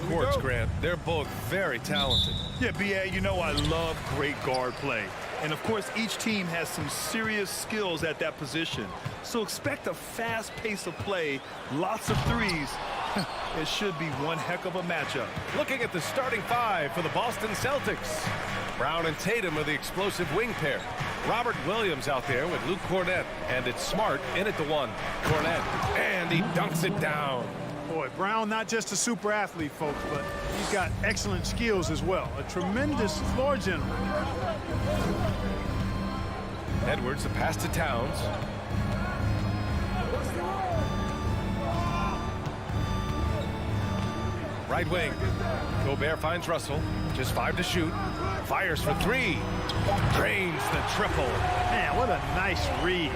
courts, Grant. They're both very talented. Yeah, B.A., you know I love great guard play. And, of course, each team has some serious skills at that position. So expect a fast pace of play, lots of threes. It should be one heck of a matchup. Looking at the starting five for the Boston Celtics. Brown and Tatum are the explosive wing pair. Robert Williams out there with Luke Cornett. And it's Smart in at the one. Cornett, and he dunks it down. Boy, Brown not just a super athlete, folks, but he's got excellent skills as well. A tremendous floor general. Edwards, the pass to Towns. Right wing. Gobert finds Russell. Just 5 to shoot. Fires for 3. Drains the triple. Man, what a nice read.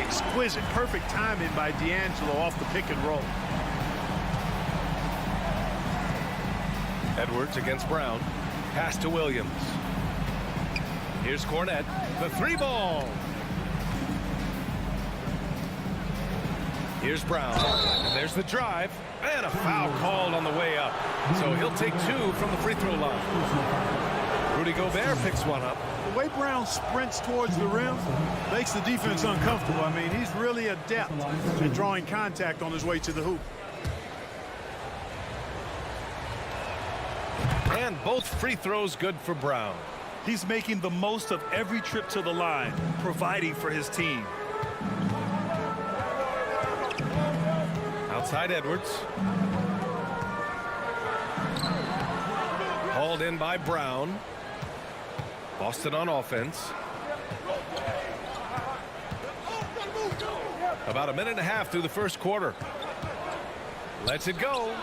Exquisite, perfect timing by D'Angelo off the pick and roll. Edwards against Brown. Pass to Williams. Here's Cornett. The 3-ball. Here's Brown. And there's the drive. And a foul called on the way up. So he'll take 2 from the free throw line. Rudy Gobert picks one up. The way Brown sprints towards the rim makes the defense uncomfortable. I mean, he's really adept at drawing contact on his way to the hoop. And both free throws good for Brown. He's making the most of every trip to the line, providing for his team. Outside Edwards. Hauled in by Brown. Boston on offense. About a minute and a half through the first quarter. Lets it go.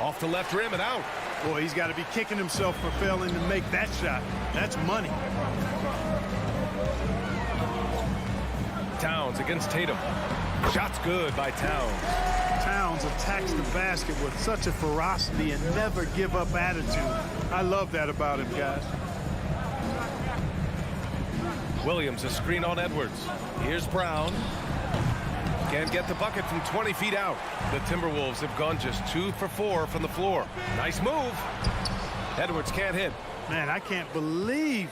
Off the left rim and out. Boy, he's got to be kicking himself for failing to make that shot. That's money. Towns against Tatum. Shot's good by Towns. Towns attacks the basket with such a ferocity and never give up attitude. I love that about him, guys. Williams, a screen on Edwards. Here's Brown. Can't get the bucket from 20 feet out. The Timberwolves have gone just 2 for 4 from the floor. Nice move. Edwards can't hit. Man, I can't believe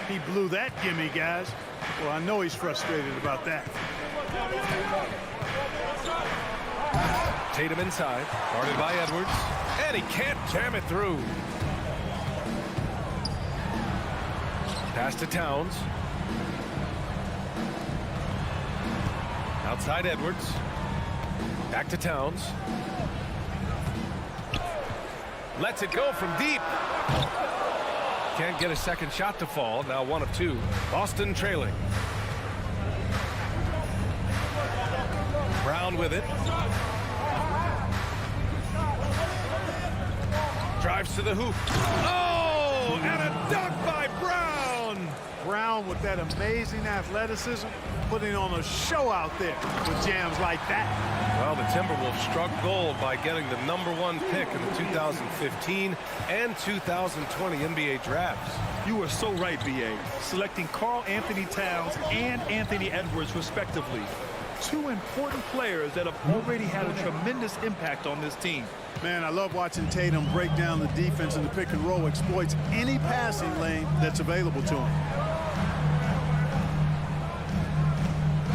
he blew that gimme, guys. Well, I know he's frustrated about that. Tatum inside, guarded by Edwards, and he can't jam it through. Pass to Towns. Outside Edwards. Back to Towns. Lets it go from deep. Can't get a second shot to fall. Now 1 of 2. Boston trailing. Brown with it. Drives to the hoop. Oh, and a dunk by Brown. Brown with that amazing athleticism, putting on a show out there with jams like that. Well, the Timberwolves struck gold by getting the #1 pick in the 2015 and 2020 NBA drafts. You are so right, B.A. Selecting Karl Anthony Towns and Anthony Edwards, respectively. 2 important players that have already had a tremendous impact on this team. Man, I love watching Tatum break down the defense in the pick and roll, exploits any passing lane that's available to him.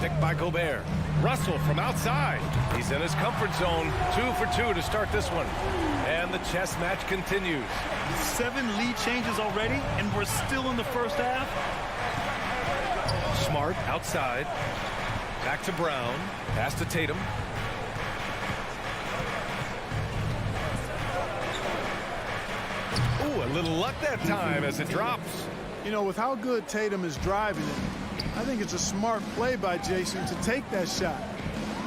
Picked by Gobert. Russell from outside. He's in his comfort zone. 2 for 2 to start this one. And the chess match continues. 7 lead changes already, and we're still in the first half. Smart outside. Back to Brown. Pass to Tatum. Ooh, a little luck that time as it drops. You know, with how good Tatum is driving it, I think it's a smart play by Jason to take that shot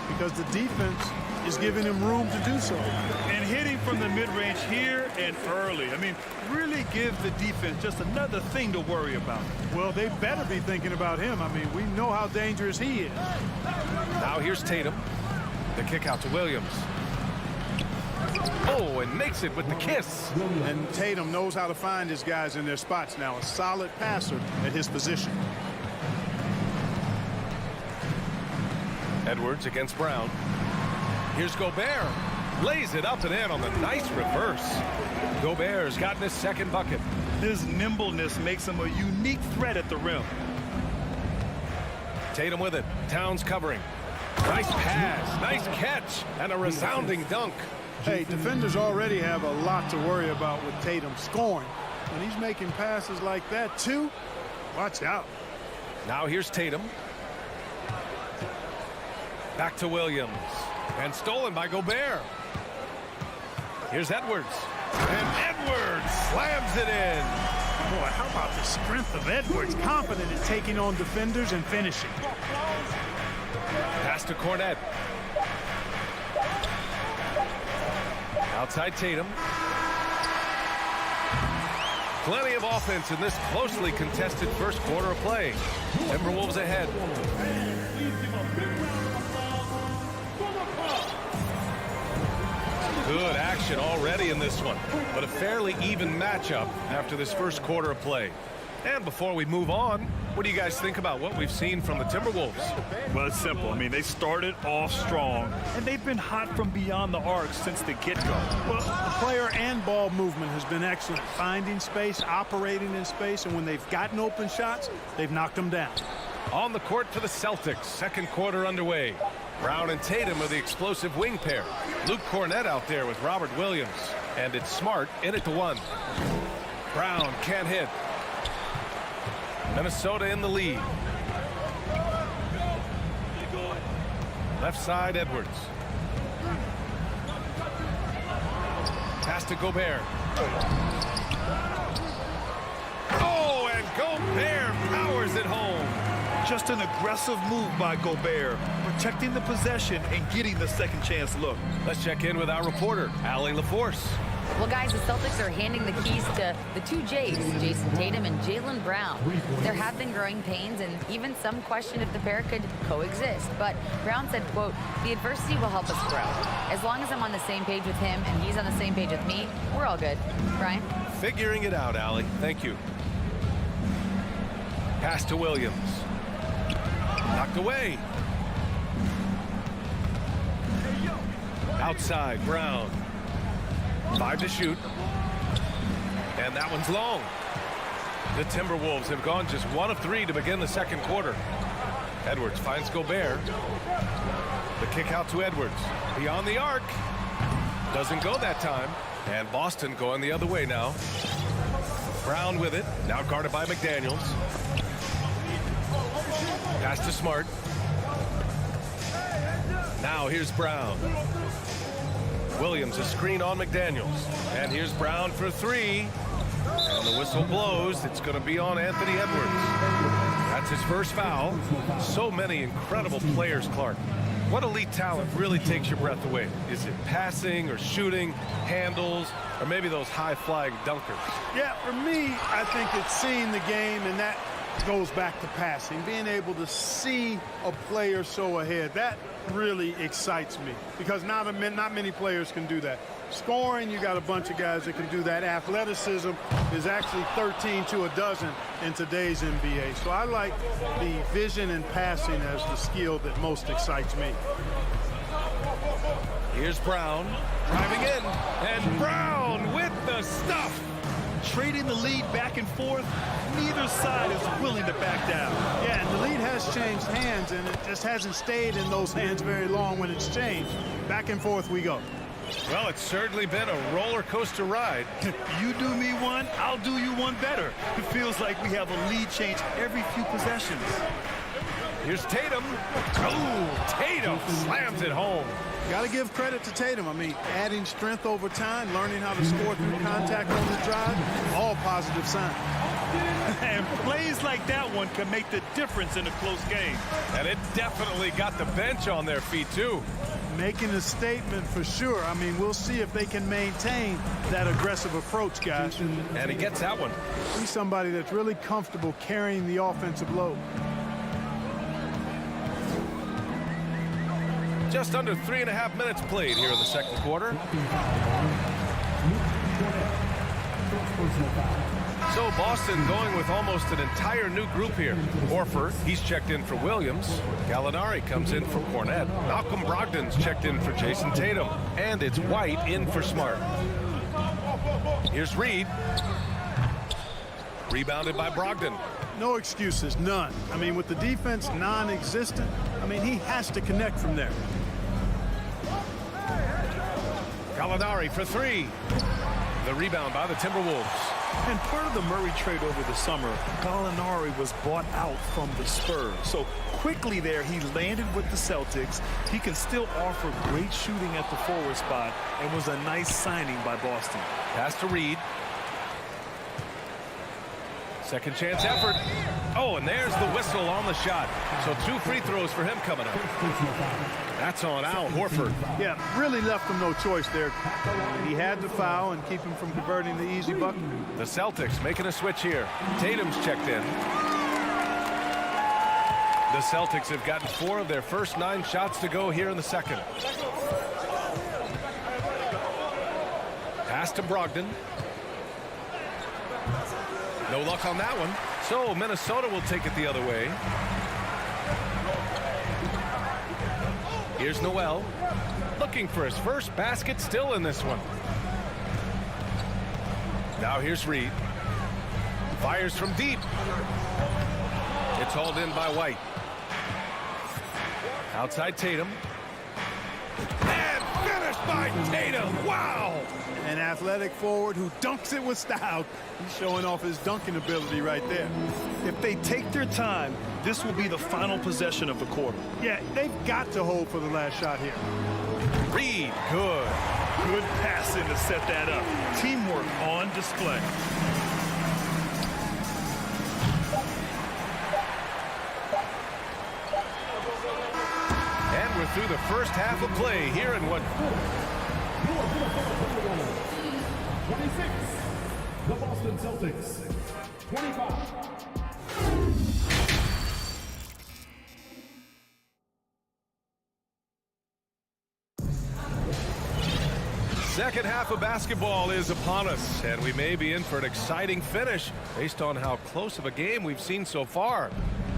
because the defense is giving him room to do so. And hitting from the mid-range here and early. I mean, really give the defense just another thing to worry about. Well, they better be thinking about him. I mean, we know how dangerous he is. Now here's Tatum. The kick out to Williams. Oh, and makes it with the kiss. And Tatum knows how to find his guys in their spots now. A solid passer at his position. Edwards against Brown. Here's Gobert. Lays it up and in on the nice reverse. Gobert's gotten his second bucket. His nimbleness makes him a unique threat at the rim. Tatum with it. Towns covering. Nice pass, nice catch, and a resounding dunk. Hey, defenders already have a lot to worry about with Tatum scoring. When he's making passes like that, too, watch out. Now here's Tatum. Back to Williams. And stolen by Gobert. Here's Edwards. And Edwards slams it in. Boy, how about the strength of Edwards? Confident in taking on defenders and finishing. Pass to Cornet. Outside Tatum. Plenty of offense in this closely contested first quarter of play. Timberwolves ahead. Good action already in this one, but a fairly even matchup after this first quarter of play. And before we move on, what do you guys think about what we've seen from the Timberwolves? Well, it's simple. I mean, they started off strong, and they've been hot from beyond the arc since the get-go. Well, the player and ball movement has been excellent. Finding space, operating in space, and when they've gotten open shots, they've knocked them down. On the court for the Celtics, second quarter underway. Brown and Tatum are the explosive wing pair. Luke Cornet out there with Robert Williams. And it's Smart in it to one. Brown can't hit. Minnesota in the lead. Left side, Edwards. Pass to Gobert. Oh, and Gobert powers it home. Just an aggressive move by Gobert, protecting the possession and getting the second chance look. Let's check in with our reporter, Allie LaForce. Well, guys, the Celtics are handing the keys to the two J's, Jason Tatum and Jaylen Brown. There have been growing pains and even some question if the pair could coexist. But Brown said, quote, "The adversity will help us grow. As long as I'm on the same page with him and he's on the same page with me, we're all good." Brian? Figuring it out, Allie. Thank you. Pass to Williams. Knocked away. Outside, Brown. 5 to shoot. And that one's long. The Timberwolves have gone just 1 of 3 to begin the second quarter. Edwards finds Gobert. The kick out to Edwards. Beyond the arc. Doesn't go that time. And Boston going the other way now. Brown with it. Now guarded by McDaniels. Pass to Smart. Now here's Brown. Williams, a screen on McDaniels. And here's Brown for 3. And the whistle blows. It's going to be on Anthony Edwards. That's his first foul. So many incredible players, Clark. What elite talent really takes your breath away? Is it passing or shooting, handles, or maybe those high-flying dunkers? Yeah, for me, I think it's seeing the game, and that goes back to passing. Being able to see a player so ahead, that really excites me because not many players can do that. Scoring, you got a bunch of guys that can do that. Athleticism is actually 13 to a dozen in today's NBA. So I like the vision and passing as the skill that most excites me. Here's Brown driving in, and Brown with the stuff. Trading the lead back and forth, neither side is willing to back down. Yeah, and the lead has changed hands, and it just hasn't stayed in those hands very long when it's changed. Back and forth we go. Well, it's certainly been a roller coaster ride. You do me one, I'll do you one better. It feels like we have a lead change every few possessions. Here's Tatum. Oh, Tatum slams it home. Got to give credit to Tatum. I mean, adding strength over time, learning how to score through contact on the drive, all positive signs. And plays like that one can make the difference in a close game. And it definitely got the bench on their feet, too. Making a statement for sure. I mean, we'll see if they can maintain that aggressive approach, guys. And he gets that one. He's somebody that's really comfortable carrying the offensive load. Just under 3.5 minutes played here in the second quarter. So Boston going with almost an entire new group here. Horford, he's checked in for Williams. Gallinari comes in for Cornette. Malcolm Brogdon's checked in for Jason Tatum. And it's White in for Smart. Here's Reed. Rebounded by Brogdon. No excuses, none. I mean, with the defense non-existent, I mean, he has to connect from there. Gallinari for three. The rebound by the Timberwolves. And part of the Murray trade over the summer, Gallinari was bought out from the Spurs. So quickly there, he landed with the Celtics. He can still offer great shooting at the forward spot and was a nice signing by Boston. Pass to Reed. Second chance effort. Oh, and there's the whistle on the shot. So 2 free throws for him coming up. That's on Al Horford. Yeah, really left him no choice there. He had to foul and keep him from converting the easy bucket. The Celtics making a switch here. Tatum's checked in. The Celtics have gotten 4 of their first 9 shots to go here in the second. Pass to Brogdon. No luck on that one. So Minnesota will take it the other way. Here's Noel. Looking for his first basket, still in this one. Now here's Reed. Fires from deep. It's hauled in by White. Outside Tatum. And finished by Tatum. Wow! An athletic forward who dunks it with style. He's showing off his dunking ability right there. If they take their time, this will be the final possession of the quarter. Yeah, they've got to hold for the last shot here. Reed, good. Good passing to set that up. Teamwork on display. And we're through the first half of play here in what... 26, the Boston Celtics. 25. Second half of basketball is upon us, and we may be in for an exciting finish based on how close of a game we've seen so far.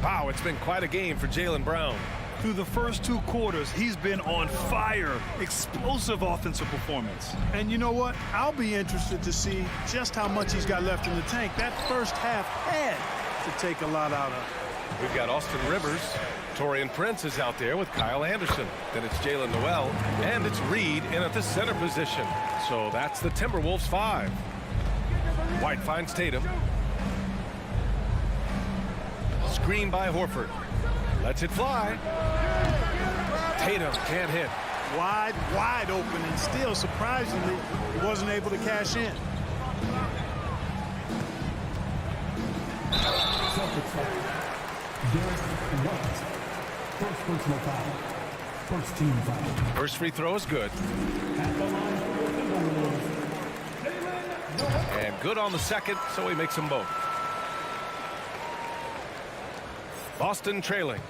Wow, it's been quite a game for Jaylen Brown. Through the first 2 quarters, he's been on fire. Explosive offensive performance. And you know what? I'll be interested to see just how much he's got left in the tank. That first half had to take a lot out of. We've got Austin Rivers. Taurean Prince is out there with Kyle Anderson. Then it's Jalen Noel. And it's Reed in at the center position. So that's the Timberwolves 5. White finds Tatum. Screen by Horford. Lets it fly. Tatum can't hit. Wide open, and still, surprisingly, he wasn't able to cash in. Celtics foul. Derek White. First personal foul. First team foul. First free throw is good. At the line for the Timberwolves. And good on the second, so he makes them both. Boston trailing.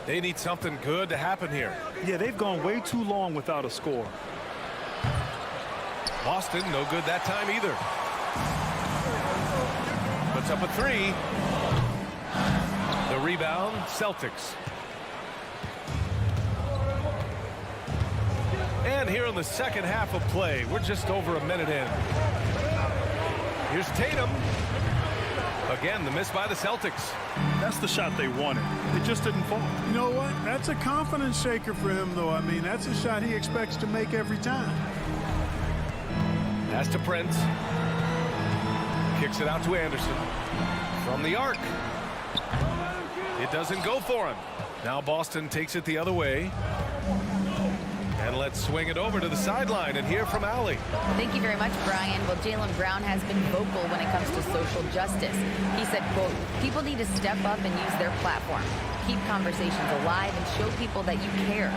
They need something good to happen here. Yeah, they've gone way too long without a score. Boston, no good that time either. Puts up a 3. The rebound, Celtics. And here in the second half of play, we're just over a minute in. Here's Tatum. Again, the miss by the Celtics. That's the shot they wanted. It just didn't fall. You know what? That's a confidence shaker for him, though. I mean, that's a shot he expects to make every time. Pass to Prince. Kicks it out to Anderson. From the arc. It doesn't go for him. Now Boston takes it the other way. And let's swing it over to the sideline and hear from Allie. Thank you very much, Brian. Well, Jaylen Brown has been vocal when it comes to social justice. He said, quote, people need to step up and use their platform. Keep conversations alive and show people that you care.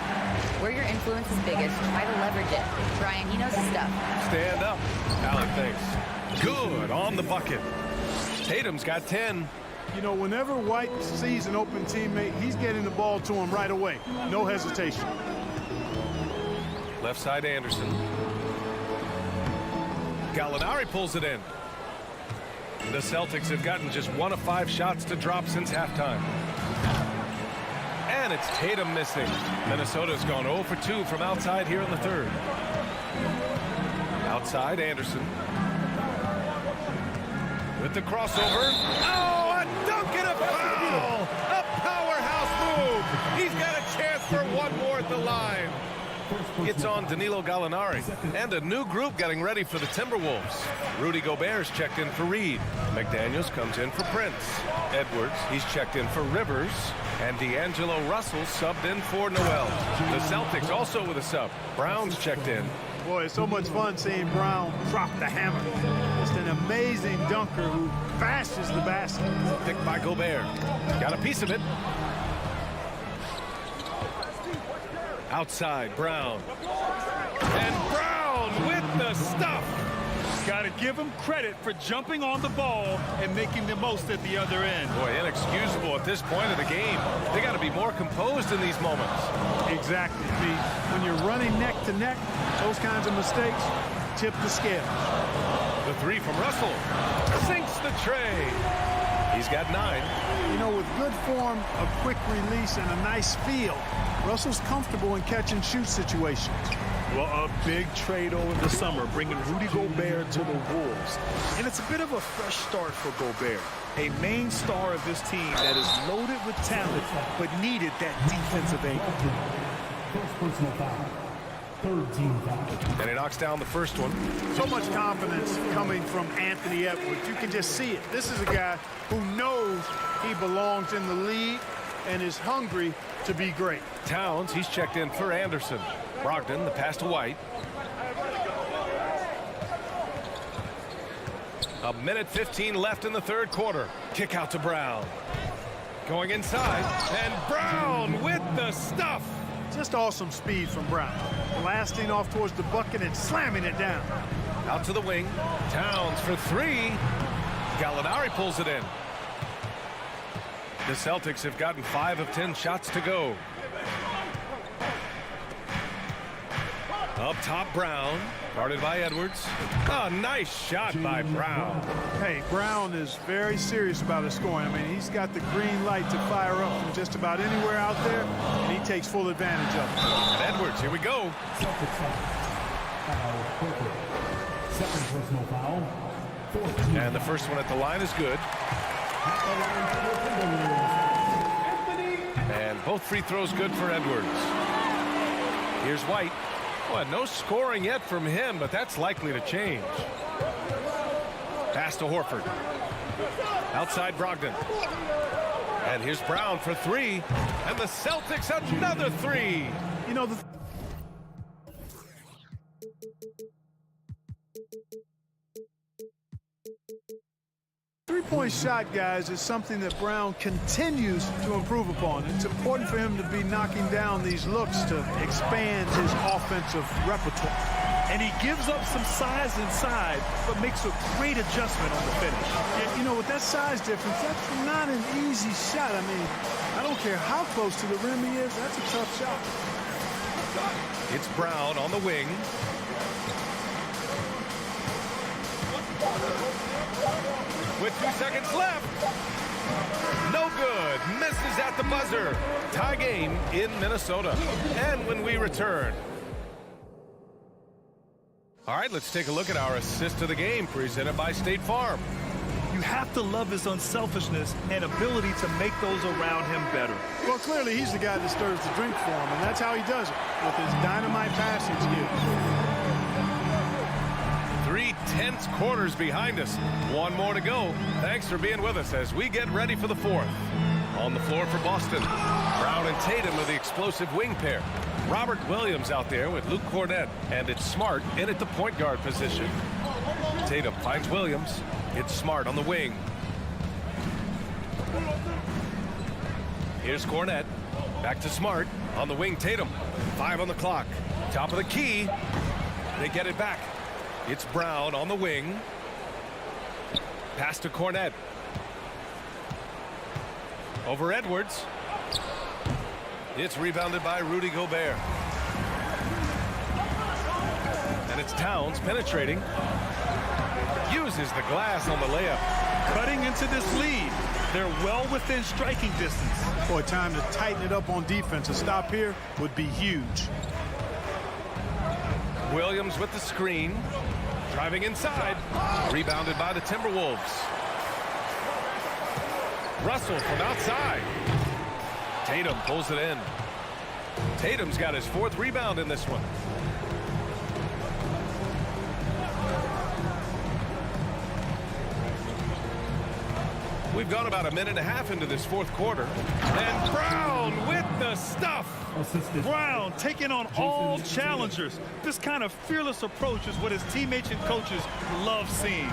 Where your influence is biggest, try to leverage it. Brian, he knows his stuff. Stand up. Allie, thanks. Good on the bucket. Tatum's got 10. You know, whenever White sees an open teammate, he's getting the ball to him right away. No hesitation. Left side Anderson. Gallinari pulls it in. The Celtics have gotten just 1 of 5 shots to drop since halftime. And it's Tatum missing. Minnesota's gone 0 for 2 from outside here in the third. Outside, Anderson. With the crossover. Oh, a dunk and a foul! A powerhouse move! He's got a chance for one more at the line. It's on Danilo Gallinari. And a new group getting ready for the Timberwolves. Rudy Gobert's checked in for Reed. McDaniels comes in for Prince. Edwards, he's checked in for Rivers. And D'Angelo Russell subbed in for Noel. The Celtics also with a sub. Brown's checked in. Boy, it's so much fun seeing Brown drop the hammer. Just an amazing dunker who bashes the basket. Picked by Gobert. Got a piece of it. Outside, Brown. And Brown with the stuff. Got to give him credit for jumping on the ball and making the most at the other end. Boy, inexcusable at this point of the game. They got to be more composed in these moments. Exactly. When you're running neck to neck, those kinds of mistakes tip the scale. The three from Russell. Sinks the tray. He's got 9. You know, with good form, a quick release, and a nice feel, Russell's comfortable in catch-and-shoot situations. Well, a big trade over the summer, bringing Rudy Gobert to the Wolves. And it's a bit of a fresh start for Gobert, a main star of this team that is loaded with talent, but needed that defensive angle. First personal foul. Third team foul. And he knocks down the first one. So much confidence coming from Anthony Edwards. You can just see it. This is a guy who knows he belongs in the league and is hungry to be great. Towns, he's checked in for Anderson. Brogdon, the pass to White. A minute 15 left in the third quarter. Kick out to Brown. Going inside, and Brown with the stuff. Just awesome speed from Brown. Blasting off towards the bucket and slamming it down. Out to the wing. Towns for 3. Gallinari pulls it in. The Celtics have gotten 5 of 10 shots to go. Up top, Brown. Guarded by Edwards. Oh, nice shot by Brown. Hey, Brown is very serious about his scoring. I mean, he's got the green light to fire up from just about anywhere out there, and he takes full advantage of it. And Edwards, here we go. Celtics foul. Second personal foul. Fourth team. And the first one at the line is good. And both free throws good for Edwards. Here's White. Well, no scoring yet from him, but that's likely to change. Pass to Horford. Outside Brogdon. And here's Brown for 3. And the Celtics another 3. You know, the three-point shot, guys, is something that Brown continues to improve upon. It's important for him to be knocking down these looks to expand his offensive repertoire. And he gives up some size inside, but makes a great adjustment on the finish. Yeah, you know, with that size difference, that's not an easy shot. I mean, I don't care how close to the rim he is, that's a tough shot. It's Brown on the wing. With 2 seconds left. No good. Misses at the buzzer. Tie game in Minnesota. And when we return. All right, let's take a look at our assist of the game presented by State Farm. You have to love his unselfishness and ability to make those around him better. Well, clearly he's the guy that stirs the drink for him, and that's how he does it, with his dynamite passing skills. 3 tense quarters behind us. 1 more to go. Thanks for being with us as we get ready for the 4th. On the floor for Boston, Brown and Tatum are the explosive wing pair. Robert Williams out there with Luke Cornett, and it's Smart in at the point guard position. Tatum finds Williams. It's Smart on the wing. Here's Cornett. Back to Smart. On the wing, Tatum. 5 on the clock. Top of the key. They get it back. It's Brown on the wing. Pass to Cornett. Over Edwards. It's rebounded by Rudy Gobert. And it's Towns penetrating. Uses the glass on the layup. Cutting into this lead. They're well within striking distance. Boy, time to tighten it up on defense. A stop here would be huge. Williams with the screen. Driving inside. Rebounded by the Timberwolves. Russell from outside. Tatum pulls it in. Tatum's got his 4th rebound in this one. We've gone about a minute and a half into this 4th quarter. And Brown with the stuff. Brown taking on all challengers. This kind of fearless approach is what his teammates and coaches love seeing.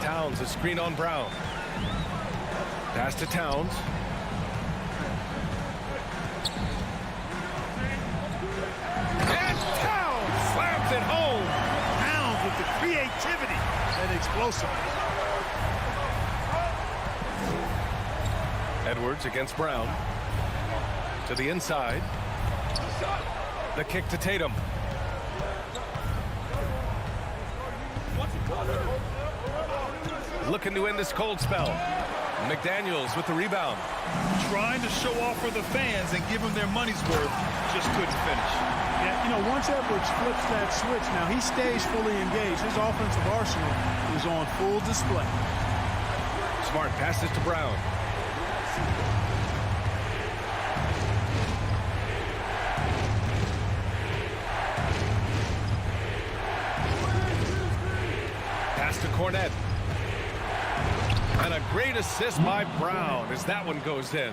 Towns a screen on Brown. Pass to Towns. And Towns slams it home. Towns with the creativity and explosiveness. Edwards against Brown. To the inside. The kick to Tatum. Looking to end this cold spell. McDaniels with the rebound. Trying to show off for the fans and give them their money's worth. Just couldn't finish. Yeah, you know, once Edwards flips that switch, now he stays fully engaged. His offensive arsenal is on full display. Smart passes to Brown. Pass to Cornette. And a great assist by Brown as that one goes in.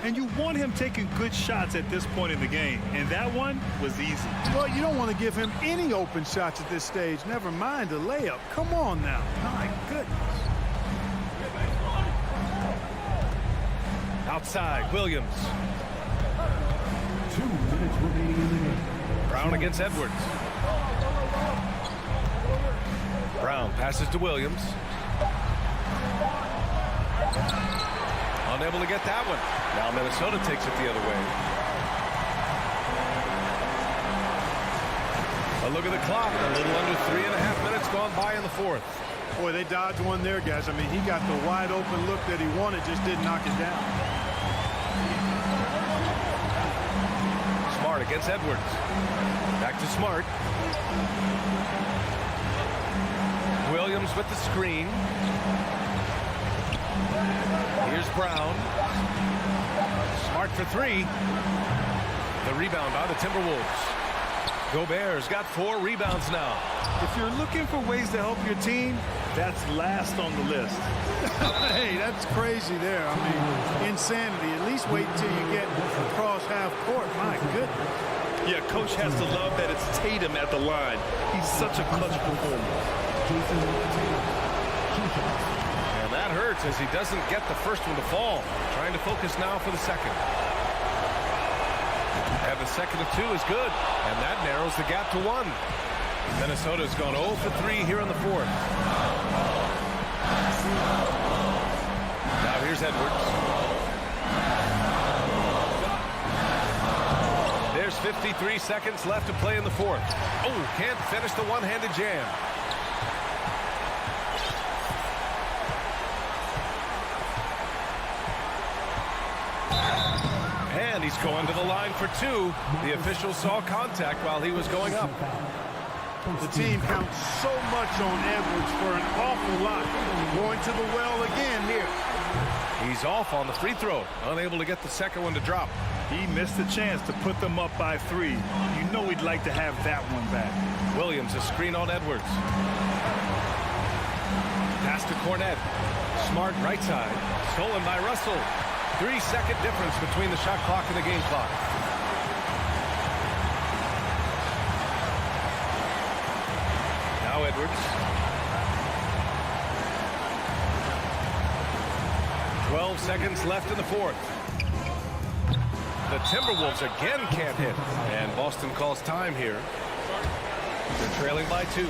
And you want him taking good shots at this point in the game. And that one was easy. Well, you don't want to give him any open shots at this stage. Never mind a layup. Come on now. My goodness. Outside, Williams. 2 minutes remaining in the game. Brown against Edwards. Brown passes to Williams. Unable to get that one. Now Minnesota takes it the other way. A look at the clock. A little under 3.5 minutes gone by in the 4th. Boy, they dodged one there, guys. I mean, he got the wide open look that he wanted, just didn't knock it down. Smart against Edwards. Back to Smart. Williams with the screen. Here's Brown. Smart for 3. The rebound by the Timberwolves. Gobert's got 4 rebounds now. If you're looking for ways to help your team, that's last on the list. Hey, that's crazy there. I mean, insanity. At least wait until you get across half court. My goodness. Yeah, coach has to love that it's Tatum at the line. He's such a clutch performer. And that hurts as he doesn't get the first one to fall. Trying to focus now for the second. And the second of 2 is good. And that narrows the gap to 1. Minnesota's gone 0 for 3 here in the 4th. Now here's Edwards. There's 53 seconds left to play in the 4th. Oh, can't finish the one-handed jam. And he's going to the line for 2. The official saw contact while he was going up. The team counts so much on Edwards for an awful lot. Going to the well again here. He's off on the free throw. Unable to get the second one to drop. He missed the chance to put them up by 3. You know he'd like to have that one back. Williams a screen on Edwards. Pass to Cornette. Smart right side. Stolen by Russell. 3-second difference between the shot clock and the game clock. Now Edwards. 12 seconds left in the 4th. The Timberwolves again can't hit. And Boston calls time here. They're trailing by 2.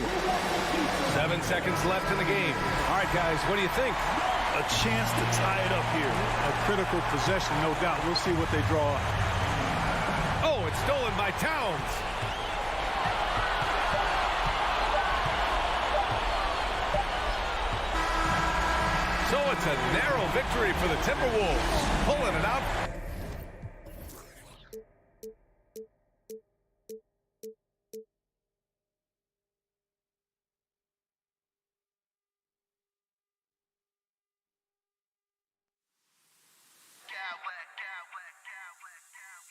7 seconds left in the game. All right, guys, what do you think? A chance to tie it up here. A critical possession, no doubt. We'll see what they draw up. Oh, it's stolen by Towns. So it's a narrow victory for the Timberwolves, pulling it out.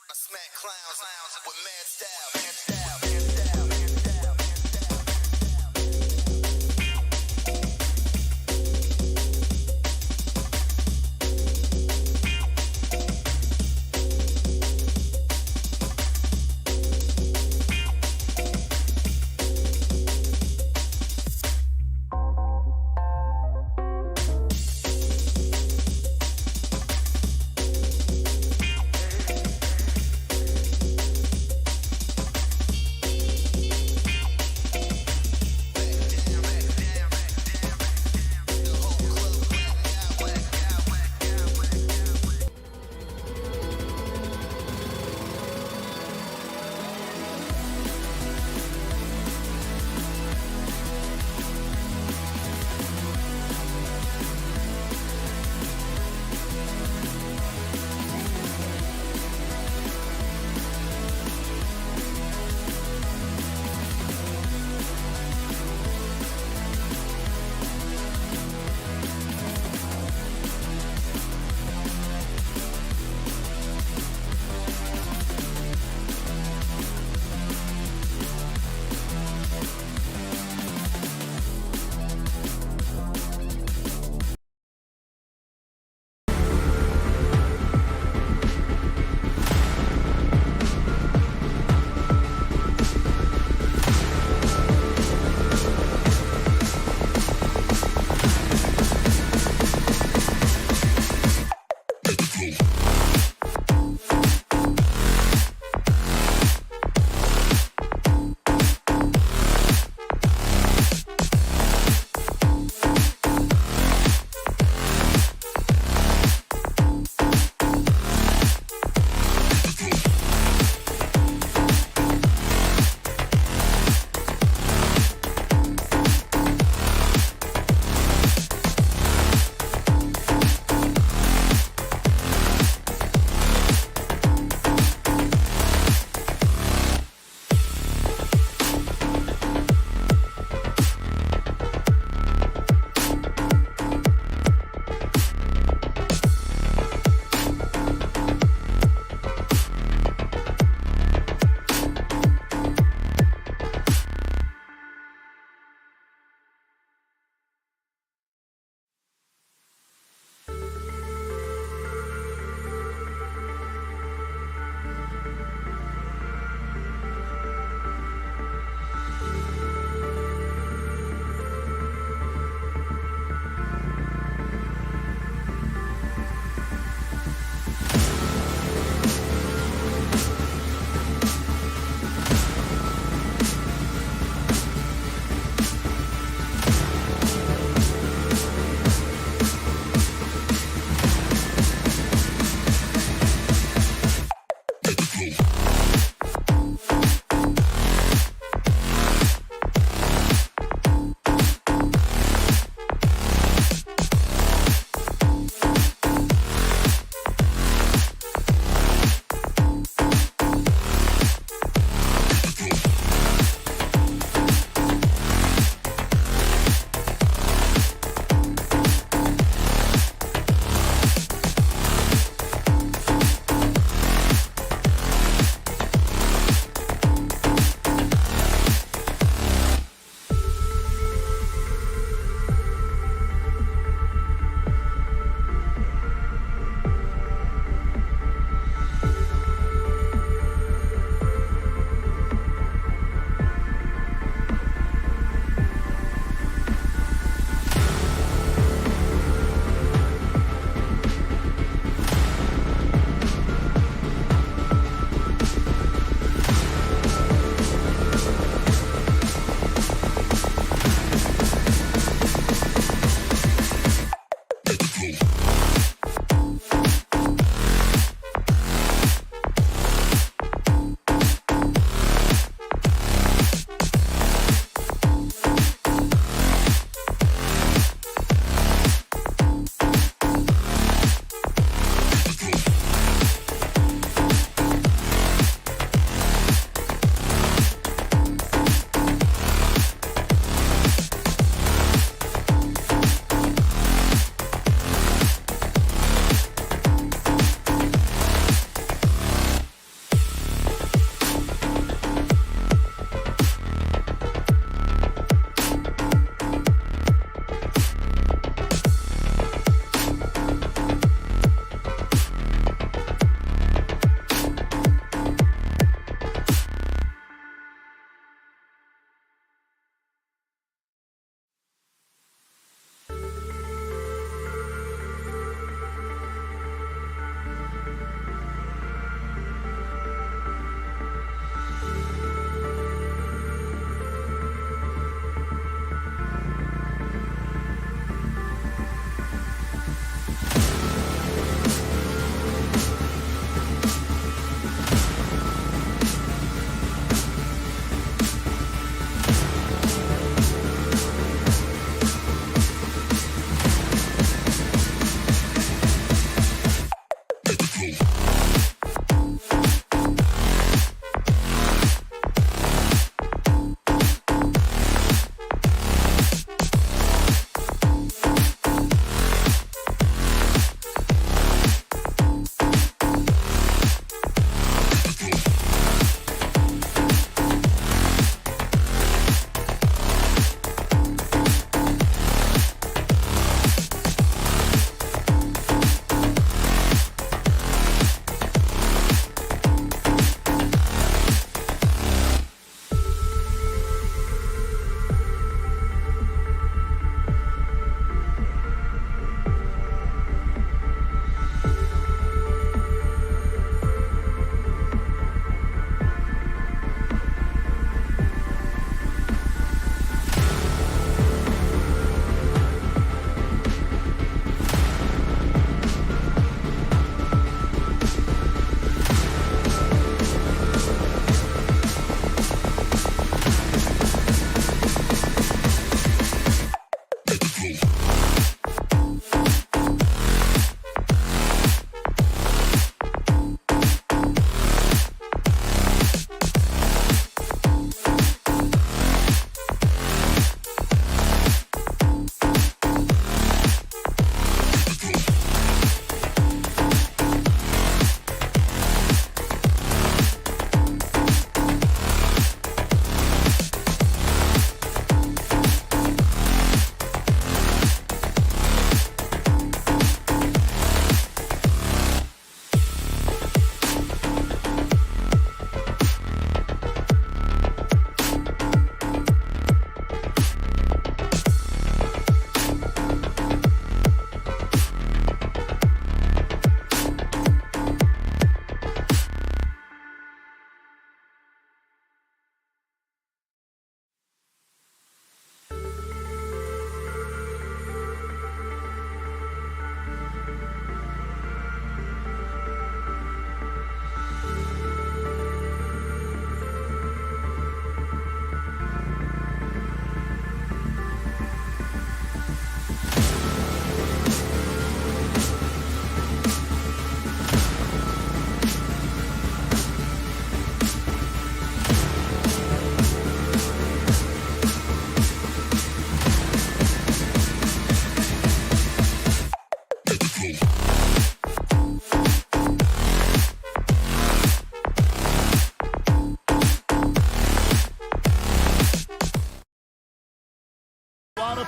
I smack clowns with mad style.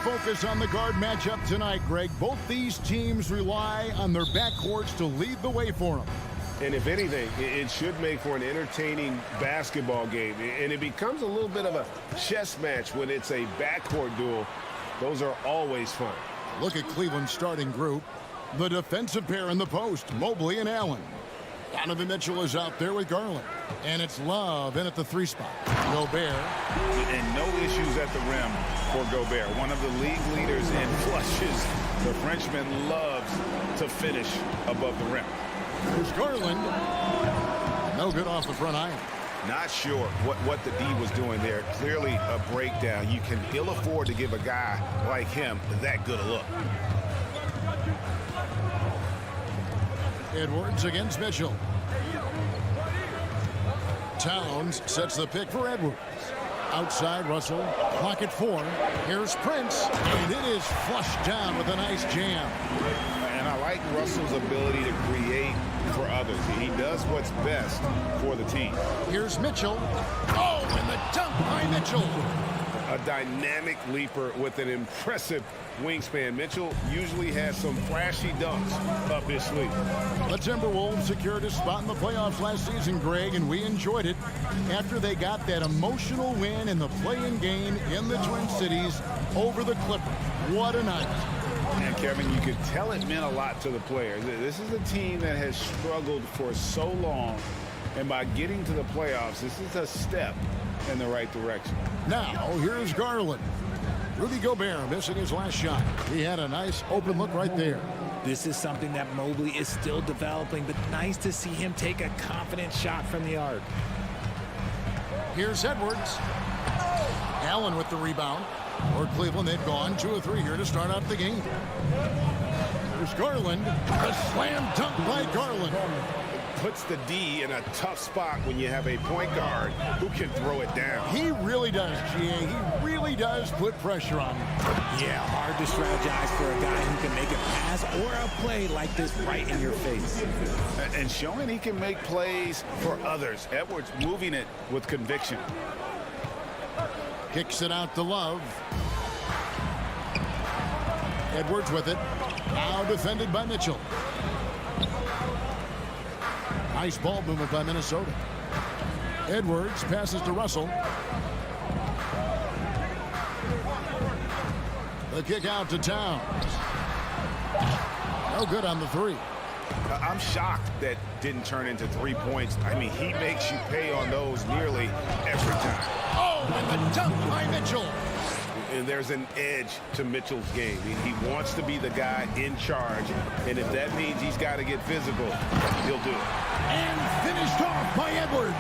Focus on the guard matchup tonight, Greg. Both these teams rely on their backcourts to lead the way for them. And if anything, it should make for an entertaining basketball game. And it becomes a little bit of a chess match when it's a backcourt duel. Those are always fun. Look at Cleveland's starting group. The defensive pair in the post, Mobley and Allen. Donovan Mitchell is out there with Garland. And it's Love in at the 3 spot. Gobert. And no issues at the rim for Gobert. One of the league leaders in flushes. The Frenchman loves to finish above the rim. There's Garland. No good off the front iron. Not sure what the D was doing there. Clearly a breakdown. You can ill afford to give a guy like him that good a look. Edwards against Mitchell. Towns sets the pick for Edwards. Outside Russell. Clock at 4. Here's Prince. And it is flushed down with a nice jam. And I like Russell's ability to create for others. He does what's best for the team. Here's Mitchell. Oh, and the dunk by Mitchell. A dynamic leaper with an impressive wingspan. Mitchell usually has some flashy dunks up his sleeve. The Timberwolves secured a spot in the playoffs last season, Greg, and we enjoyed it after they got that emotional win in the play-in game in the Twin Cities over the Clippers. What a night. And Kevin, you could tell it meant a lot to the players. This is a team that has struggled for so long, and by getting to the playoffs, this is a step in the right direction. Now, here's Garland. Rudy Gobert missing his last shot. He had a nice open look right there. This is something that Mobley is still developing, but nice to see him take a confident shot from the arc. Here's Edwards. Allen with the rebound. For Cleveland, they've gone 2 of 3 here to start out the game. Here's Garland. A slam dunk by Garland. Puts the D in a tough spot when you have a point guard who can throw it down. He really does, GA. He really does put pressure on him. Yeah, hard to strategize for a guy who can make a pass or a play like this right in your face. And showing he can make plays for others. Edwards moving it with conviction. Kicks it out to Love. Edwards with it. Now defended by Mitchell. Nice ball movement by Minnesota. Edwards passes to Russell. The kick out to Towns. No good on the 3. I'm shocked that didn't turn into 3 points. I mean, he makes you pay on those nearly every time. Oh, and the dunk by Mitchell. And there's an edge to Mitchell's game. He wants to be the guy in charge, and if that means he's got to get physical, he'll do it. And finished off by Edwards.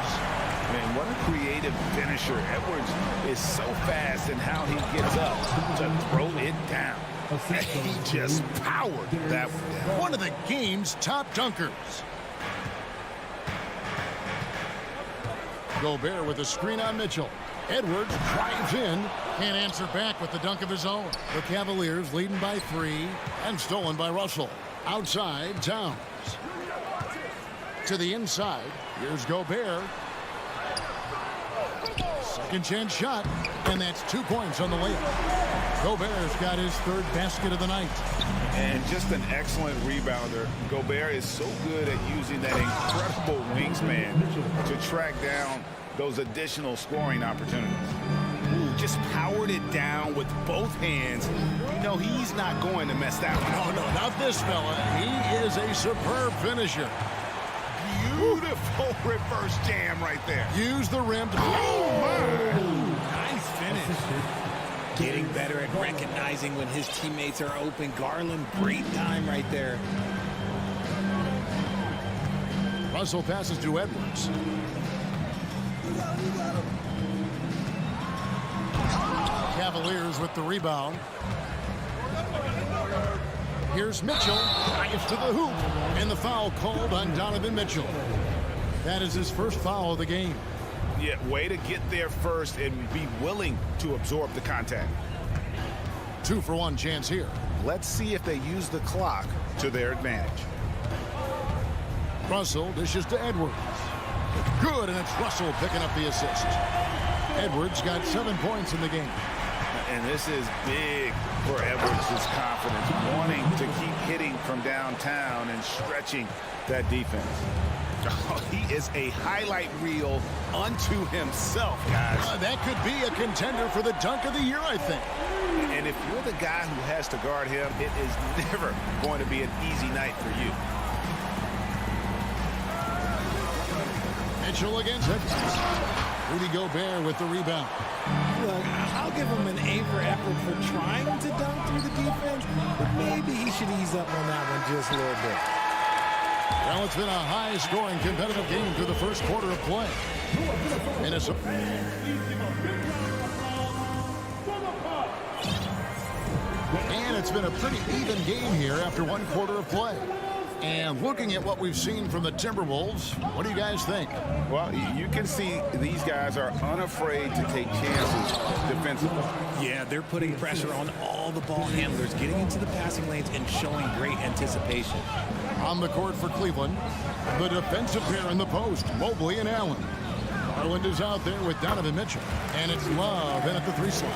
And what a creative finisher. Edwards is so fast in how he gets up to throw it down. He just powered that one down. One of the game's top dunkers. Gobert with a screen on Mitchell. Edwards drives in and answer back with the dunk of his own. The Cavaliers leading by 3 and stolen by Russell. Outside, Towns. To the inside, here's Gobert. Second chance shot, and that's 2 points on the layup. Gobert's got his 3rd basket of the night. And just an excellent rebounder. Gobert is so good at using that incredible wingspan to track down those additional scoring opportunities. Ooh, just powered it down with both hands. You know, he's not going to mess that one up. No, not this fella. He is a superb finisher. Beautiful reverse jam right there. Use the rim. Nice finish. Getting better at recognizing when his teammates are open. Garland, great time right there. Russell passes to Edwards. Cavaliers with the rebound. Here's Mitchell. Drives to the hoop. And the foul called on Donovan Mitchell. That is his first foul of the game. Yeah, way to get there first and be willing to absorb the contact. 2-for-1 chance here. Let's see if they use the clock to their advantage. Russell dishes to Edwards. Good, and it's Russell picking up the assist. Edwards got 7 points in the game. And this is big for Edwards' confidence, wanting to keep hitting from downtown and stretching that defense. Oh, he is a highlight reel unto himself, guys. That could be a contender for the dunk of the year, I think. And if you're the guy who has to guard him, it is never going to be an easy night for you. Mitchell against it. Rudy Gobert with the rebound. Look, I'll give him an A for effort for trying to dunk through the defense, but maybe he should ease up on that one just a little bit. Well, it's been a high-scoring competitive game through the first quarter of play. Minnesota. And it's been a pretty even game here after 1 quarter of play. And looking at what we've seen from the Timberwolves, what do you guys think? Well, you can see these guys are unafraid to take chances defensively. Yeah, they're putting pressure on all the ball handlers, getting into the passing lanes and showing great anticipation. On the court for Cleveland, the defensive pair in the post, Mobley and Allen. Garland is out there with Donovan Mitchell, and it's Love in at the 3 slot.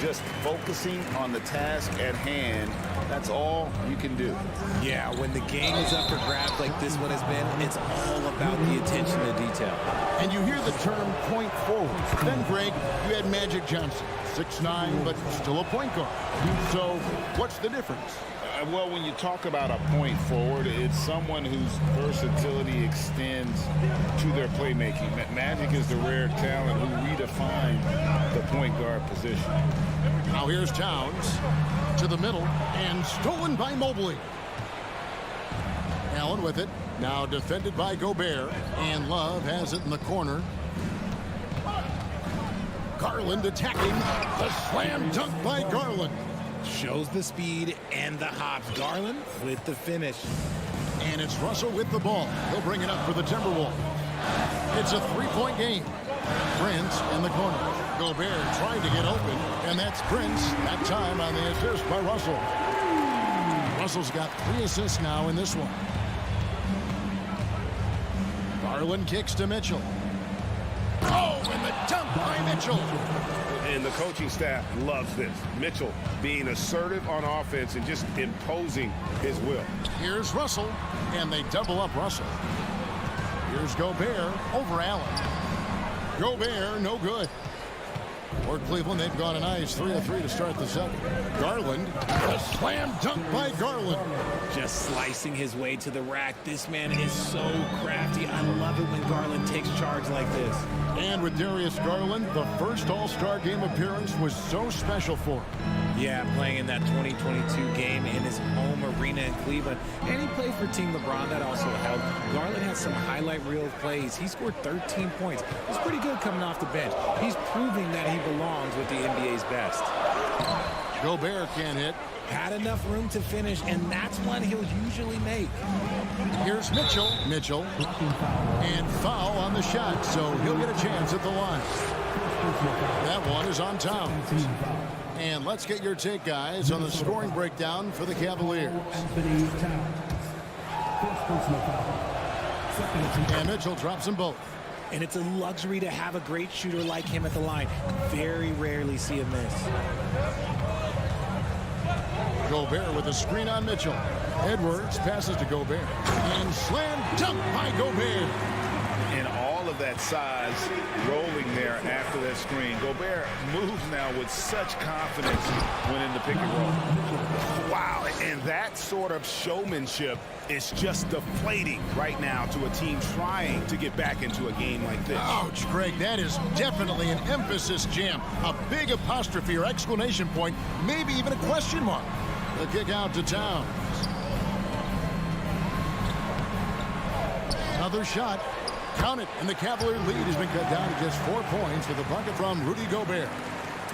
Just focusing on the task at hand, that's all you can do. Yeah, when the game is up for grabs like this one has been, it's all about the attention to detail. And you hear the term point forward. Then, Greg, you had Magic Johnson, 6'9", but still a point guard. So what's the difference? Well, when you talk about a point forward, it's someone whose versatility extends to their playmaking. Magic is the rare talent who redefined the point guard position. Now here's Towns to the middle and stolen by Mobley. Allen with it. Now defended by Gobert, and Love has it in the corner. Garland attacking. The slam dunk by Garland. Shows the speed and the hops. Garland with the finish. And it's Russell with the ball. He'll bring it up for the Timberwolves. It's a 3-point game. Prince in the corner. Gobert trying to get open, and that's Prince. That time on the assist by Russell. Russell's got 3 assists now in this one. Garland kicks to Mitchell. Oh, and the dunk by Mitchell. And the coaching staff loves this. Mitchell being assertive on offense and just imposing his will. Here's Russell, and they double up Russell. Here's Gobert over Allen. Gobert, no good. For Cleveland, they've gone a nice 3 of 3 to start the second. Garland, a slam dunk by Garland. Just slicing his way to the rack. This man is so crafty. I love it when Garland takes charge like this. And with Darius Garland, the first All-Star game appearance was so special for him. Yeah, playing in that 2022 game in his home arena in Cleveland. And he played for Team LeBron. That also helped. Garland has some highlight reel plays. He scored 13 points. He's pretty good coming off the bench. He's proving that he belongs with the NBA's best. Gobert can't hit. Had enough room to finish, and that's one he'll usually make. Here's Mitchell. Mitchell. And foul on the shot, so he'll get a chance at the line. That one is on Towns. And let's get your take, guys, on the scoring breakdown for the Cavaliers. And Mitchell drops them both. And it's a luxury to have a great shooter like him at the line. Very rarely see him miss. Gobert with a screen on Mitchell. Edwards passes to Gobert. And slam dunk by Gobert. And all of that size rolling there after that screen. Gobert moves now with such confidence when in the pick and roll. Wow, and that sort of showmanship is just deflating right now to a team trying to get back into a game like this. Ouch, Greg, that is definitely an emphasis jam. A big apostrophe or exclamation point, maybe even a question mark. The kick out to Towns. Another shot. Count it, and the Cavalier lead has been cut down to just 4 points with a bucket from Rudy Gobert.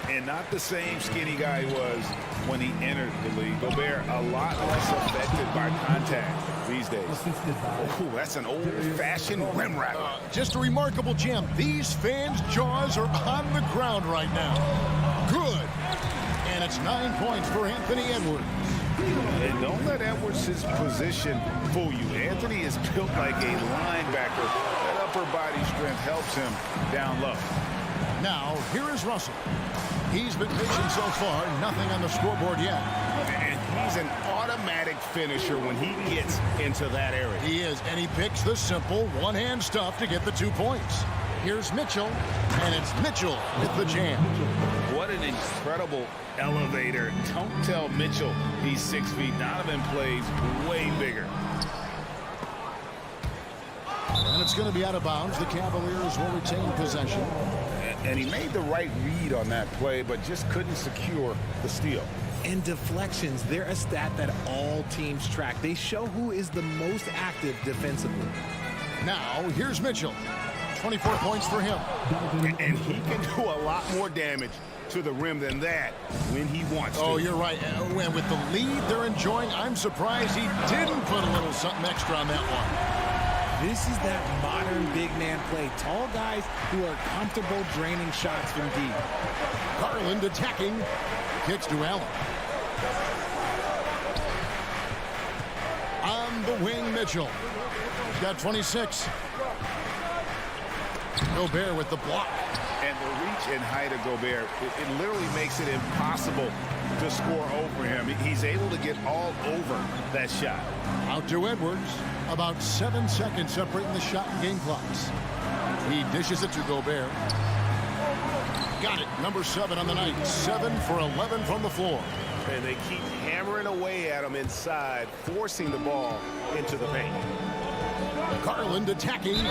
And not the same skinny guy he was when he entered the league. Gobert a lot less affected by contact these days. Oh, that's an old-fashioned rim rattler. Just a remarkable jam. These fans' jaws are on the ground right now. Good. And it's 9 points for Anthony Edwards. And don't let Edwards' position fool you. Anthony is built like a linebacker. That upper body strength helps him down low. Now, here is Russell. He's been patient so far. Nothing on the scoreboard yet. And he's an automatic finisher when he gets into that area. He is, and he picks the simple one-hand stuff to get the 2 points. Here's Mitchell, and it's Mitchell with the jam. What an incredible elevator. Don't tell Mitchell he's 6 feet. Donovan plays way bigger. And it's going to be out of bounds. The Cavaliers will retain possession. And he made the right read on that play, but just couldn't secure the steal. And deflections, they're a stat that all teams track. They show who is the most active defensively. Now, here's Mitchell. 24 points for him. And he can do a lot more damage to the rim than that when he wants to. Oh, you're right. And with the lead they're enjoying, I'm surprised he didn't put a little something extra on that one. This is that modern big man play. Tall guys who are comfortable draining shots from deep. Garland attacking. Kicks to Allen. On the wing, Mitchell. He's got 26. Gobert with the block. And the reach and height of Gobert, it literally makes it impossible to score over him. He's able to get all over that shot. Out to Edwards. About 7 seconds separating the shot and game clocks. He dishes it to Gobert. Got it. Number 7 on the night. 7 for 11 from the floor. And they keep hammering away at him inside, forcing the ball into the paint. Garland attacking,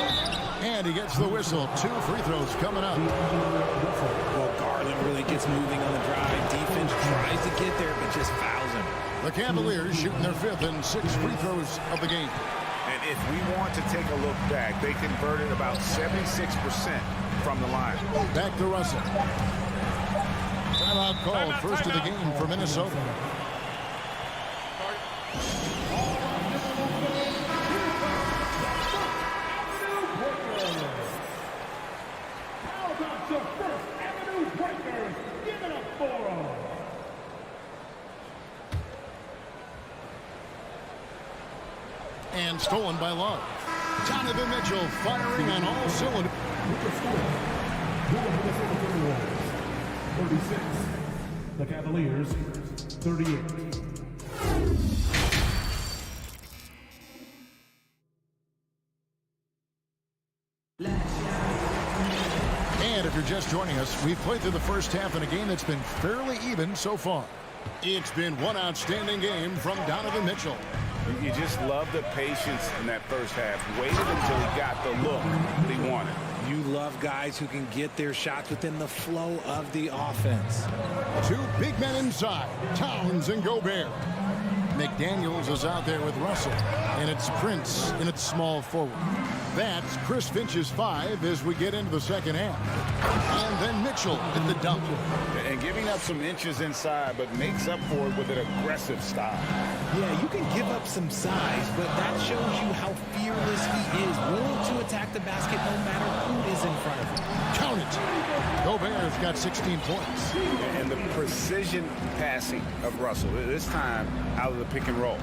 and he gets the whistle. 2 free throws coming up. Well, Garland really gets moving on the drive. Defense tries to get there, but just fouls him. The Cavaliers shooting their 5th and 6th free throws of the game. And if we want to take a look back, they converted about 76% from the line. Back to Russell. Timeout called. First of the game for Minnesota. And stolen by Love. Donovan Mitchell firing on all cylinders. 36. The Cavaliers, 38. And if you're just joining us, we've played through the first half in a game that's been fairly even so far. It's been one outstanding game from Donovan Mitchell. You just love the patience in that first half. Waited until he got the look that he wanted. You love guys who can get their shots within the flow of the offense. Two big men inside, Towns and Gobert. McDaniels is out there with Russell, and it's Prince in its small forward. That's Chris Finch's 5 as we get into the second half. And then Mitchell at the dunk. And giving up some inches inside, but makes up for it with an aggressive style. Yeah, you can give up some size, but that shows you how fearless he is, willing to attack the basket no matter who is in front of him. Count it. Gobert's got 16 points. And the precision passing of Russell, this time out of the pick and roll.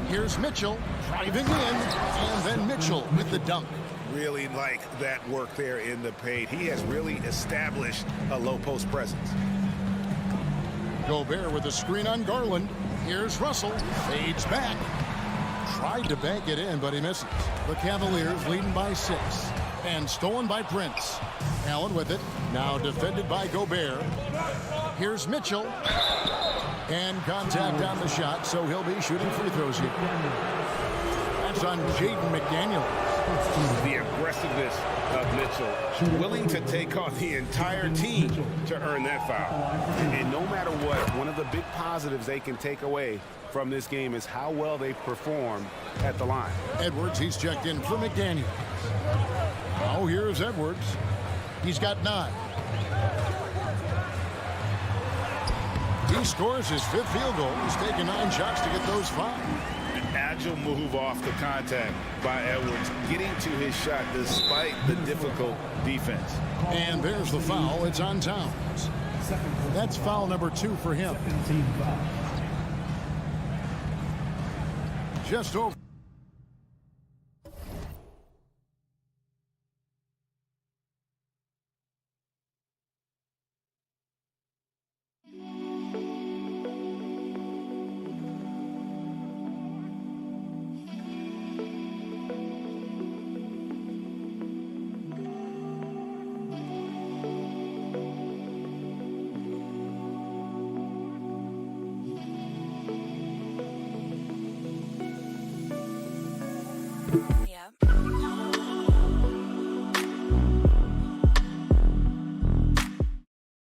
Here's Mitchell driving in, and then Mitchell with the dunk. Really like that work there in the paint. He has really established a low post presence. Gobert with a screen on Garland. Here's Russell, fades back. Tried to bank it in, but he misses. The Cavaliers leading by 6. And stolen by Prince. Allen with it, now defended by Gobert. Here's Mitchell. And contact on the shot, so he'll be shooting free throws here. That's on Jaden McDaniels. The aggressiveness of Mitchell, willing to take on the entire team to earn that foul. And no matter what, one of the big positives they can take away from this game is how well they perform at the line. Edwards, he's checked in for McDaniels. Now here's Edwards. He's got 9. He scores his 5th field goal. He's taken 9 shots to get those 5. An agile move off the contact by Edwards, getting to his shot despite the difficult defense. And there's the foul. It's on Towns. That's foul number 2 for him. Just over.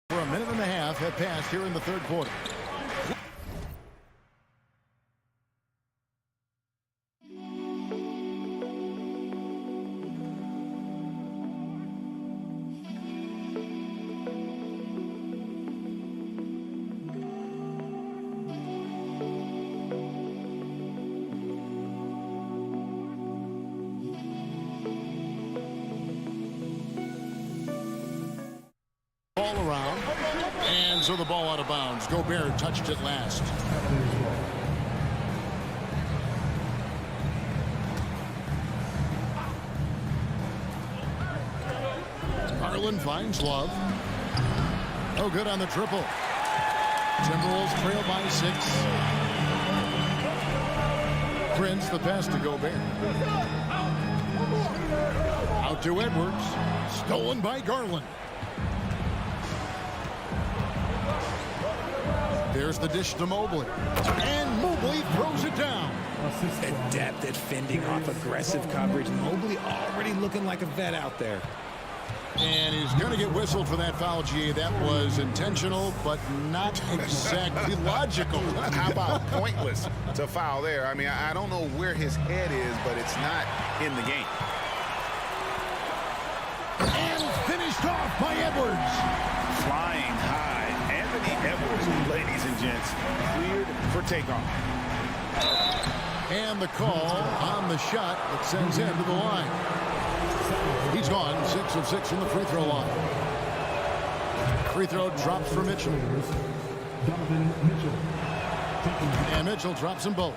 For a minute and a half have passed here in the third quarter. Around, and so the ball out of bounds. Gobert touched it last. Garland finds Love. No good on the triple. Timberwolves trail by 6. Prince, the pass to Gobert. Out to Edwards. Stolen by Garland. There's the dish to Mobley. And Mobley throws it down. Adept at fending off aggressive coverage. Mobley already looking like a vet out there. And he's going to get whistled for that foul, G. That was intentional, but not exactly logical. How about pointless to foul there? I mean, I don't know where his head is, but it's not in the game. And finished off by Edwards. Flying high. Anthony Edwards, ladies and gents, cleared for takeoff. And the call on the shot that sends him to the line. He's gone 6 of 6 from the free throw line. Free throw drops for Mitchell. And Mitchell drops them both.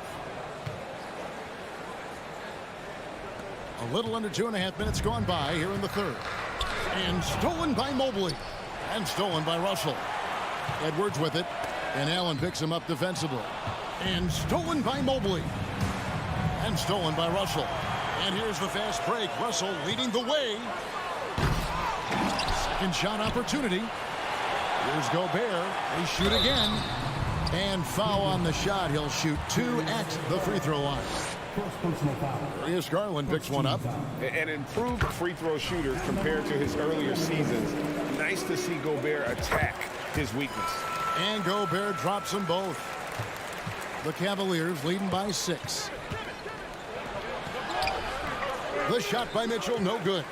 A little under 2.5 minutes gone by here in the third. And stolen by Mobley. And stolen by Russell. Edwards with it. And Allen picks him up defensively. And stolen by Mobley. And stolen by Russell. And here's the fast break. Russell leading the way. Second shot opportunity. Here's Gobert. They shoot again. And foul on the shot. He'll shoot 2 at the free throw line. First personal foul. Darius Garland picks one up. An improved free throw shooter compared to his earlier seasons. Nice to see Gobert attack his weakness. And Gobert drops them both. The Cavaliers leading by 6. The shot by Mitchell, no good.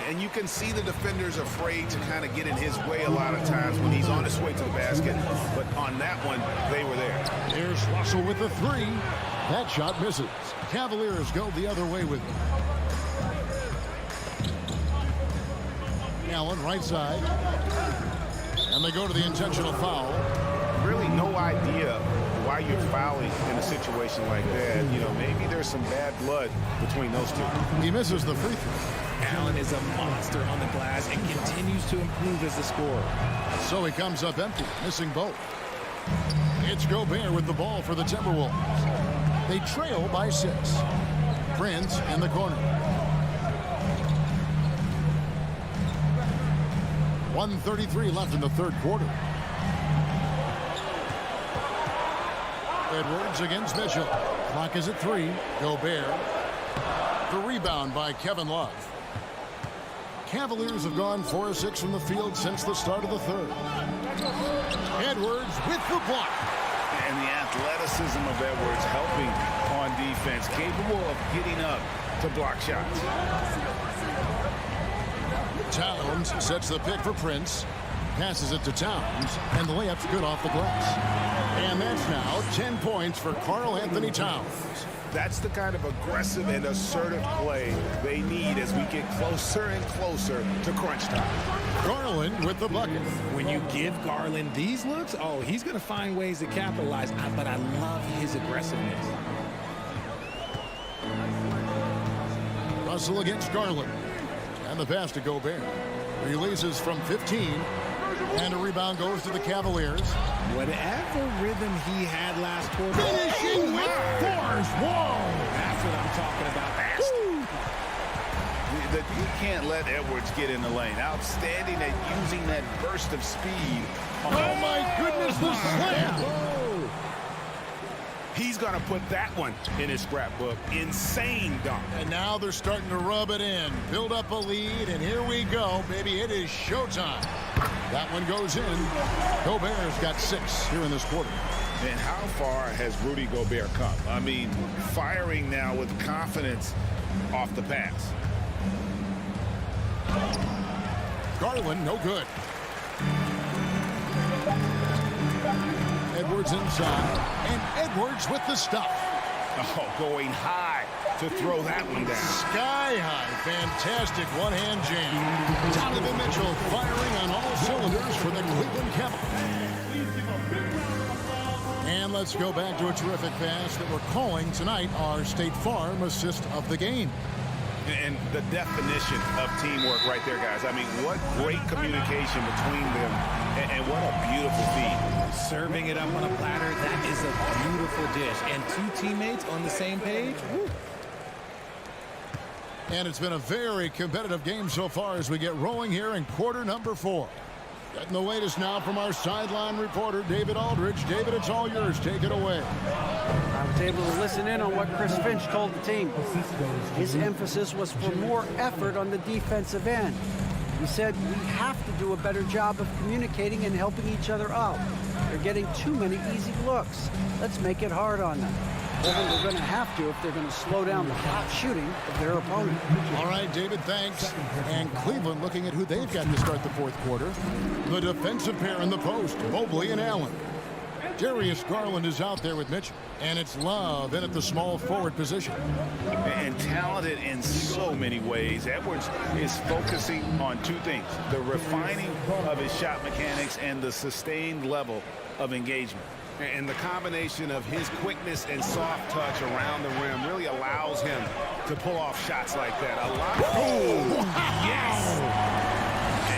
And you can see the defenders afraid to kind of get in his way a lot of times when he's on his way to the basket. But on that one, they were there. Here's Russell with the 3. That shot misses. Cavaliers go the other way with it. Allen right side. And they go to the intentional foul. Really no idea why you're fouling in a situation like that. You know, maybe there's some bad blood between those two. He misses the free throw. Allen is a monster on the glass and continues to improve as a scorer. So he comes up empty, missing both. It's Gobert with the ball for the Timberwolves. They trail by 6. Prince in the corner. 1:33 left in the third quarter. Edwards against Mitchell. Clock is at 3. Gobert. The rebound by Kevin Love. Cavaliers have gone 4 of 6 from the field since the start of the third. Edwards with the block. And the athleticism of Edwards helping on defense, capable of getting up to block shots. Towns sets the pick for Prince. Passes it to Towns, and the layup's good off the glass. And that's now 10 points for Karl Anthony Towns. That's the kind of aggressive and assertive play they need as we get closer and closer to crunch time. Garland with the bucket. When you give Garland these looks, oh, he's going to find ways to capitalize. But I love his aggressiveness. Russell against Garland. And the pass to Gobert. Releases from 15. And a rebound goes to the Cavaliers. Whatever rhythm he had last quarter. Finishing with force. Whoa! That's what I'm talking about. You can't let Edwards get in the lane. Outstanding at using that burst of speed. Oh my goodness, the slam! He's going to put that one in his scrapbook. Insane dunk. And now they're starting to rub it in. Build up a lead, and here we go, baby. It is showtime. That one goes in. Gobert's got 6 here in this quarter. And how far has Rudy Gobert come? I mean, firing now with confidence off the pass. Garland, no good. Edwards inside, and Edwards with the stuff. Oh, going high to throw that one down. Sky high, fantastic one-hand jam. Donovan Mitchell firing on all cylinders for the Cleveland Cavaliers. And let's go back to a terrific pass that we're calling tonight our State Farm assist of the game. And the definition of teamwork right there, guys. I mean, what great communication between them, and what a beautiful feed. Serving it up on a platter, that is a beautiful dish. And 2 teammates on the same page. Woo. And it's been a very competitive game so far as we get rolling here in quarter number 4. Getting the latest now from our sideline reporter, David Aldridge. David, it's all yours. Take it away. I was able to listen in on what Chris Finch told the team. His emphasis was for more effort on the defensive end. He said we have to do a better job of communicating and helping each other out. They're getting too many easy looks. Let's make it hard on them. Well, they're going to have to if they're going to slow down the hot shooting of their opponent. All right, David, thanks. And Cleveland looking at who they've got to start the fourth quarter. The defensive pair in the post, Mobley and Allen. Darius Garland is out there with Mitchell. And it's Love in at the small forward position. And talented in so many ways. Edwards is focusing on 2 things. The refining of his shot mechanics and the sustained level of engagement. And the combination of his quickness and soft touch around the rim really allows him to pull off shots like that. A lot. Oh, yes!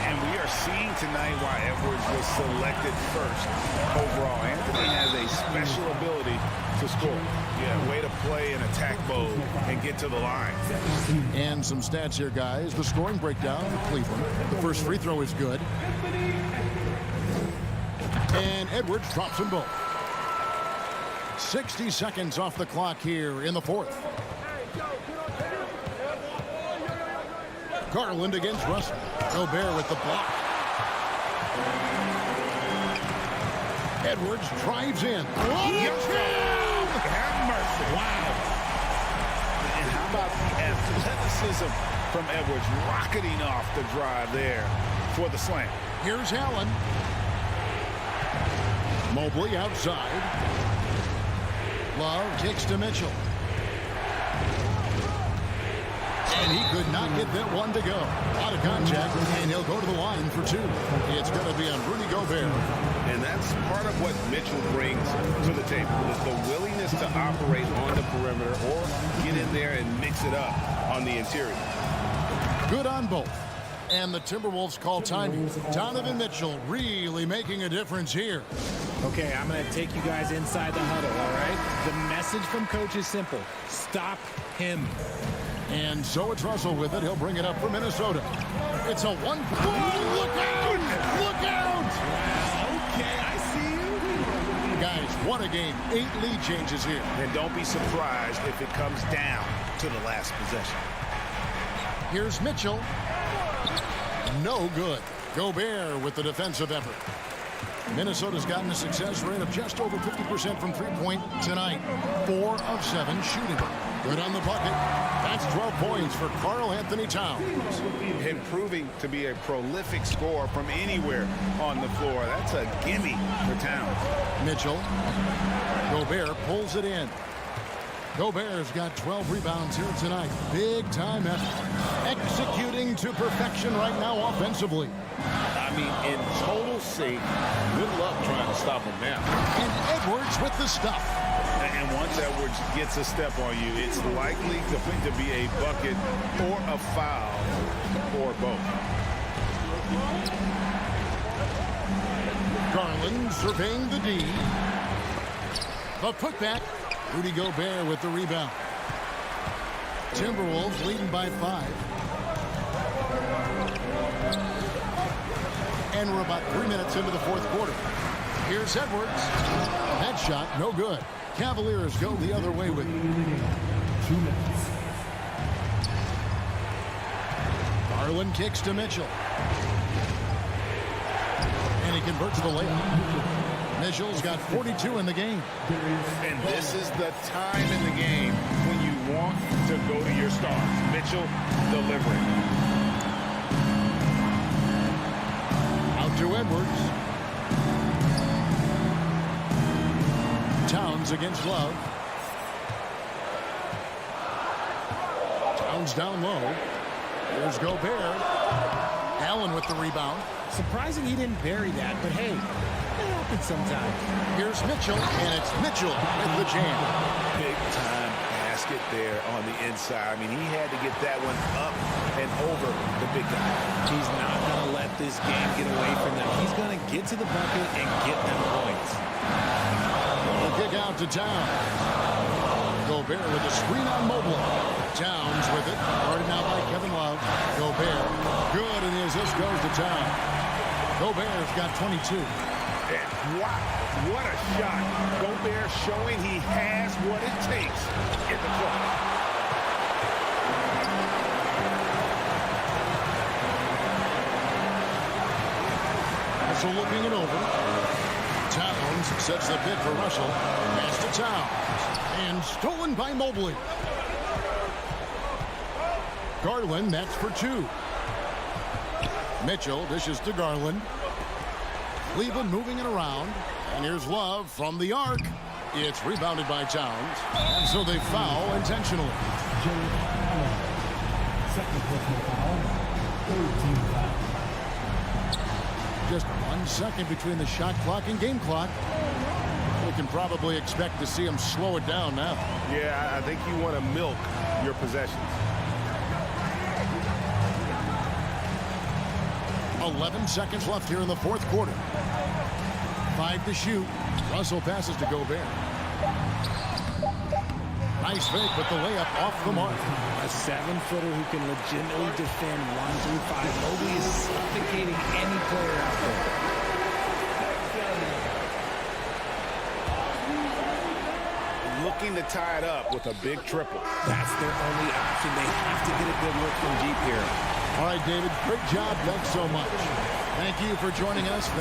And we are seeing tonight why Edwards was selected first overall. Anthony has a special ability to score. Yeah, way to play in attack mode and get to the line. And some stats here, guys. The scoring breakdown for Cleveland. The first free throw is good. And Edwards drops them both. 60 seconds off the clock here in the fourth. Garland against Russell. Gobert with the block. Edwards drives in. Have mercy. Wow. And how about the athleticism from Edwards rocketing off the drive there for the slam. Here's Allen. Mobley outside. Love kicks to Mitchell. And he could not get that one to go. Out of contact, and he'll go to the line for two. It's going to be on Rudy Gobert. And that's part of what Mitchell brings to the table, is the willingness to operate on the perimeter or get in there and mix it up on the interior. Good on both. And the Timberwolves call timing. Donovan Mitchell really making a difference here. Okay, I'm going to take you guys inside the huddle, all right? The message from coach is simple. Stop him. And so it's Russell with it. He'll bring it up for Minnesota. It's a one. Oh, look out! Look out! Okay, I see you. Guys, what a game. 8 lead changes here. And don't be surprised if it comes down to the last possession. Here's Mitchell. No good. Gobert with the defensive effort. Minnesota's gotten a success rate of just over 50% from three-point tonight. 4 of 7 shooting. Good on the bucket. That's 12 points for Karl Anthony Towns. And proving to be a prolific scorer from anywhere on the floor. That's a gimme for Towns. Mitchell. Gobert pulls it in. Gobert's got 12 rebounds here tonight. Big time effort. Executing to perfection right now offensively. I mean, in total sync. Good luck trying to stop him now. And Edwards with the stuff. And once Edwards gets a step on you, it's likely to be a bucket or a foul or both. Garland surveying the D. The putback. Rudy Gobert with the rebound. Timberwolves leading by 5. And we're about 3 minutes into the fourth quarter. Here's Edwards. That shot, no good. Cavaliers go the other way with it. 2 minutes. Garland kicks to Mitchell. And he converts the layup. Mitchell's got 42 in the game. And this is the time in the game when you want to go to your stars. Mitchell delivering. Out to Edwards. Towns against Love. Towns down low. Here's Gobert. Allen with the rebound. Surprising he didn't bury that, but hey, it happens sometimes. Here's Mitchell, and it's Mitchell with the jam. Big time basket there on the inside. I mean, he had to get that one up and over the big guy. He's not going to let this game get away from them. He's going to get to the bucket and get them points. The kick out to Towns. Gobert with the screen on Mobley. Towns with it. Guarded now by Kevin Love. Gobert. Good, and his assist goes to Towns. Gobert's got 22. And wow, what a shot. Gobert showing he has what it takes in the clutch. Also looking it over. Towns sets the bid for Russell. Pass to Towns. And stolen by Mobley. Garland, that's for 2. Mitchell dishes to Garland. Cleveland moving it around. And here's Love from the arc. It's rebounded by Towns. And so they foul intentionally. Second personal foul. 13 foul. Just 1 second between the shot clock and game clock. We can probably expect to see him slow it down now. Yeah, I think you want to milk your possessions. 11 seconds left here in the fourth quarter. 5 to shoot. Russell passes to Gobert. Nice fake, but the layup off the mark. A 7-footer who can legitimately defend 1 through 5. Mobley is suffocating any player out there. Looking to tie it up with a big triple. That's their only option. They have to get a good look from deep here. All right, David, great job. Thanks so much. Thank you for joining us. I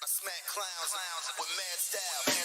smack clowns with mad style.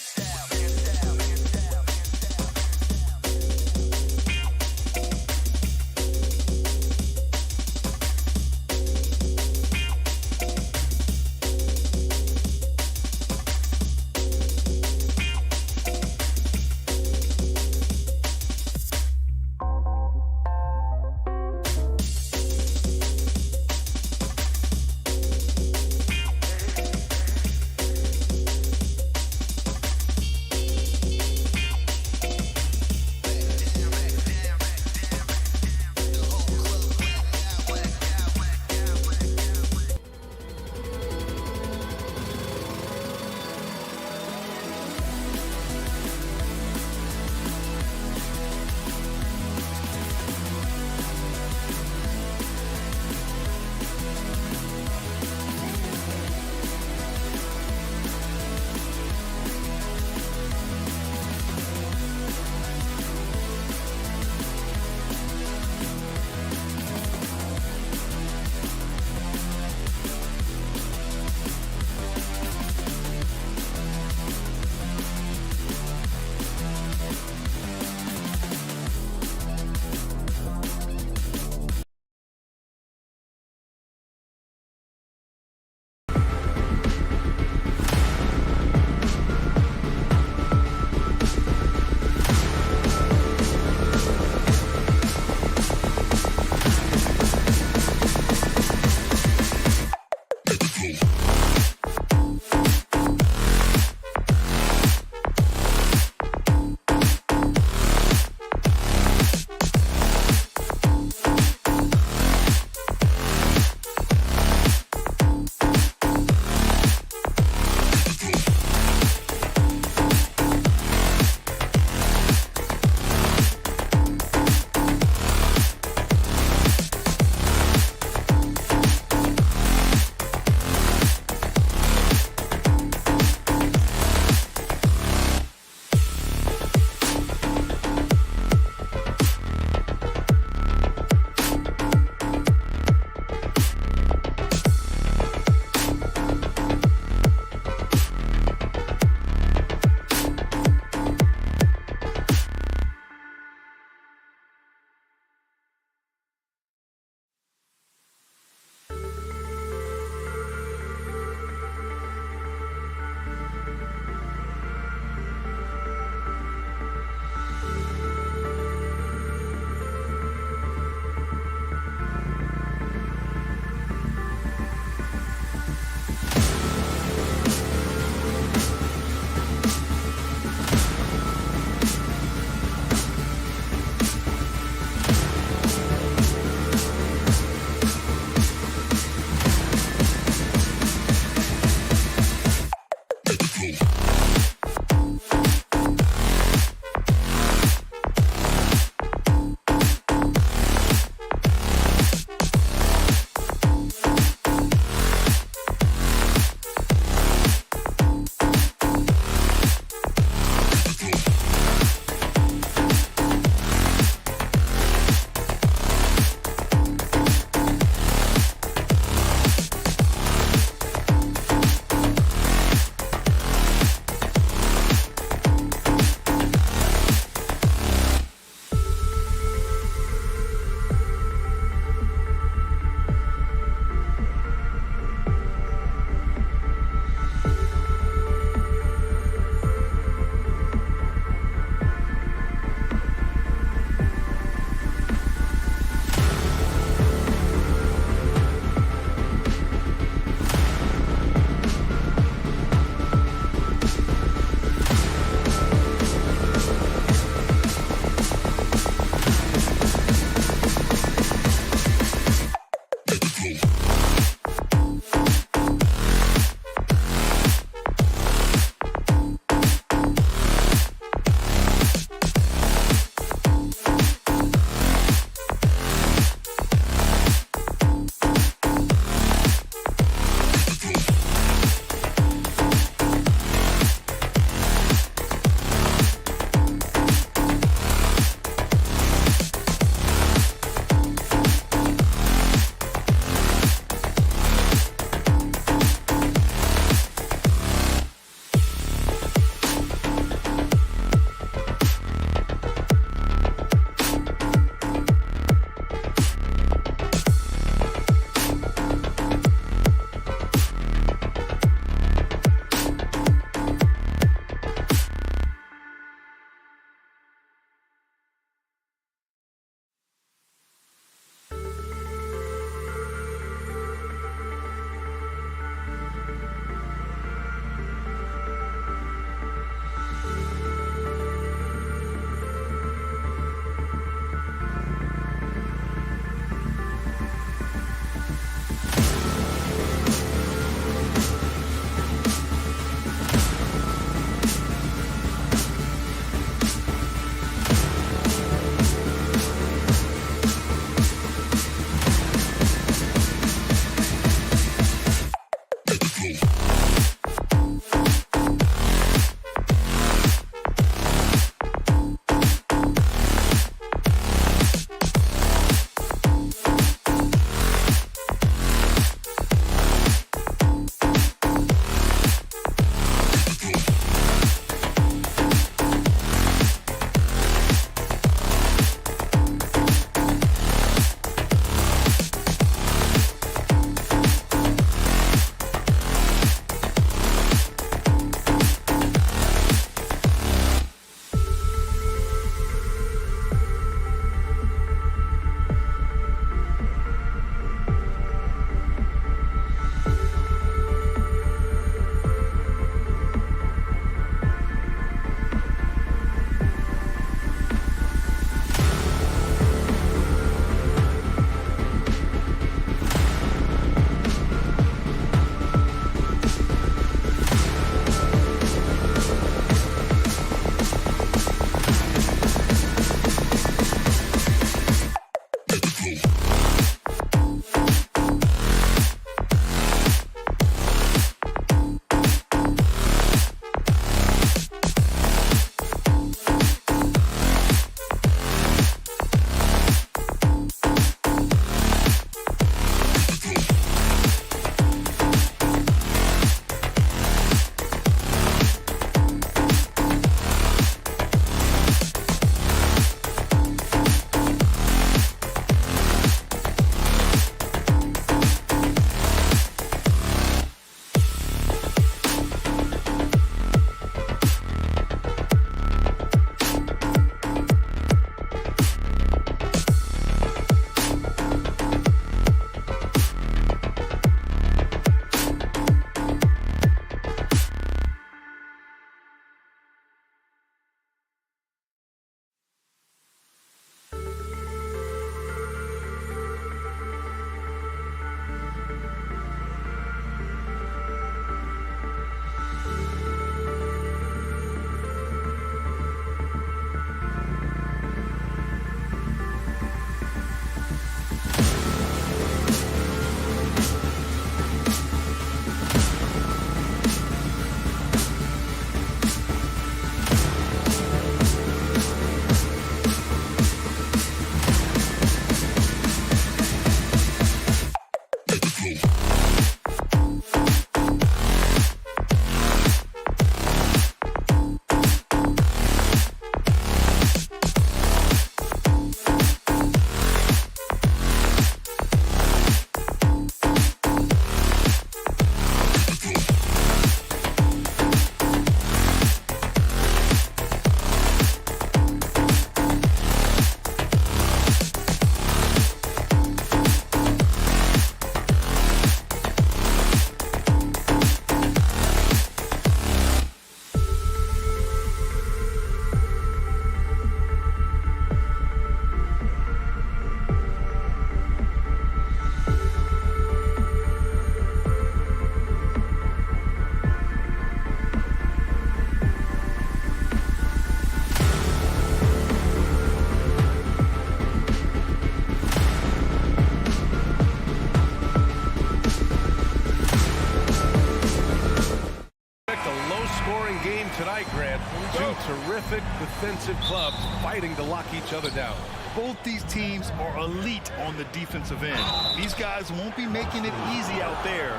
terrific defensive clubs fighting to lock each other down. Both these teams are elite on the defensive end. These guys won't be making it easy out there.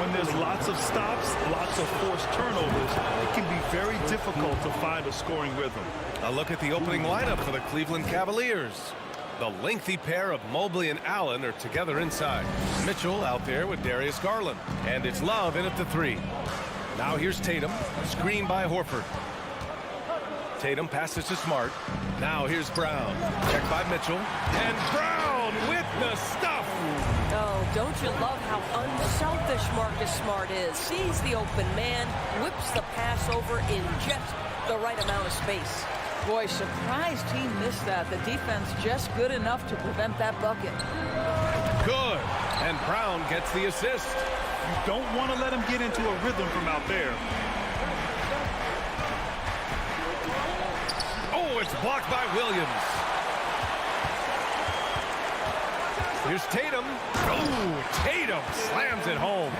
When there's lots of stops, lots of forced turnovers, it can be very difficult to find a scoring rhythm. A look at the opening lineup for the Cleveland Cavaliers. The lengthy pair of Mobley and Allen are together inside. Mitchell out there with Darius Garland. And it's Love in at the 3. Now here's Tatum, screened by Horford. Tatum passes to Smart. Now here's Brown. Checked by Mitchell. And Brown with the stuff. Oh, don't you love how unselfish Marcus Smart is? Sees the open man, whips the pass over in just the right amount of space. Boy, surprised he missed that. The defense just good enough to prevent that bucket. Good. And Brown gets the assist. You don't want to let him get into a rhythm from out there. Oh, it's blocked by Williams. Here's Tatum. Oh, Tatum slams it home.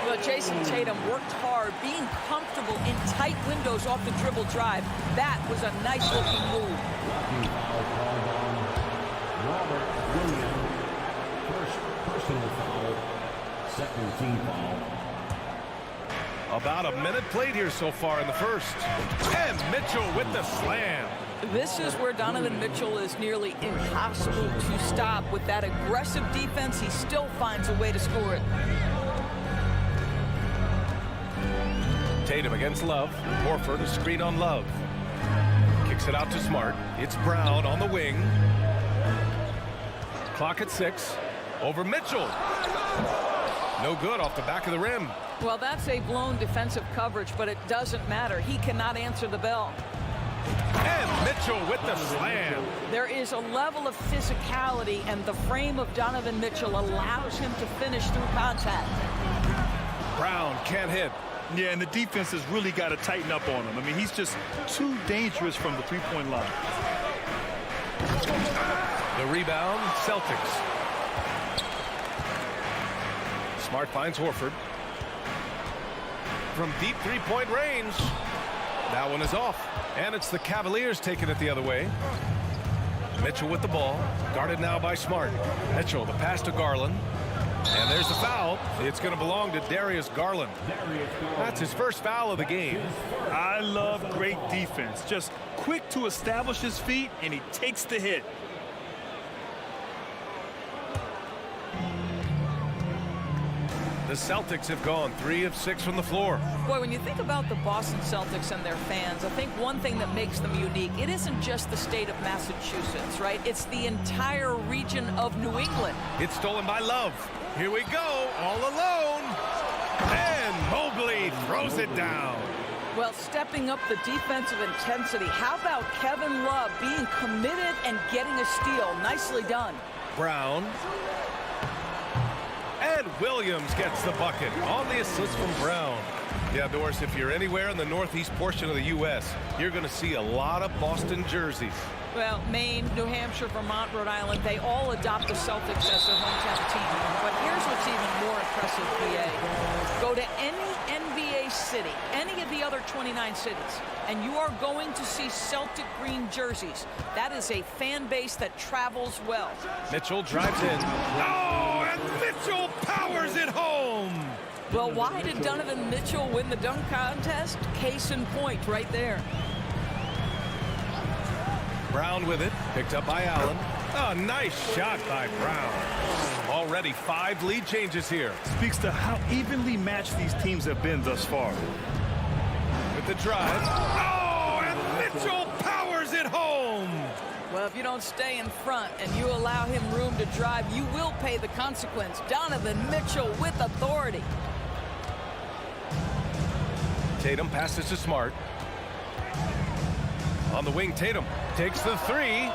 Well, Jason Tatum worked hard, being comfortable in tight windows off the dribble drive. That was a nice-looking move. Robert Williams, first personal foul, second team foul. About a minute played here so far in the first. And Mitchell with the slam. This is where Donovan Mitchell is nearly impossible to stop. With that aggressive defense, he still finds a way to score it. Tatum against Love. Horford, a screen on Love. Kicks it out to Smart. It's Brown on the wing. Clock at 6. Over Mitchell. No good off the back of the rim. Well, that's a blown defensive coverage, but it doesn't matter. He cannot answer the bell. And Mitchell with the slam. There is a level of physicality, and the frame of Donovan Mitchell allows him to finish through contact. Brown can't hit. Yeah, and the defense has really got to tighten up on him. I mean, he's just too dangerous from the three-point line. The rebound, Celtics. Smart finds Horford. From deep three-point range. That one is off. And it's the Cavaliers taking it the other way. Mitchell with the ball. Guarded now by Smart. Mitchell, the pass to Garland. And there's the foul. It's going to belong to Darius Garland. That's his first foul of the game. I love great defense. Just quick to establish his feet, and he takes the hit. The Celtics have gone 3 of 6 from the floor. Boy, when you think about the Boston Celtics and their fans, I think one thing that makes them unique, it isn't just the state of Massachusetts, right? It's the entire region of New England. It's stolen by Love. Here we go, all alone. And Mobley throws it down. Well, stepping up the defensive intensity. How about Kevin Love being committed and getting a steal? Nicely done. Brown. And Williams gets the bucket on the assist from Brown. Yeah, Doris, if you're anywhere in the northeast portion of the U.S., you're going to see a lot of Boston jerseys. Well, Maine, New Hampshire, Vermont, Rhode Island, they all adopt the Celtics as their hometown team. But here's what's even more impressive, PA. Go to any NBA city, any of the other 29 cities, and you are going to see Celtic green jerseys. That is a fan base that travels well. Mitchell drives in. Oh, and Mitchell powers it home. Well, why did Donovan Mitchell win the dunk contest? Case in point right there. Brown with it, picked up by Allen. A nice shot by Brown. Already 5 lead changes here. Speaks to how evenly matched these teams have been thus far. With the drive. Oh, and Mitchell powers it home. Well, if you don't stay in front and you allow him room to drive, you will pay the consequence. Donovan Mitchell with authority. Tatum passes to Smart. On the wing, Tatum takes the 3.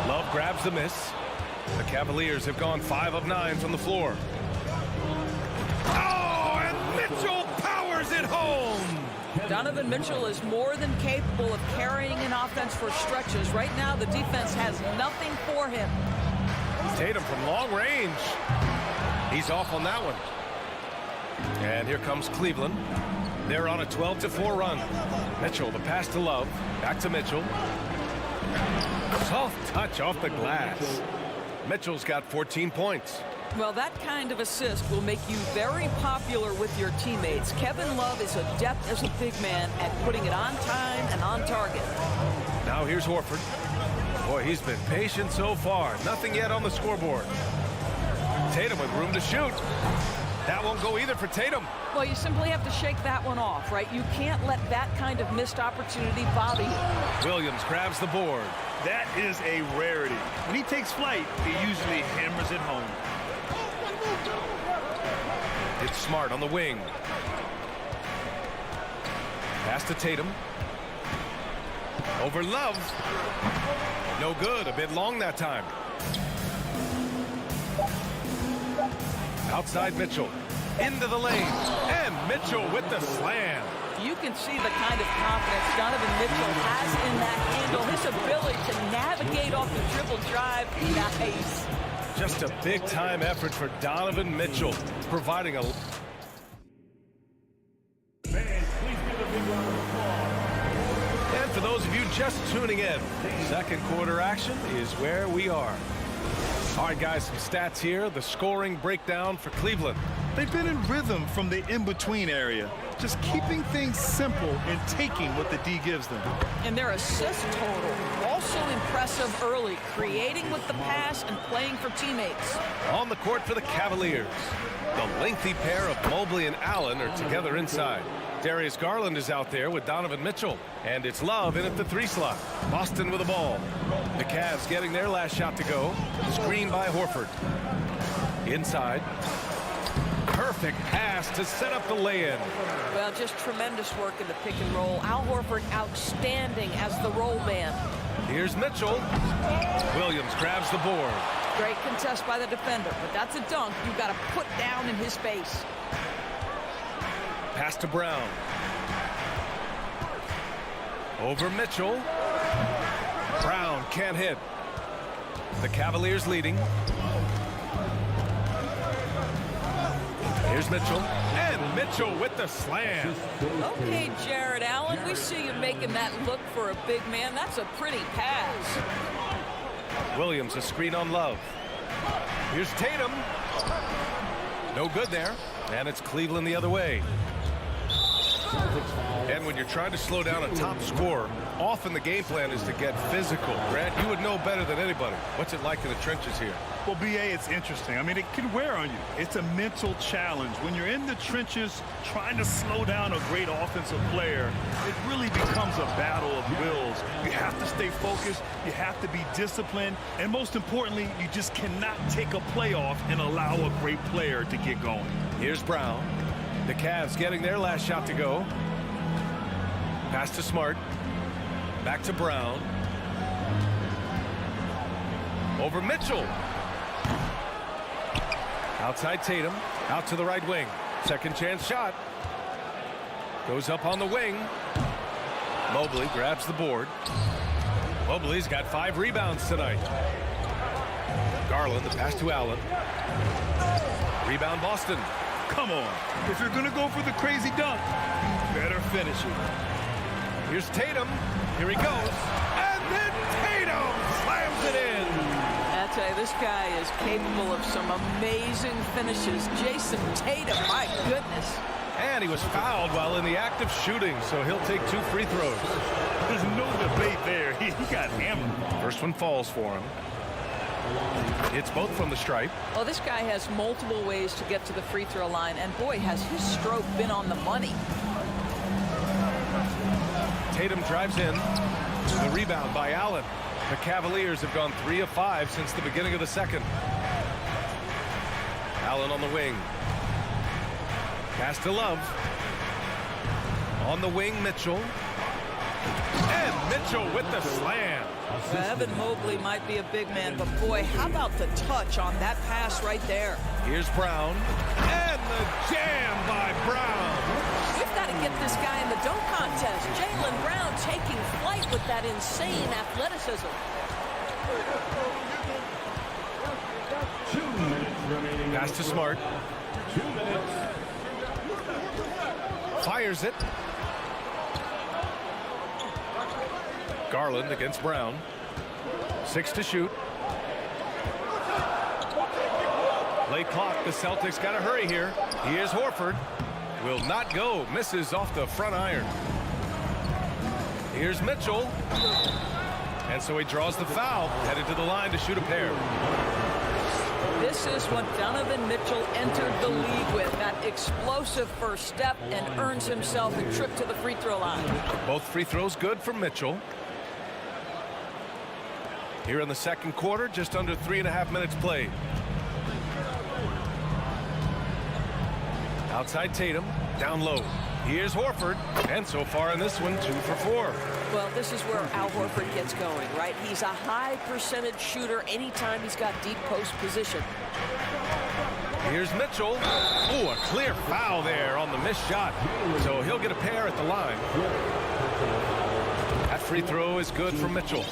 Love grabs the miss. The Cavaliers have gone 5 of 9 from the floor. Oh, and Mitchell powers it home. Donovan Mitchell is more than capable of carrying an offense for stretches. Right now, the defense has nothing for him. Tatum from long range. He's off on that one. And here comes Cleveland. They're on a 12-4 run. Mitchell, the pass to Love. Back to Mitchell. Soft touch off the glass. Mitchell's got 14 points. Well, that kind of assist will make you very popular with your teammates. Kevin Love is adept as a big man at putting it on time and on target. Now here's Horford. Boy, he's been patient so far. Nothing yet on the scoreboard. Tatum with room to shoot. That won't go either for Tatum. Well, you simply have to shake that one off, right? You can't let that kind of missed opportunity bother you. Williams grabs the board. That is a rarity. When he takes flight, he usually hammers it home. It's Smart on the wing. Pass to Tatum. Over Love. No good. A bit long that time. Outside Mitchell. Into the lane. And Mitchell with the slam. You can see the kind of confidence Donovan Mitchell has in that handle. His ability to navigate off the dribble drive. Nice. Just a big-time effort for Donovan Mitchell, providing a... And for those of you just tuning in, second quarter action is where we are. All right, guys, some stats here. The scoring breakdown for Cleveland. They've been in rhythm from the in-between area, just keeping things simple and taking what the D gives them. And their assist total, also impressive early, creating with the pass and playing for teammates. On the court for the Cavaliers, the lengthy pair of Mobley and Allen are together inside. Darius Garland is out there with Donovan Mitchell, and it's Love in at the 3 slot. Boston with the ball. The Cavs getting their last shot to go. Screen by Horford. Inside. Perfect pass to set up the lay-in. Well, just tremendous work in the pick and roll. Al Horford outstanding as the roll man. Here's Mitchell. Williams grabs the board. Great contest by the defender, but that's a dunk you've got to put down in his face. Pass to Brown. Over Mitchell. Brown can't hit. The Cavaliers leading. Here's Mitchell. And Mitchell with the slam. Okay, Jared Allen, we see you making that look for a big man. That's a pretty pass. Williams, a screen on Love. Here's Tatum. No good there. And it's Cleveland the other way. And when you're trying to slow down a top scorer, often the game plan is to get physical. Grant, you would know better than anybody. What's it like in the trenches here? Well, B.A., it's interesting. I mean, it can wear on you. It's a mental challenge. When you're in the trenches trying to slow down a great offensive player, it really becomes a battle of wills. You have to stay focused. You have to be disciplined. And most importantly, you just cannot take a play off and allow a great player to get going. Here's Brown. The Cavs getting their last shot to go. Pass to Smart. Back to Brown. Over Mitchell. Outside Tatum. Out to the right wing. Second chance shot. Goes up on the wing. Mobley grabs the board. Mobley's got 5 rebounds tonight. Garland, the pass to Allen. Rebound Boston. Come on. If you're going to go for the crazy dunk, you better finish it. Here's Tatum. Here he goes. And then Tatum slams it in. I tell you, this guy is capable of some amazing finishes. Jason Tatum, my goodness. And he was fouled while in the act of shooting, so he'll take 2 free throws. There's no debate there. He got hammered. First one falls for him. It's both from the stripe. Well, this guy has multiple ways to get to the free throw line, and boy, has his stroke been on the money. Tatum drives in. The rebound by Allen. The Cavaliers have gone 3 of 5 since the beginning of the second. Allen on the wing. Pass to Love. On the wing, Mitchell. And Mitchell with the slam. Evan Mobley might be a big man, but boy, how about the touch on that pass right there? Here's Brown. And the jam by Brown. We've got to get this guy in the dunk contest. Jaylen Brown taking flight with that insane athleticism. 2 minutes remaining. Pass to Smart. 2 minutes. Fires it. Garland against Brown. 6 to shoot. Late clock. The Celtics got to hurry here. Here's Horford. Will not go. Misses off the front iron. Here's Mitchell. And so he draws the foul. Headed to the line to shoot a pair. This is what Donovan Mitchell entered the league with. That explosive first step, and earns himself a trip to the free throw line. Both free throws good for Mitchell. Here in the second quarter, just under 3.5 minutes played. Outside Tatum, down low. Here's Horford, and so far in this one, 2 for 4. Well, this is where Al Horford gets going, right? He's a high percentage shooter anytime he's got deep post position. Here's Mitchell. Ooh, a clear foul there on the missed shot. So he'll get a pair at the line. That free throw is good for Mitchell.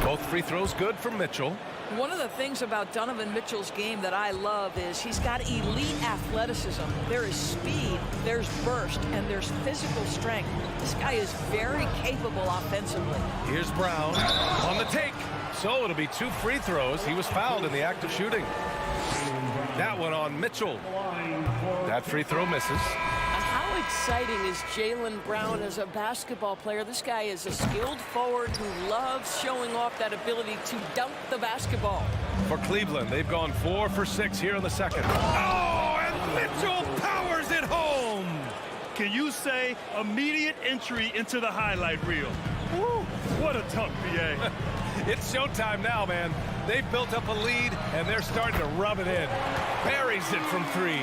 Both free throws good for Mitchell. One of the things about Donovan Mitchell's game that I love is he's got elite athleticism. There is speed, there's burst, and there's physical strength. This guy is very capable offensively. Here's Brown on the take. So it'll be 2 free throws. He was fouled in the act of shooting. That one on Mitchell. That free throw misses. How exciting is Jaylen Brown as a basketball player? This guy is a skilled forward who loves showing off that ability to dunk the basketball. For Cleveland, they've gone 4 for 6 here in the second. Oh, and Mitchell powers it home. Can you say immediate entry into the highlight reel? Woo, what a tough BA. It's showtime now, man. They've built up a lead, and they're starting to rub it in. Buries it from 3.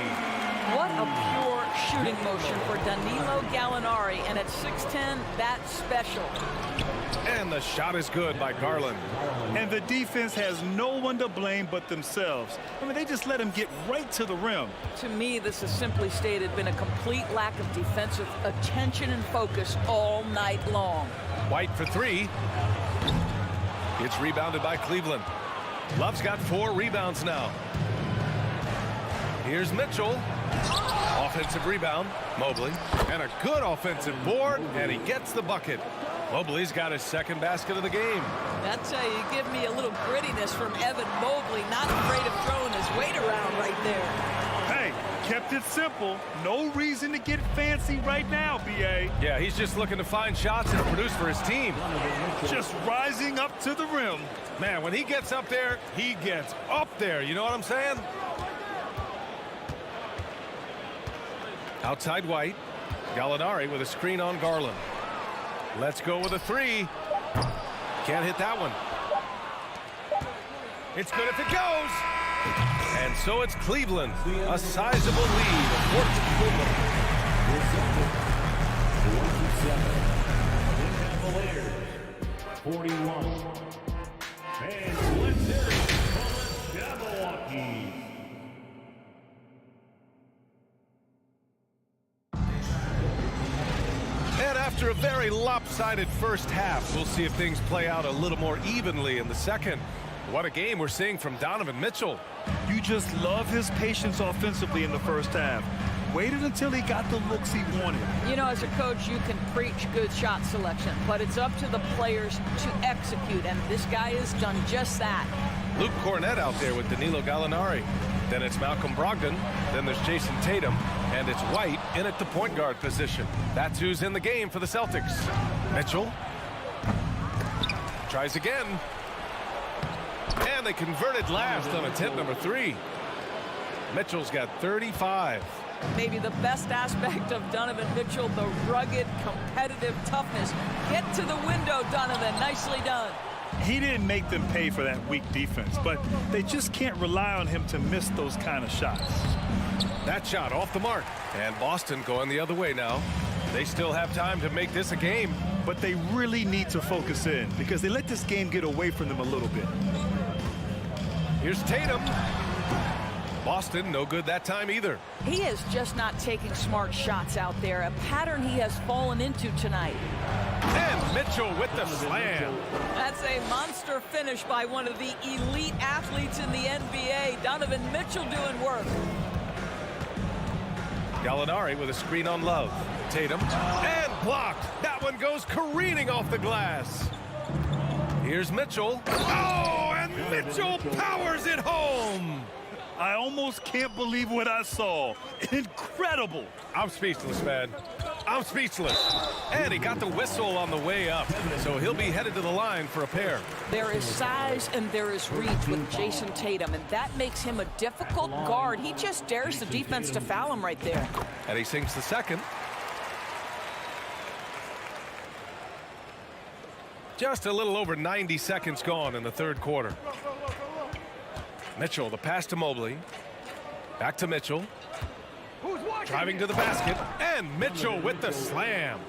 What a pure shooting motion for Danilo Gallinari, and at 6'10", that's special. And the shot is good by Garland. And the defense has no one to blame but themselves. I mean, they just let him get right to the rim. To me, this has simply stated been a complete lack of defensive attention and focus all night long. White for 3. It's rebounded by Cleveland. Love's got 4 rebounds now. Here's Mitchell. Offensive rebound, Mobley, and a good offensive board, and he gets the bucket. Mobley's got his second basket of the game. That's how you give me a little grittiness from Evan Mobley, not afraid of throwing his weight around right there. Hey, kept it simple. No reason to get fancy right now, BA. Yeah, he's just looking to find shots and produce for his team. Just rising up to the rim. Man, when he gets up there, he gets up there. You know what I'm saying? Outside White. Gallinari with a screen on Garland. Let's go with a 3. Can't hit that one. It's good if it goes. And so it's Cleveland. A sizable lead of 41. And let's hear it for the Jabberwockies. And after a very lopsided first half, we'll see if things play out a little more evenly in the second. What a game we're seeing from Donovan Mitchell. You just love his patience offensively in the first half. Waited until he got the looks he wanted. You know, as a coach, you can preach good shot selection, but it's up to the players to execute, and this guy has done just that. Luke Cornett out there with Danilo Gallinari. Then it's Malcolm Brogdon. Then there's Jason Tatum. And it's White in at the point guard position. That's who's in the game for the Celtics. Mitchell. Tries again. And they converted last on attempt number 3. Mitchell's got 35. Maybe the best aspect of Donovan Mitchell, the rugged, competitive toughness. Get to the window, Donovan. Nicely done. He didn't make them pay for that weak defense, but they just can't rely on him to miss those kind of shots. That shot off the mark. And Boston going the other way now. They still have time to make this a game. But they really need to focus in because they let this game get away from them a little bit. Here's Tatum. Boston, no good that time either. He is just not taking smart shots out there, a pattern he has fallen into tonight. And Mitchell with the slam. That's a monster finish by one of the elite athletes in the NBA. Donovan Mitchell doing work. Gallinari with a screen on Love. Tatum, and blocked. That one goes careening off the glass. Here's Mitchell. Oh, and Mitchell powers it home. I almost can't believe what I saw. Incredible. I'm speechless, man. I'm speechless. And he got the whistle on the way up, so he'll be headed to the line for a pair. There is size and there is reach with Jason Tatum, and that makes him a difficult guard. He just dares the defense to foul him right there. And he sinks the second. Just a little over 90 seconds gone in the third quarter. Mitchell, the pass to Mobley. Back to Mitchell. Driving to the basket, and Mitchell with the slam.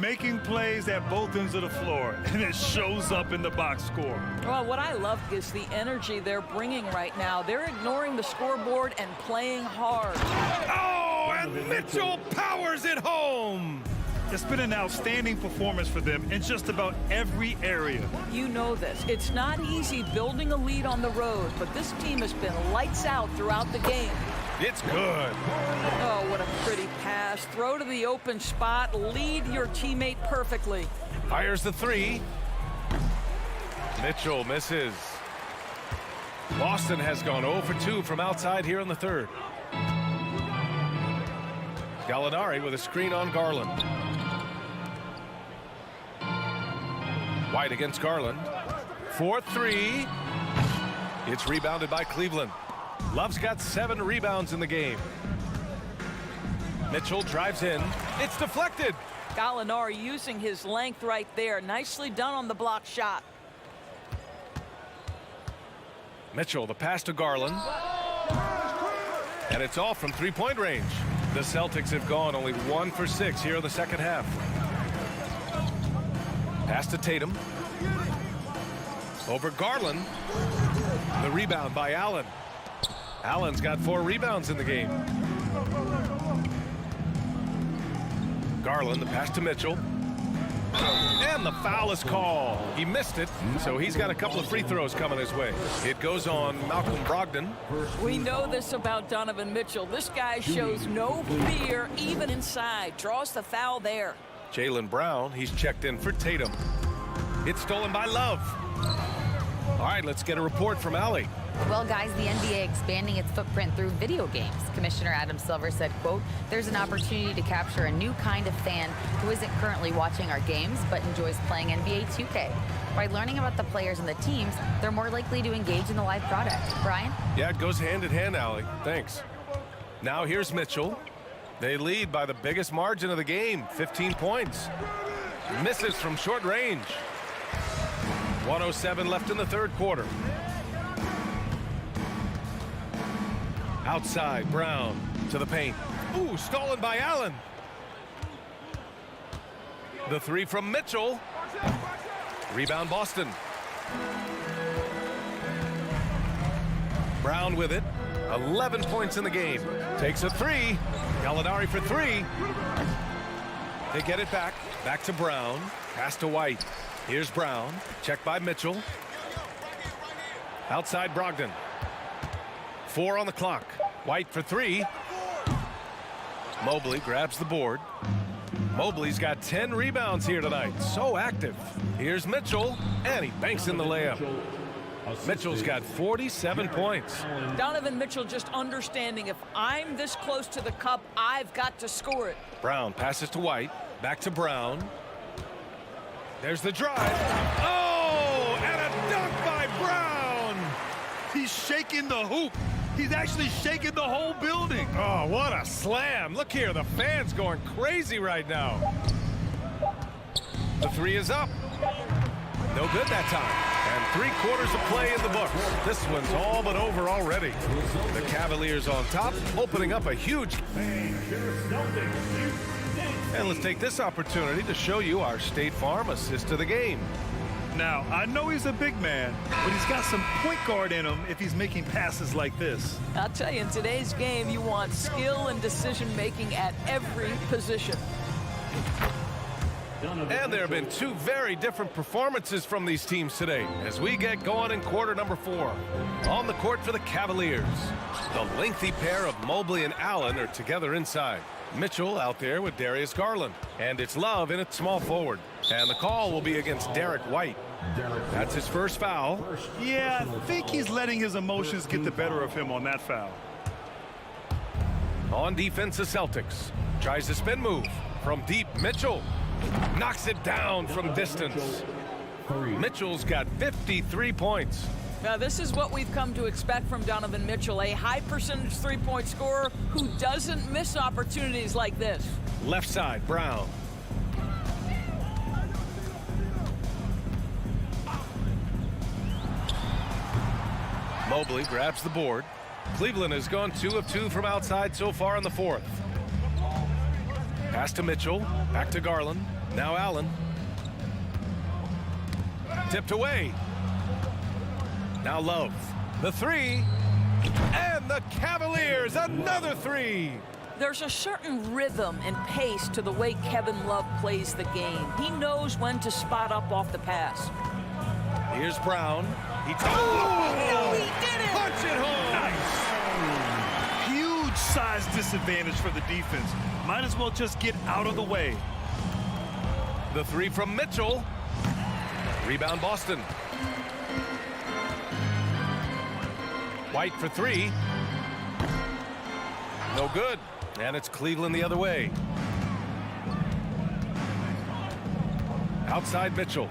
Making plays at both ends of the floor, and it shows up in the box score. Well, what I love is the energy they're bringing right now. They're ignoring the scoreboard and playing hard. Oh, and Mitchell powers it home. It's been an outstanding performance for them in just about every area. You know this. It's not easy building a lead on the road, but this team has been lights out throughout the game. It's good. Oh, what a pretty pass. Throw to the open spot. Lead your teammate perfectly. Fires the three. Mitchell misses. Boston has gone 0 for 2 from outside here in the third. Gallinari with a screen on Garland. White against Garland. 4-3. It's rebounded by Cleveland. Love's got 7 rebounds in the game. Mitchell drives in. It's deflected. Gallinari using his length right there. Nicely done on the block shot. Mitchell, the pass to Garland. And it's off from three-point range. The Celtics have gone only 1 for 6 here in the second half. Pass to Tatum. Over Garland. The rebound by Allen. Allen's got 4 rebounds in the game. Garland, the pass to Mitchell. And the foul is called. He missed it, so he's got a couple of free throws coming his way. It goes on Malcolm Brogdon. We know this about Donovan Mitchell. This guy shows no fear, even inside. Draws the foul there. Jaylen Brown, he's checked in for Tatum. It's stolen by Love. All right, let's get a report from Allie. Well, guys, the NBA expanding its footprint through video games. Commissioner Adam Silver said, quote, there's an opportunity to capture a new kind of fan who isn't currently watching our games but enjoys playing NBA 2K. By learning about the players and the teams, they're more likely to engage in the live product. Brian? Yeah, it goes hand in hand, Allie. Thanks. Now here's Mitchell. They lead by the biggest margin of the game, 15 points. Misses from short range. 1:07 left in the third quarter. Outside, Brown to the paint. Ooh, stolen by Allen. The three from Mitchell. Rebound Boston. Brown with it. 11 points in the game. Takes a three. Gallinari for 3. They get it back. Back to Brown. Pass to White. Here's Brown. Checked by Mitchell. Outside Brogdon. 4 on the clock. White for 3. Mobley grabs the board. Mobley's got 10 rebounds here tonight. So active. Here's Mitchell, and he banks in the layup. Mitchell's got 47 points. Donovan Mitchell just understanding if I'm this close to the cup, I've got to score it. Brown passes to White. Back to Brown. There's the drive. Oh, and a dunk by Brown. He's shaking the hoop. He's actually shaking the whole building. Oh, what a slam. Look here, the fans going crazy right now. The 3 is up. No good that time. And 3/4 of play in the books. This one's all but over already. The Cavaliers on top, opening up a huge... And let's take this opportunity to show you our State Farm assist to the game. Now, I know he's a big man, but he's got some point guard in him if he's making passes like this. I'll tell you, in today's game, you want skill and decision-making at every position. And there have been two very different performances from these teams today as we get going in quarter number 4. On the court for the Cavaliers, the lengthy pair of Mobley and Allen are together inside. Mitchell out there with Darius Garland. And it's Love in at small forward. And the call will be against Derek White. That's his first foul. Yeah, I think he's letting his emotions get the better of him on that foul. On defense, the Celtics. Tries a spin move from deep. Mitchell knocks it down from distance. Mitchell's got 53 points. Now, this is what we've come to expect from Donovan Mitchell, a high-percentage three-point scorer who doesn't miss opportunities like this. Left side, Brown. Mobley grabs the board. Cleveland has gone 2 of 2 from outside so far in the 4th. Pass to Mitchell, back to Garland, now Allen. Tipped away. Now Love, the 3, and the Cavaliers, another 3. There's a certain rhythm and pace to the way Kevin Love plays the game. He knows when to spot up off the pass. Here's Brown. He did it! Punch it home! Nice. Huge size disadvantage for the defense. Might as well just get out of the way. The 3 from Mitchell. Rebound Boston. White for 3. No good. And it's Cleveland the other way. Outside Mitchell.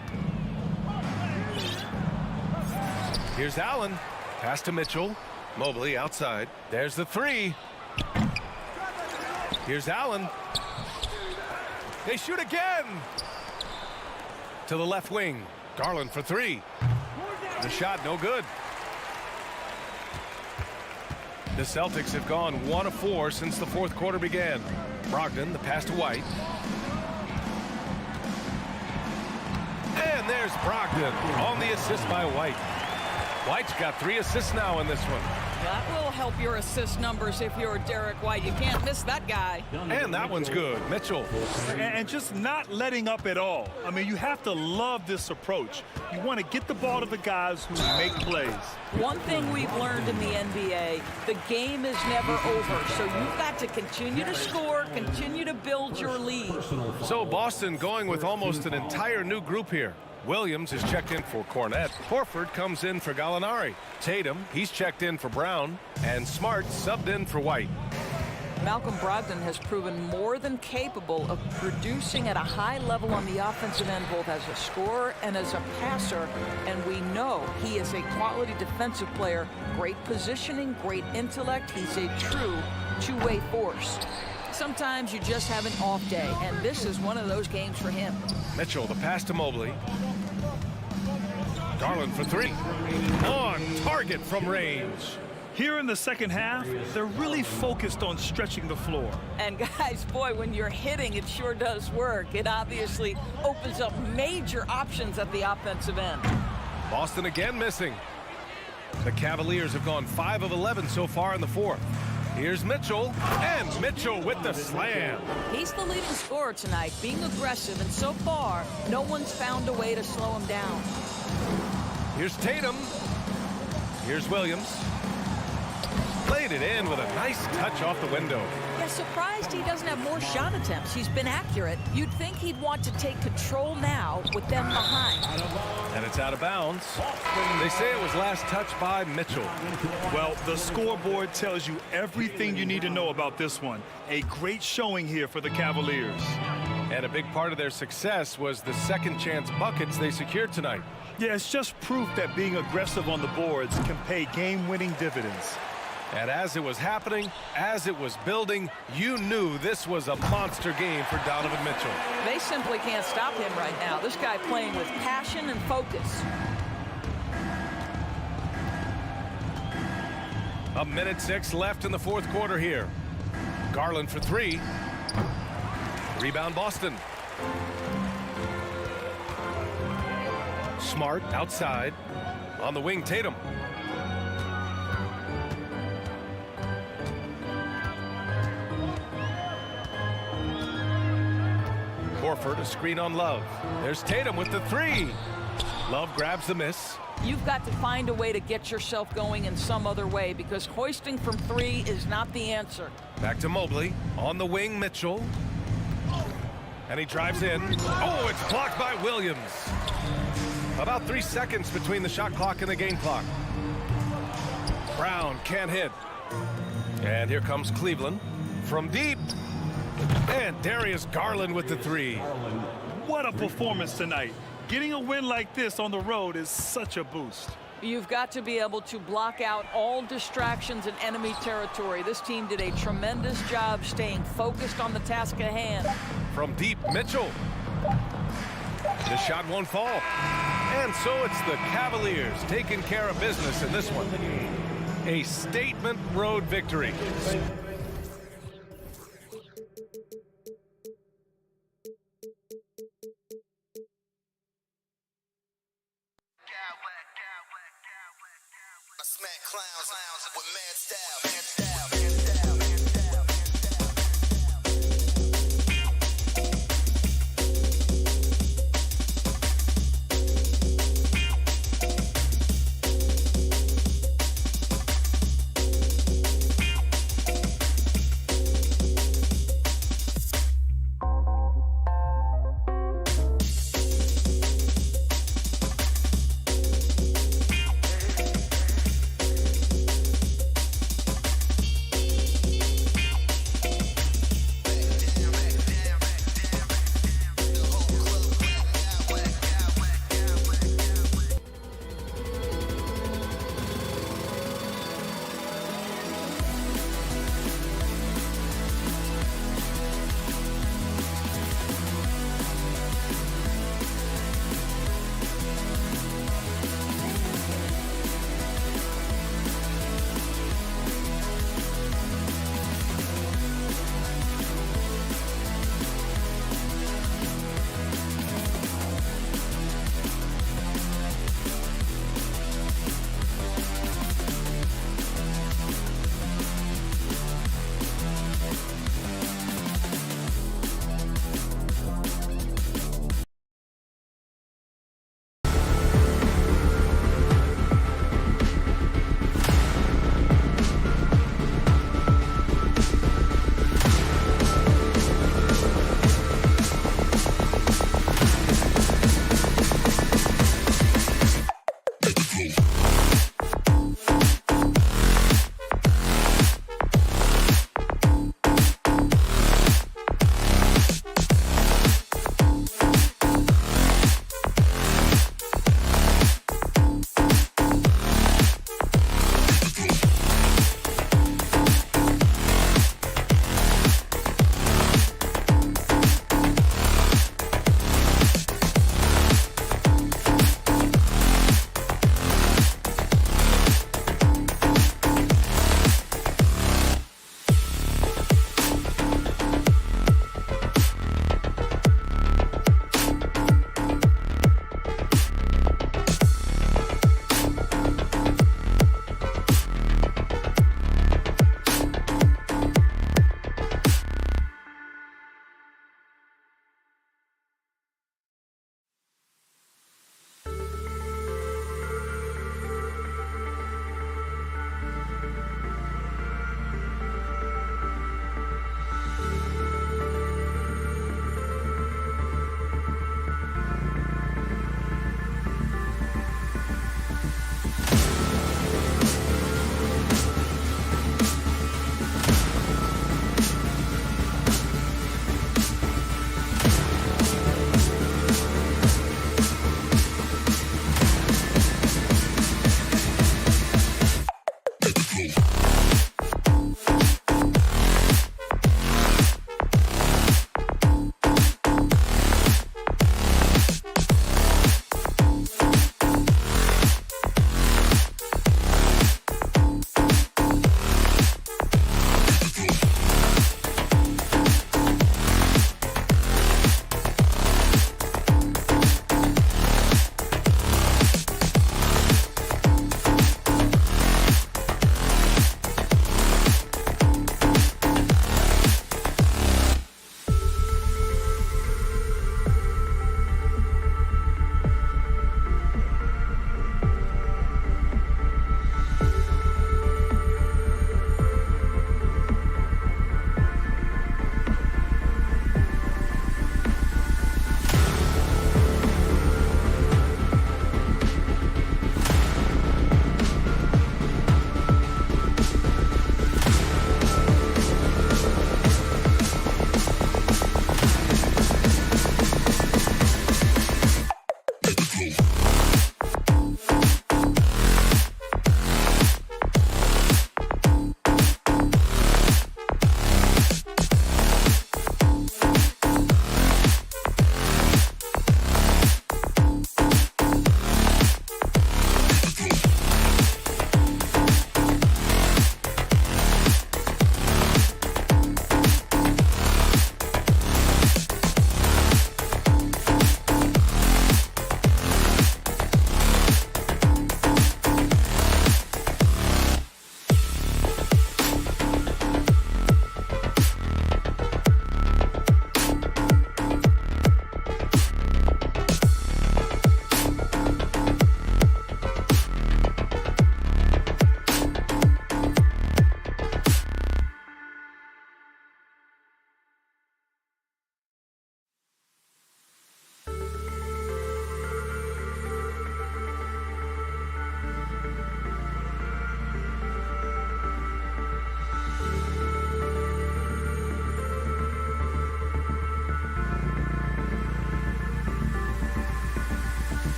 Here's Allen. Pass to Mitchell. Mobley outside. There's the 3. Here's Allen. They shoot again. To the left wing. Garland for 3. The shot no good. The Celtics have gone 1 of 4 since the 4th quarter began. Brogdon, the pass to White. And there's Brogdon on the assist by White. White's got 3 assists now in this one. That will help your assist numbers if you're Derek White. You can't miss that guy. And that one's good. Mitchell. And just not letting up at all. I mean, you have to love this approach. You want to get the ball to the guys who make plays. One thing we've learned in the NBA, the game is never over. So you've got to continue to score, continue to build your lead. So Boston going with almost an entire new group here. Williams is checked in for Cornette. Horford comes in for Gallinari. Tatum, he's checked in for Brown. And Smart subbed in for White. Malcolm Brogdon has proven more than capable of producing at a high level on the offensive end, both as a scorer and as a passer. And we know he is a quality defensive player. Great positioning, great intellect. He's a true two-way force. Sometimes you just have an off day, and this is one of those games for him. Mitchell, the pass to Mobley. Garland for 3. On target from range. Here in the second half, they're really focused on stretching the floor. And guys, boy, when you're hitting, it sure does work. It obviously opens up major options at the offensive end. Boston again missing. The Cavaliers have gone 5 of 11 so far in the 4th. Here's Mitchell, and Mitchell with the slam. He's the leading scorer tonight, being aggressive, and so far, no one's found a way to slow him down. Here's Tatum. Here's Williams. Played it in with a nice touch off the window. Yeah, surprised he doesn't have more shot attempts. He's been accurate. You'd think he'd want to take control now with them behind. And it's out of bounds. They say it was last touched by Mitchell. Well, the scoreboard tells you everything you need to know about this one. A great showing here for the Cavaliers. And a big part of their success was the second chance buckets they secured tonight. Yeah, it's just proof that being aggressive on the boards can pay game-winning dividends. And as it was happening, as it was building, you knew this was a monster game for Donovan Mitchell. They simply can't stop him right now. This guy playing with passion and focus. A minute 6 left in the 4th quarter here. Garland for 3. Rebound Boston. Smart outside. On the wing, Tatum. Horford, a screen on Love. There's Tatum with the three. Love grabs the miss. You've got to find a way to get yourself going in some other way because hoisting from three is not the answer. Back to Mobley. On the wing, Mitchell. And he drives in. Oh, it's blocked by Williams. About 3 seconds between the shot clock and the game clock. Brown can't hit. And here comes Cleveland from deep. And Darius Garland with the three. What a performance tonight. Getting a win like this on the road is such a boost. You've got to be able to block out all distractions in enemy territory. This team did a tremendous job staying focused on the task at hand. From deep, Mitchell. The shot won't fall. And so it's the Cavaliers taking care of business in this one. A statement road victory. I smack clowns with mad style.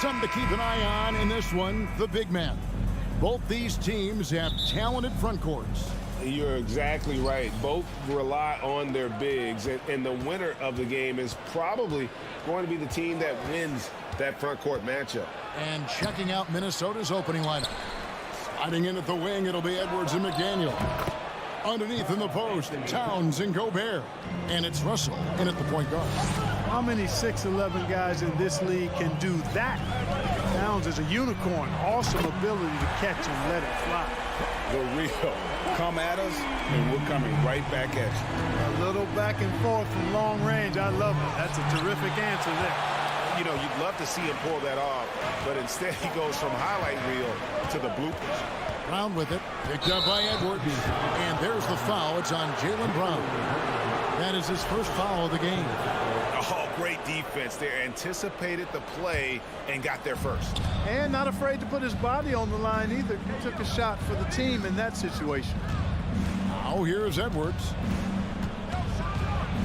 Some to keep an eye on in this one, the big man. Both these teams have talented front courts. You're exactly right. Both rely on their bigs, and the winner of the game is probably going to be the team that wins that front court matchup. And checking out Minnesota's opening lineup. Sliding in at the wing, it'll be Edwards and McDaniel. Underneath in the post, Towns and Gobert. And it's Russell in at the point guard. How many 6'11" guys in this league can do that? Towns is a unicorn. Awesome ability to catch and let it fly. The real. Come at us, and we're coming right back at you. A little back and forth from long range. I love it. That's a terrific answer there. You know, you'd love to see him pull that off, but instead he goes from highlight reel to the bloopers. Brown with it, picked up by Edwards. And there's the foul. It's on Jaylen Brown. That is his first foul of the game. Oh, great defense there. Anticipated the play and got there first. And not afraid to put his body on the line either. He took a shot for the team in that situation. Now here's Edwards.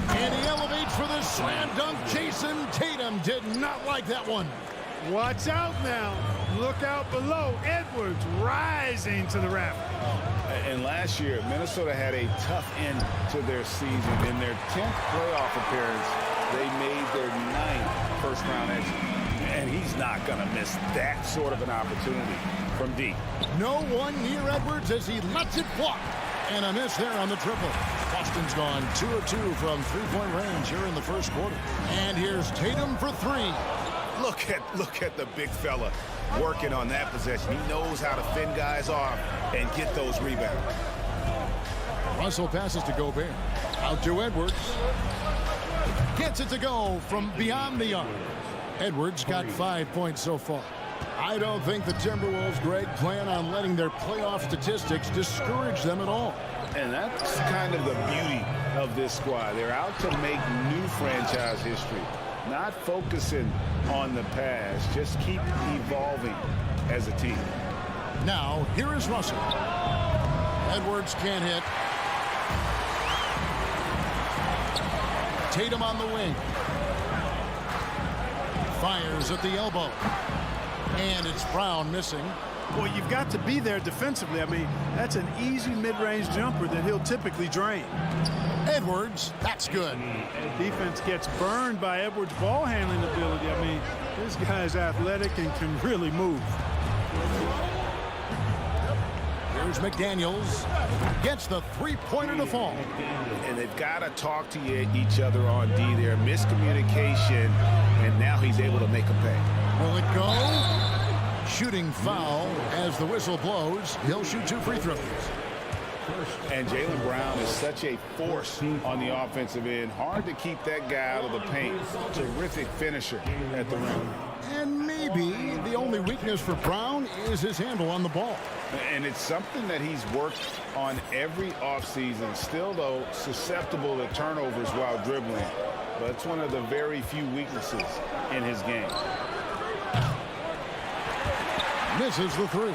And he elevates for the slam dunk. Jason Tatum did not like that one. Watch out now. Look out below. Edwards rising to the raft. And last year, Minnesota had a tough end to their season. In their 10th playoff appearance, they made their 9th first-round exit. And he's not going to miss that sort of an opportunity from deep. No one near Edwards as he lets it fly. And a miss there on the triple. Boston's gone 2 of 2 from three-point range here in the first quarter. And here's Tatum for three. Look at the big fella working on that possession. He knows how to fend guys off and get those rebounds. Russell passes to Gobert. Out to Edwards. Gets it to go from beyond the arc. Edwards got 5 points so far. I don't think the Timberwolves, Greg, plan on letting their playoff statistics discourage them at all. And that's kind of the beauty of this squad. They're out to make new franchise history. Not focusing on the past, just keep evolving as a team. Now, here is Russell. Edwards can't hit. Tatum on the wing. Fires at the elbow. And it's Brown missing. Well, you've got to be there defensively. I mean, that's an easy mid-range jumper that he'll typically drain. Edwards, that's good. Defense gets burned by Edwards' ball handling ability. I mean, this guy's athletic and can really move. Here's McDaniels. Gets the three-pointer to fall. And they've got to talk to each other on D there. Miscommunication, and now he's able to make a pay. Will it go? Shooting foul as the whistle blows. He'll shoot 2 free throws. And Jaylen Brown is such a force on the offensive end. Hard to keep that guy out of the paint. Terrific finisher at the rim. And maybe the only weakness for Brown is his handle on the ball. And it's something that he's worked on every offseason. Still, though, susceptible to turnovers while dribbling. But it's one of the very few weaknesses in his game. Misses the three.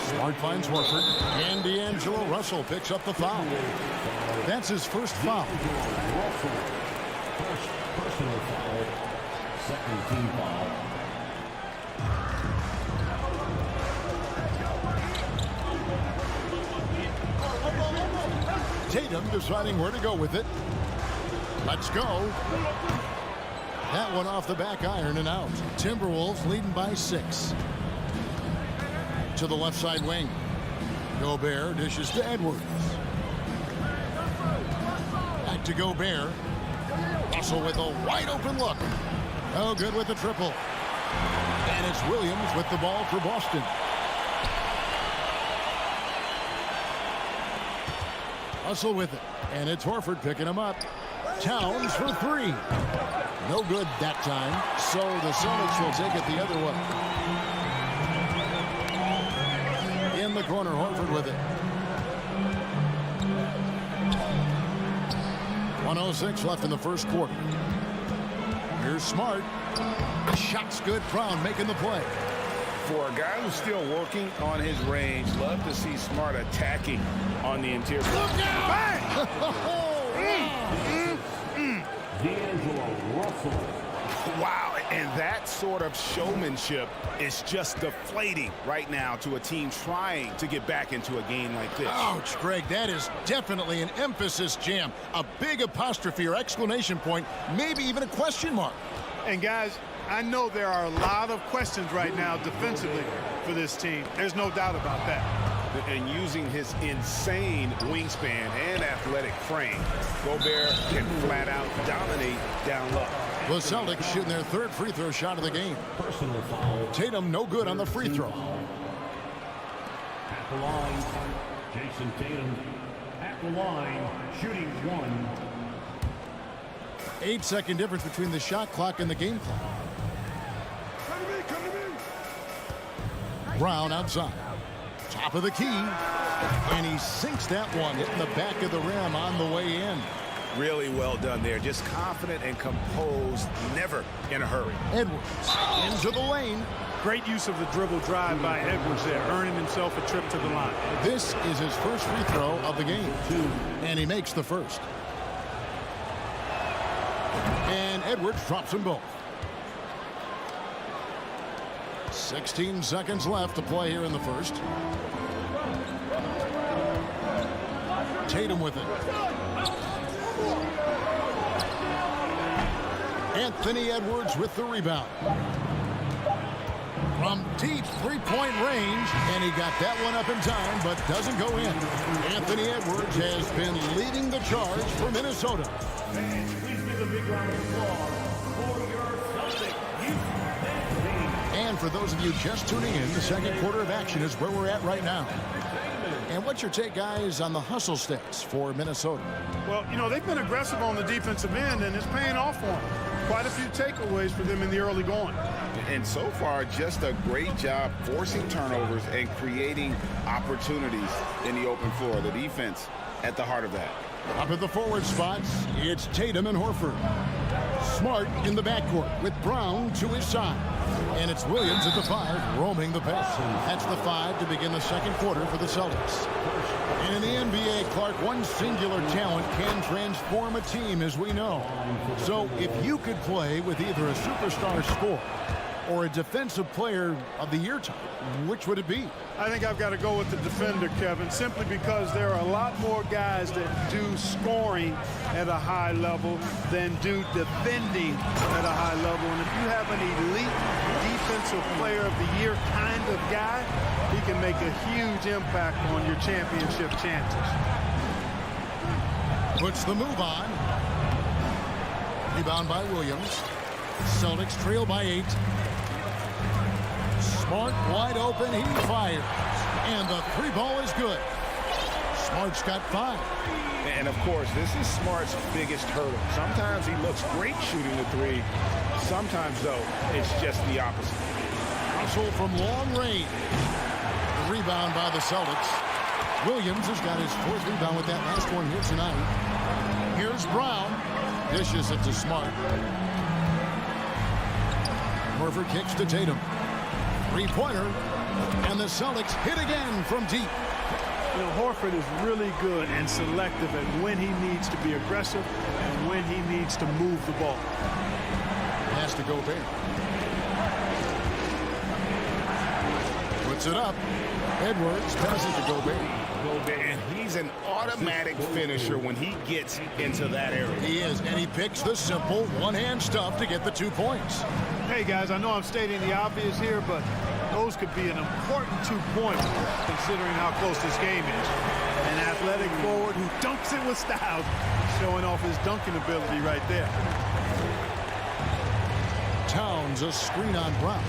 Smart finds Horford. And D'Angelo Russell picks up the foul. That's his first foul. Personal foul. Second team foul. Tatum deciding where to go with it. Let's go. That one off the back iron and out. Timberwolves leading by 6. To the left side wing. Gobert dishes to Edwards. Back to Gobert. Russell with a wide open look. Oh, good with the triple. And it's Williams with the ball for Boston. Russell with it. And it's Horford picking him up. Towns for three. No good that time. So the Celtics will take it the other way. In the corner, Horford with it. 1:06 left in the first quarter. Here's Smart. Shot's good. Brown making the play. For a guy who's still working on his range, love to see Smart attacking on the interior. Look out! D'Angelo Russell. Wow, and that sort of showmanship is just deflating right now to a team trying to get back into a game like this. Ouch, Greg, that is definitely an emphasis jam. A big apostrophe or exclamation point, maybe even a question mark. And guys, I know there are a lot of questions right now defensively for this team. There's no doubt about that. And using his insane wingspan and athletic frame, Gobert can flat out dominate down low. The Celtics shooting their third free throw shot of the game. Personal foul. Tatum no good on the free throw. At the line, Jason Tatum. At the line, shooting 1. 8-second difference between the shot clock and the game clock. Brown outside. Top of the key. And he sinks that one, hitting the back of the rim on the way in. Really well done there. Just confident and composed, never in a hurry. Edwards into the lane. Great use of the dribble drive by Edwards there, earning himself a trip to the line. This is his first free throw of the game. And he makes the first. And Edwards drops them both. 16 seconds left to play here in the first. Tatum with it. Anthony Edwards with the rebound. From deep three-point range, and he got that one up in time, but doesn't go in. Anthony Edwards has been leading the charge for Minnesota. Fans, please give a big round of applause for your Celtics. And for those of you just tuning in, the second quarter of action is where we're at right now. And what's your take, guys, on the hustle stats for Minnesota? Well, you know, they've been aggressive on the defensive end, and it's paying off for them. Quite a few takeaways for them in the early going. And so far, just a great job forcing turnovers and creating opportunities in the open floor. The defense at the heart of that. Up at the forward spots, it's Tatum and Horford. Smart in the backcourt with Brown to his side. And it's Williams at the 5, roaming the pass. That's the 5 to begin the second quarter for the Celtics. And in the NBA, Clark, one singular talent can transform a team, as we know. So if you could play with either a superstar scorer or a defensive player of the year type, which would it be? I think I've got to go with the defender, Kevin, simply because there are a lot more guys that do scoring at a high level than do defending at a high level. And if you have an elite defensive player of the year kind of guy, he can make a huge impact on your championship chances. Puts the move on. Rebound by Williams. Celtics trail by 8. Smart wide open, he fires. And the 3 ball is good. Smart's got 5. And of course, this is Smart's biggest hurdle. Sometimes he looks great shooting the 3. Sometimes, though, it's just the opposite. Russell from long range. The rebound by the Celtics. Williams has got his 4th rebound with that last one here tonight. Here's Brown. Dishes it to Smart. Horford kicks to Tatum. 3-pointer. And the Celtics hit again from deep. You know, Horford is really good and selective at when he needs to be aggressive and when he needs to move the ball. Has to go there. Puts it up. Edwards passes to Gobert. And he's an automatic finisher when he gets into that area. He is, and he picks the simple one-hand stuff to get the 2 points. Hey, guys, I know I'm stating the obvious here, but those could be an important 2 points considering how close this game is. An athletic forward who dunks it with style, showing off his dunking ability right there. Towns a screen on Brown.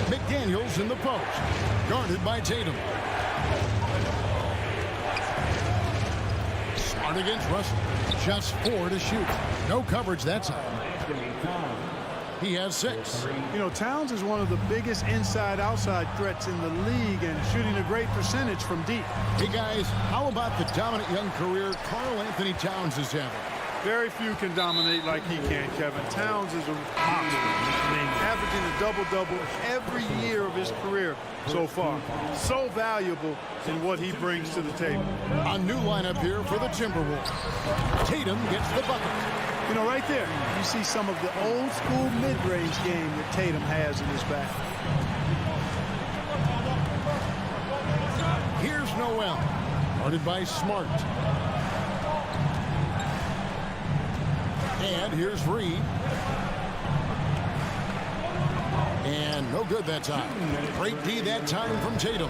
McDaniels in the post, guarded by Tatum. Smart against Russell. Just 4 to shoot. No coverage that time. He has 6. You know, Towns is one of the biggest inside-outside threats in the league and shooting a great percentage from deep. Hey, guys, how about the dominant young career Karl Anthony Towns is having? Very few can dominate like he can, Kevin. Towns is a monster. I mean, averaging a double-double every year of his career so far. So valuable in what he brings to the table. A new lineup here for the Timberwolves. Tatum gets the bucket. You know, right there, you see some of the old-school mid-range game that Tatum has in his bag. Here's Noel, guarded by Smart. And here's Reed. And no good that time. Great D that time from Tatum.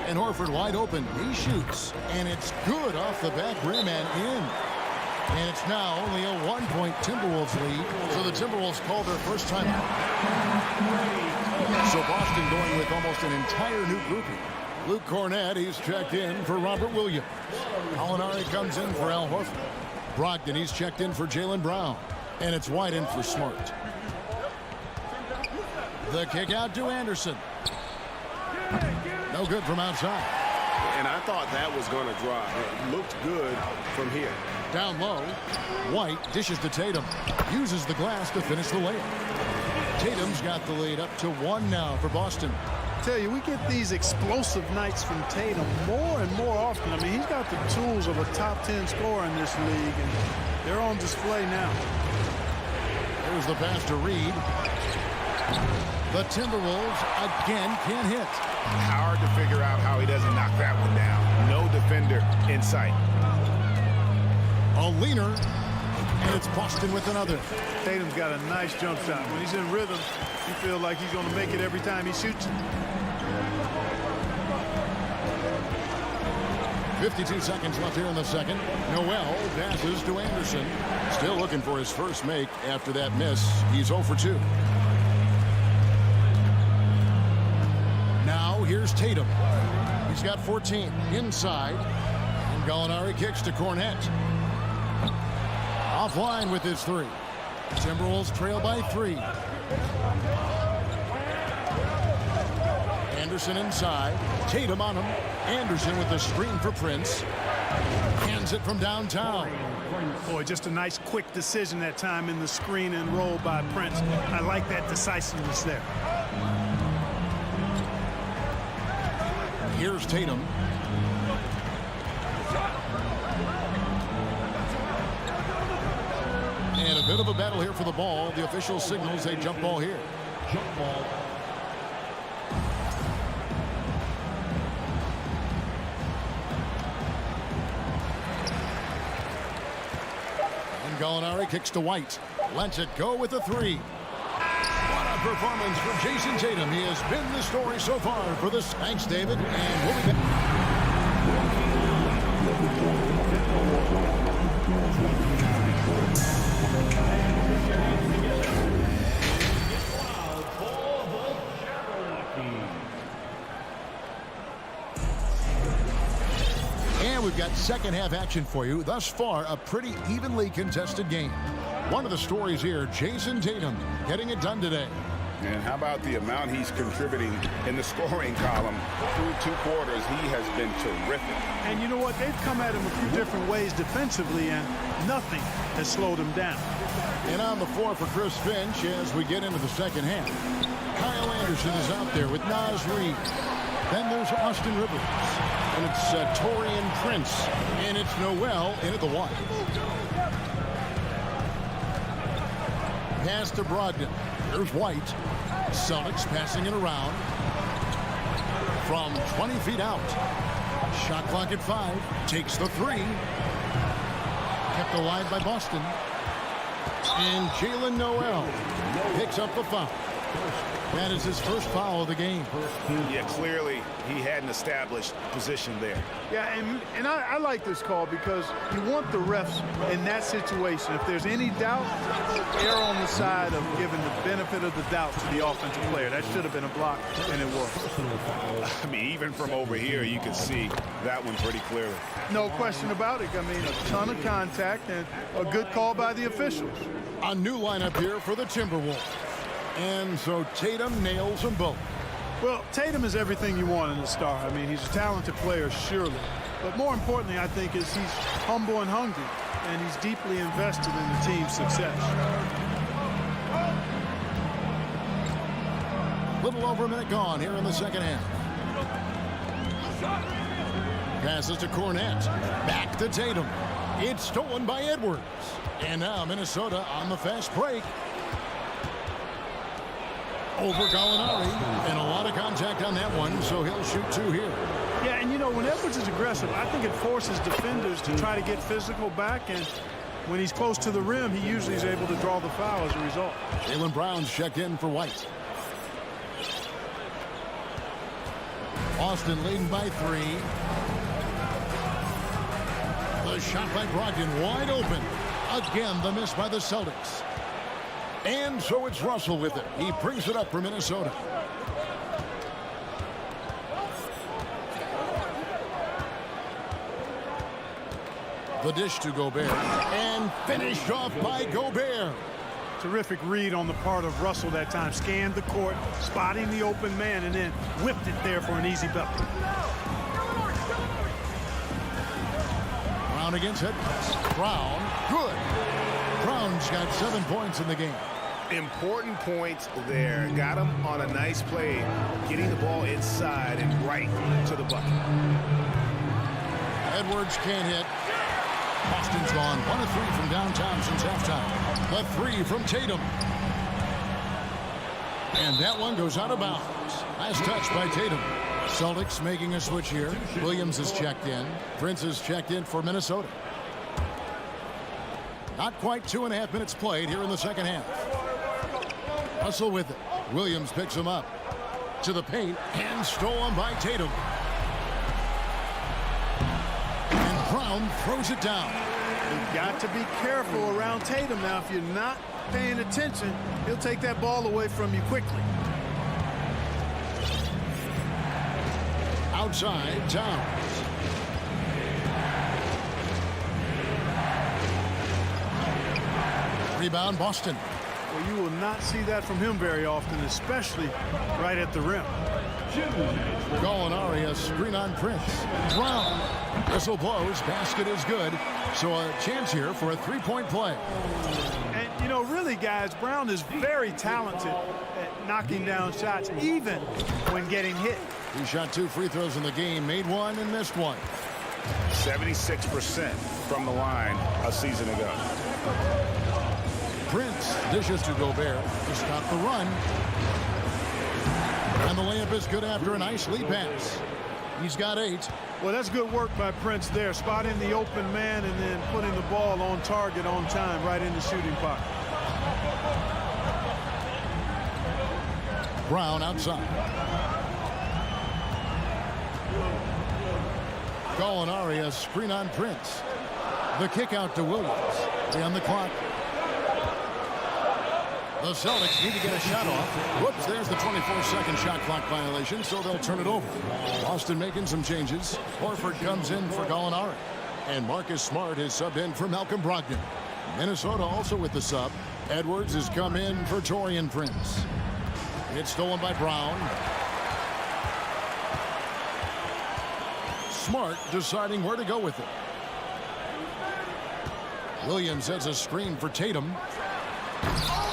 And Horford wide open. He shoots. And it's good off the back rim and in. And it's now only a 1-point Timberwolves lead. So the Timberwolves call their first time out. So Boston going with almost an entire new grouping. Luke Cornett, he's checked in for Robert Williams. Molinari comes in for Al Horford. Brogdon, he's checked in for Jaylen Brown. And it's White in for Smart. The kick out to Anderson. No good from outside. And I thought that was going to drop. It looked good from here. Down low, White dishes to Tatum. Uses the glass to finish the layup. Tatum's got the lead up to 1 now for Boston. I tell you, we get these explosive nights from Tatum more and more often. I mean, he's got the tools of a top 10 scorer in this league, and they're on display now. There's the pass to Reed. The Timberwolves again can't hit. Hard to figure out how he doesn't knock that one down. No defender in sight. A leaner, and it's Boston with another. Tatum's got a nice jump shot. When he's in rhythm, you feel like he's going to make it every time he shoots it. 52 seconds left here in the second. Noel passes to Anderson. Still looking for his first make after that miss. He's 0 for 2. Now here's Tatum. He's got 14 inside. And Gallinari kicks to Cornett. Offline with his 3. Timberwolves trail by 3. Anderson inside. Tatum on him. Anderson with the screen for Prince. Hands it from downtown. Boy, just a nice quick decision that time in the screen and roll by Prince. I like that decisiveness there. Here's Tatum. And a bit of a battle here for the ball. The official signals a jump ball here. Jump ball. And Gallinari kicks to White. Lets it go with a 3. What a performance for Jason Tatum. He has been the story so far for this. Thanks, David. And we'll be back. And we've got second half action for you. Thus far, a pretty evenly contested game. One of the stories here, Jason Tatum getting it done today. And how about the amount he's contributing in the scoring column? Through 2 quarters, he has been terrific. And you know what? They've come at him a few different ways defensively, and nothing has slowed him down. And on the floor for Chris Finch as we get into the second half. Kyle Anderson is out there with Naz Reid. Then there's Austin Rivers. And it's Taurean Prince. And it's Noel in at the 1. Pass to Brogdon. Here's White. Celtics passing it around. From 20 feet out. Shot clock at 5. Takes the 3. Kept alive by Boston. And Jaylen Noel picks up the foul. That is his first foul of the game. Yeah, clearly he had an established position there. Yeah, and I like this call because you want the refs in that situation. If there's any doubt, err on the side of giving the benefit of the doubt to the offensive player. That should have been a block, and it was. I mean, even from over here, you can see that one pretty clearly. No question about it. I mean, a ton of contact and a good call by the officials. A new lineup here for the Timberwolves. And so Tatum nails them both. Well, Tatum is everything you want in a star. I mean, he's a talented player, surely. But more importantly, I think, is he's humble and hungry, and he's deeply invested in the team's success. Little over a minute gone here in the second half. Passes to Cornette. Back to Tatum. It's stolen by Edwards. And now Minnesota on the fast break. Over Gallinari. And a lot of contact on that one, so he'll shoot 2 here. Yeah, and you know, when Edwards is aggressive, I think it forces defenders to try to get physical back, and when he's close to the rim, he usually is able to draw the foul as a result. Jaylen Brown's checked in for White. Austin leading by 3. The shot by Brogdon wide open. Again, the miss by the Celtics. And so it's Russell with it. He brings it up for Minnesota. The dish to Gobert. And finished off by Gobert. Terrific read on the part of Russell that time. Scanned the court, spotting the open man, and then whipped it there for an easy bucket. Brown against Edwards. Brown, good. Brown's got 7 points in the game. Important points there. Got him on a nice play, getting the ball inside and right to the bucket. Edwards can't hit. Austin's gone 1 of 3 from downtown since halftime. The 3 from Tatum. And that one goes out of bounds. Last touch by Tatum. Celtics making a switch here. Williams is checked in. Prince is checked in for Minnesota. Not quite 2.5 minutes played here in the second half. Russell with it. Williams picks him up. To the paint and stolen by Tatum. And Brown throws it down. You've got to be careful around Tatum now. If you're not paying attention, he'll take that ball away from you quickly. Outside, Towns. Rebound, Boston. Well, you will not see that from him very often, especially right at the rim. Gallinari, a screen on Prince. Brown. Whistle blows. Basket is good. So a chance here for a 3-point play. And, you know, really, guys, Brown is very talented at knocking down shots, even when getting hit. He shot 2 free throws in the game, made 1 and missed 1. 76% from the line a season ago. Prince dishes to Gobert to stop the run. And the layup is good after a nice lead pass. He's got 8. Well, that's good work by Prince there, spotting the open man and then putting the ball on target on time right in the shooting pocket. Brown outside. Gallinari, a screen on Prince. The kick out to Williams. Stay on the clock. The Celtics need to get a shot off. Whoops, there's the 24-second shot clock violation, so they'll turn it over. Austin making some changes. Horford comes in for Gallinari. And Marcus Smart is subbed in for Malcolm Brogdon. Minnesota also with the sub. Edwards has come in for Taurean Prince. It's stolen by Brown. Smart deciding where to go with it. Williams has a screen for Tatum.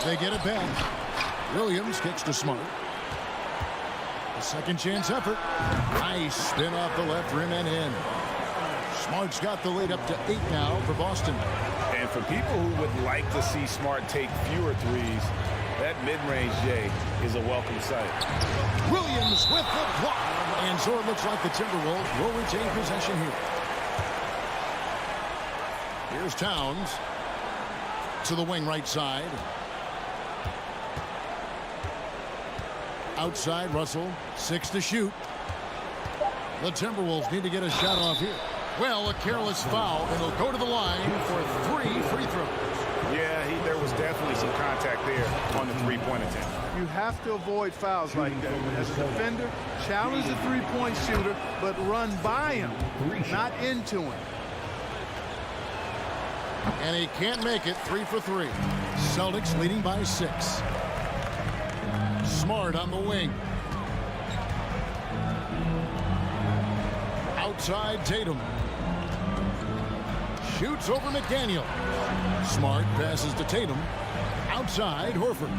They get it back. Williams kicks to Smart. A second chance effort. Nice spin off the left rim and in. Smart's got the lead up to 8 now for Boston. And for people who would like to see Smart take fewer threes, that mid-range J is a welcome sight. Williams with the block. And so it looks like the Timberwolves will retain possession here. Here's Towns to the wing right side. Outside, Russell, 6 to shoot. The Timberwolves need to get a shot off here. Well, a careless foul. It'll go to the line for 3 free throws. Yeah, there was definitely some contact there on the three-point attempt. You have to avoid fouls like that. As a defender, challenge the three-point shooter, but run by him, not into him. And he can't make it. 3 for 3. Celtics leading by 6. Smart on the wing. Outside Tatum. Shoots over McDaniel. Smart passes to Tatum. Outside Horford.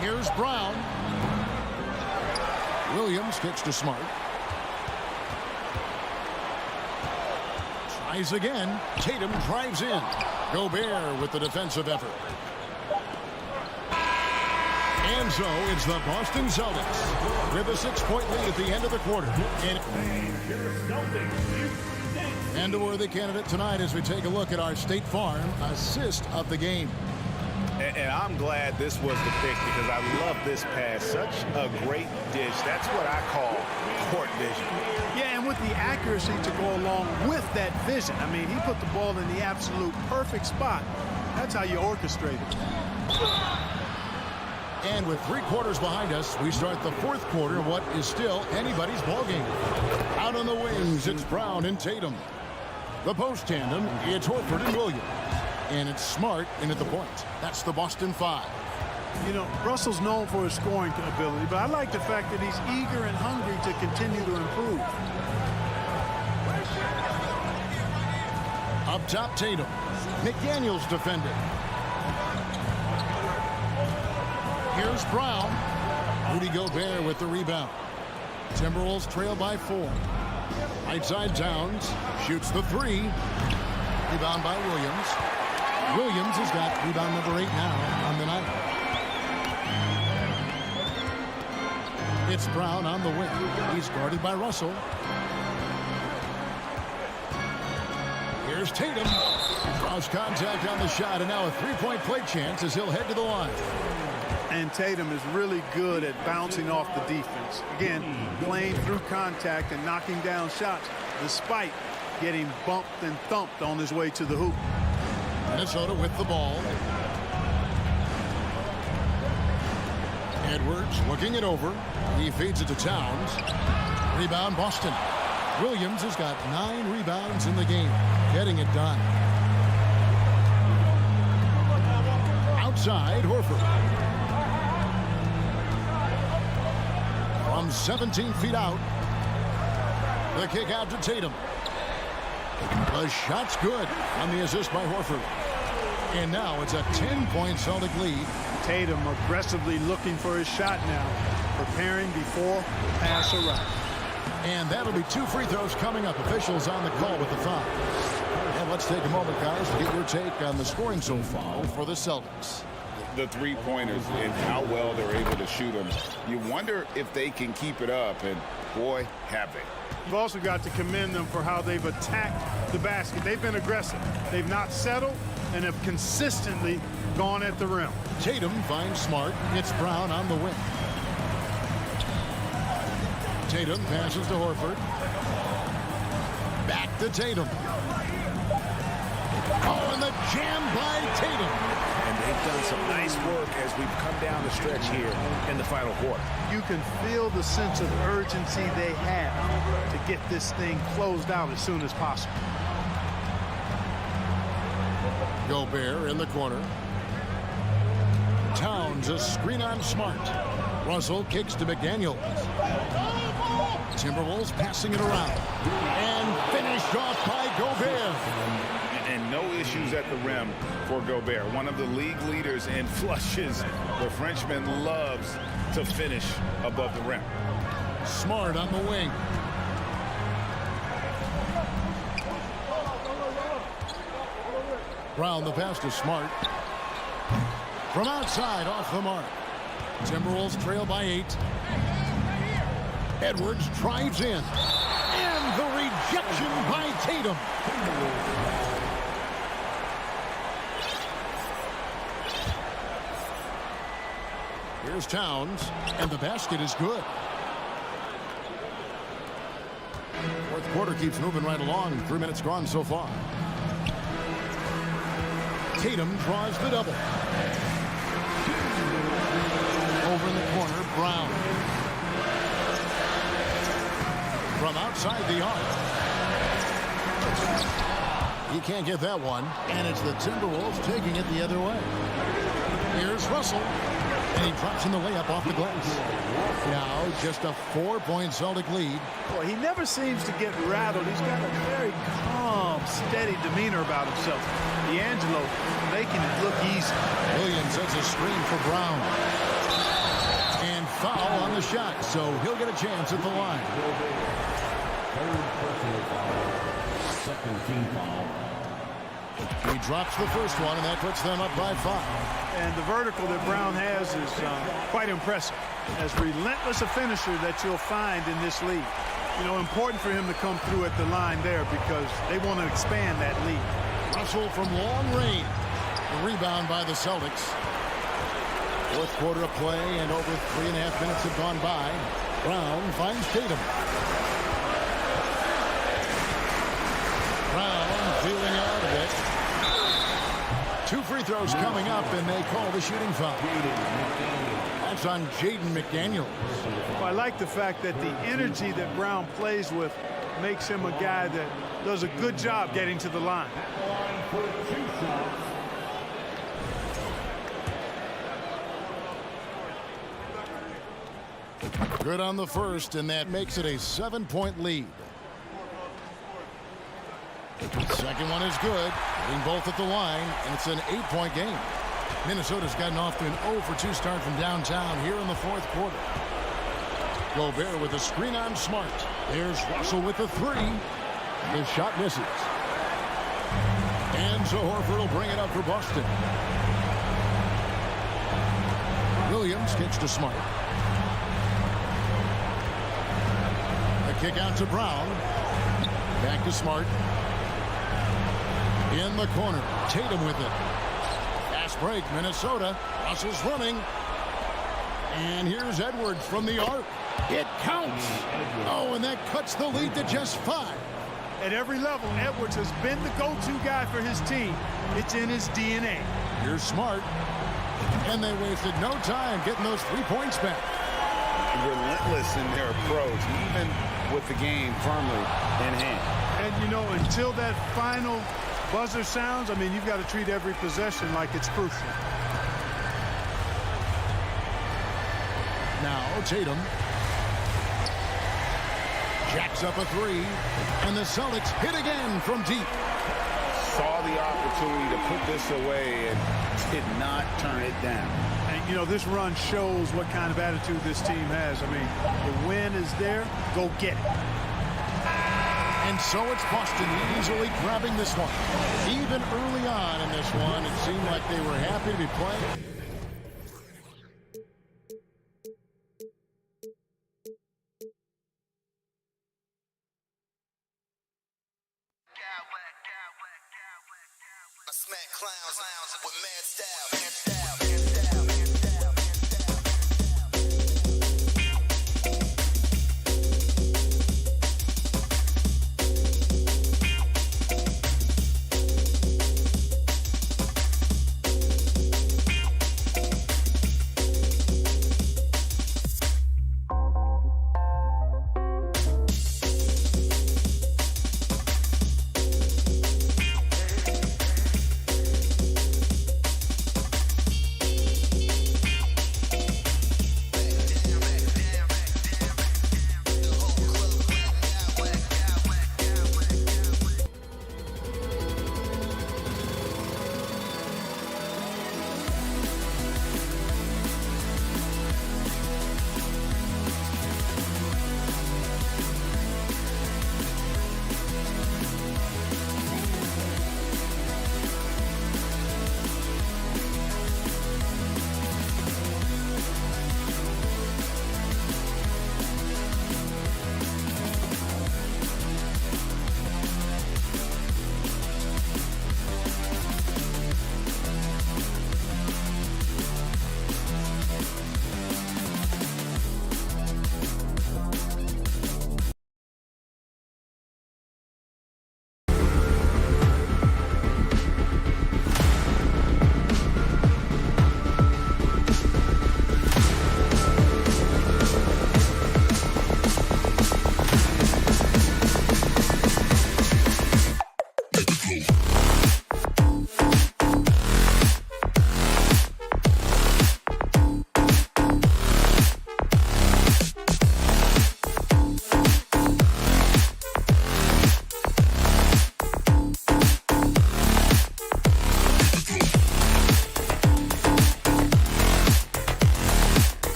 Here's Brown. Williams kicks to Smart. Tries again. Tatum drives in. Gobert with the defensive effort. And so it's the Boston Celtics with a 6-point lead at the end of the quarter. And a worthy candidate tonight as we take a look at our State Farm assist of the game. And I'm glad this was the pick because I love this pass. Such a great dish. That's what I call court vision. Yeah, and with the accuracy to go along with that vision. I mean, he put the ball in the absolute perfect spot. That's how you orchestrate it. And with 3 quarters behind us, we start the 4th quarter of what is still anybody's ballgame. Out on the wings, it's Brown and Tatum. The post tandem, it's Horford and Williams. And it's Smart in at the point. That's the Boston 5. You know, Russell's known for his scoring ability, but I like the fact that he's eager and hungry to continue to improve. Up top, Tatum. McDaniel's defending. Here's Brown. Rudy Gobert with the rebound. Timberwolves trail by 4. Right side Towns. Shoots the 3. Rebound by Williams. Williams has got rebound number 8 now on the night. It's Brown on the wing. He's guarded by Russell. Here's Tatum. Draws contact on the shot, and now a 3-point play chance as he'll head to the line. And Tatum is really good at bouncing off the defense. Again, playing through contact and knocking down shots despite getting bumped and thumped on his way to the hoop. Minnesota with the ball. Edwards looking it over. He feeds it to Towns. Rebound Boston. Williams has got 9 rebounds in the game. Getting it done. Outside Horford. From 17 feet out. The kick out to Tatum. The shot's good on the assist by Horford. And now it's a 10-point Celtic lead. Tatum aggressively looking for his shot now. Preparing before the pass arrives. And that'll be 2 free throws coming up. Officials on the call with the foul. And let's take a moment, guys, to get your take on the scoring so far for the Celtics. The 3-pointers and how well they're able to shoot them. You wonder if they can keep it up, and boy, have they. You've also got to commend them for how they've attacked the basket. They've been aggressive. They've not settled and have consistently gone at the rim. Tatum finds Smart. It's Brown on the wing. Tatum passes to Horford. Back to Tatum. Oh, and the jam by Tatum. And they've done some nice work as we've come down the stretch here in the final quarter. You can feel the sense of urgency they have to get this thing closed out as soon as possible. Gobert in the corner. Towns a screen on Smart. Russell kicks to McDaniel. Timberwolves passing it around. And finished off by Gobert. And no issues at the rim for Gobert. One of the league leaders in flushes. The Frenchman loves to finish above the rim. Smart on the wing. Brown the pass to Smart. From outside off the mark. Timberwolves trail by 8. Edwards drives in. And the rejection by Tatum. Here's Towns, and the basket is good. 4th quarter keeps moving right along. 3 minutes gone so far. Tatum draws the double. Over in the corner, Brown. From outside the arc. He can't get that one, and it's the Timberwolves taking it the other way. Here's Russell, and he drops in the layup off the glass. Now just a 4-point Celtic lead. Boy, he never seems to get rattled. He's got a very calm, steady demeanor about himself. D'Angelo making it look easy. Williams sets a screen for Brown. And foul on the shot, so he'll get a chance at the line. Second team foul. He drops the first one, and that puts them up by 5. And the vertical that Brown has is quite impressive. As relentless a finisher that you'll find in this league. You know, important for him to come through at the line there because they want to expand that lead. Russell from long range. The rebound by the Celtics. Fourth quarter of play, and over 3.5 minutes have gone by. Brown finds Tatum. Brown feeling out of it. 2 free throws coming up, and they call the shooting foul. That's on Jaden McDaniels. Well, I like the fact that the energy that Brown plays with makes him a guy that does a good job getting to the line. Good on the first, and that makes it a 7-point lead. Second one is good. Getting both at the line, and it's an 8-point game. Minnesota's gotten off to an 0-for-2 start from downtown here in the fourth quarter. Gobert with a screen on Smart. There's Russell with the 3. His shot misses. And so Horford will bring it up for Boston. Williams kicks to Smart. The kick out to Brown. Back to Smart. In the corner, Tatum with it. Fast break, Minnesota. Russell's running. And here's Edwards from the arc. It counts. Oh, and that cuts the lead to just 5. At every level, Edwards has been the go-to guy for his team. It's in his DNA. Here's Smart. And they wasted no time getting those 3 points back. Relentless in their approach, even with the game firmly in hand. And, you know, until that final buzzer sounds, I mean, you've got to treat every possession like it's crucial. Now Tatum jacks up a 3, and the Celtics hit again from deep. Saw the opportunity to put this away and did not turn it down. And, you know, this run shows what kind of attitude this team has. I mean, the win is there, go get it. And so it's Boston easily grabbing this one. Even early on in this one, it seemed like they were happy to be playing. I smack clowns with mad style.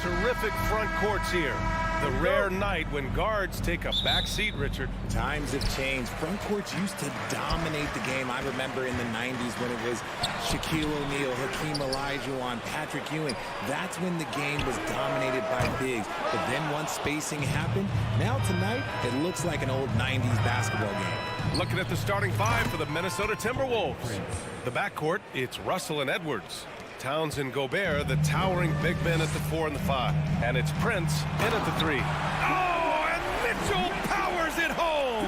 Terrific front courts here. The rare night when guards take a back seat, Richard. Times have changed. Front courts used to dominate the game. I remember in the 90s when it was Shaquille O'Neal, Hakeem Olajuwon, Patrick Ewing. That's when the game was dominated by bigs. But then once spacing happened, now tonight it looks like an old 90s basketball game. Looking at the starting five for the Minnesota Timberwolves. The backcourt, it's Russell and Edwards. Towns and Gobert, the towering big men at the 4 and the 5. And it's Prince in at the 3. Oh, and Mitchell powers it home!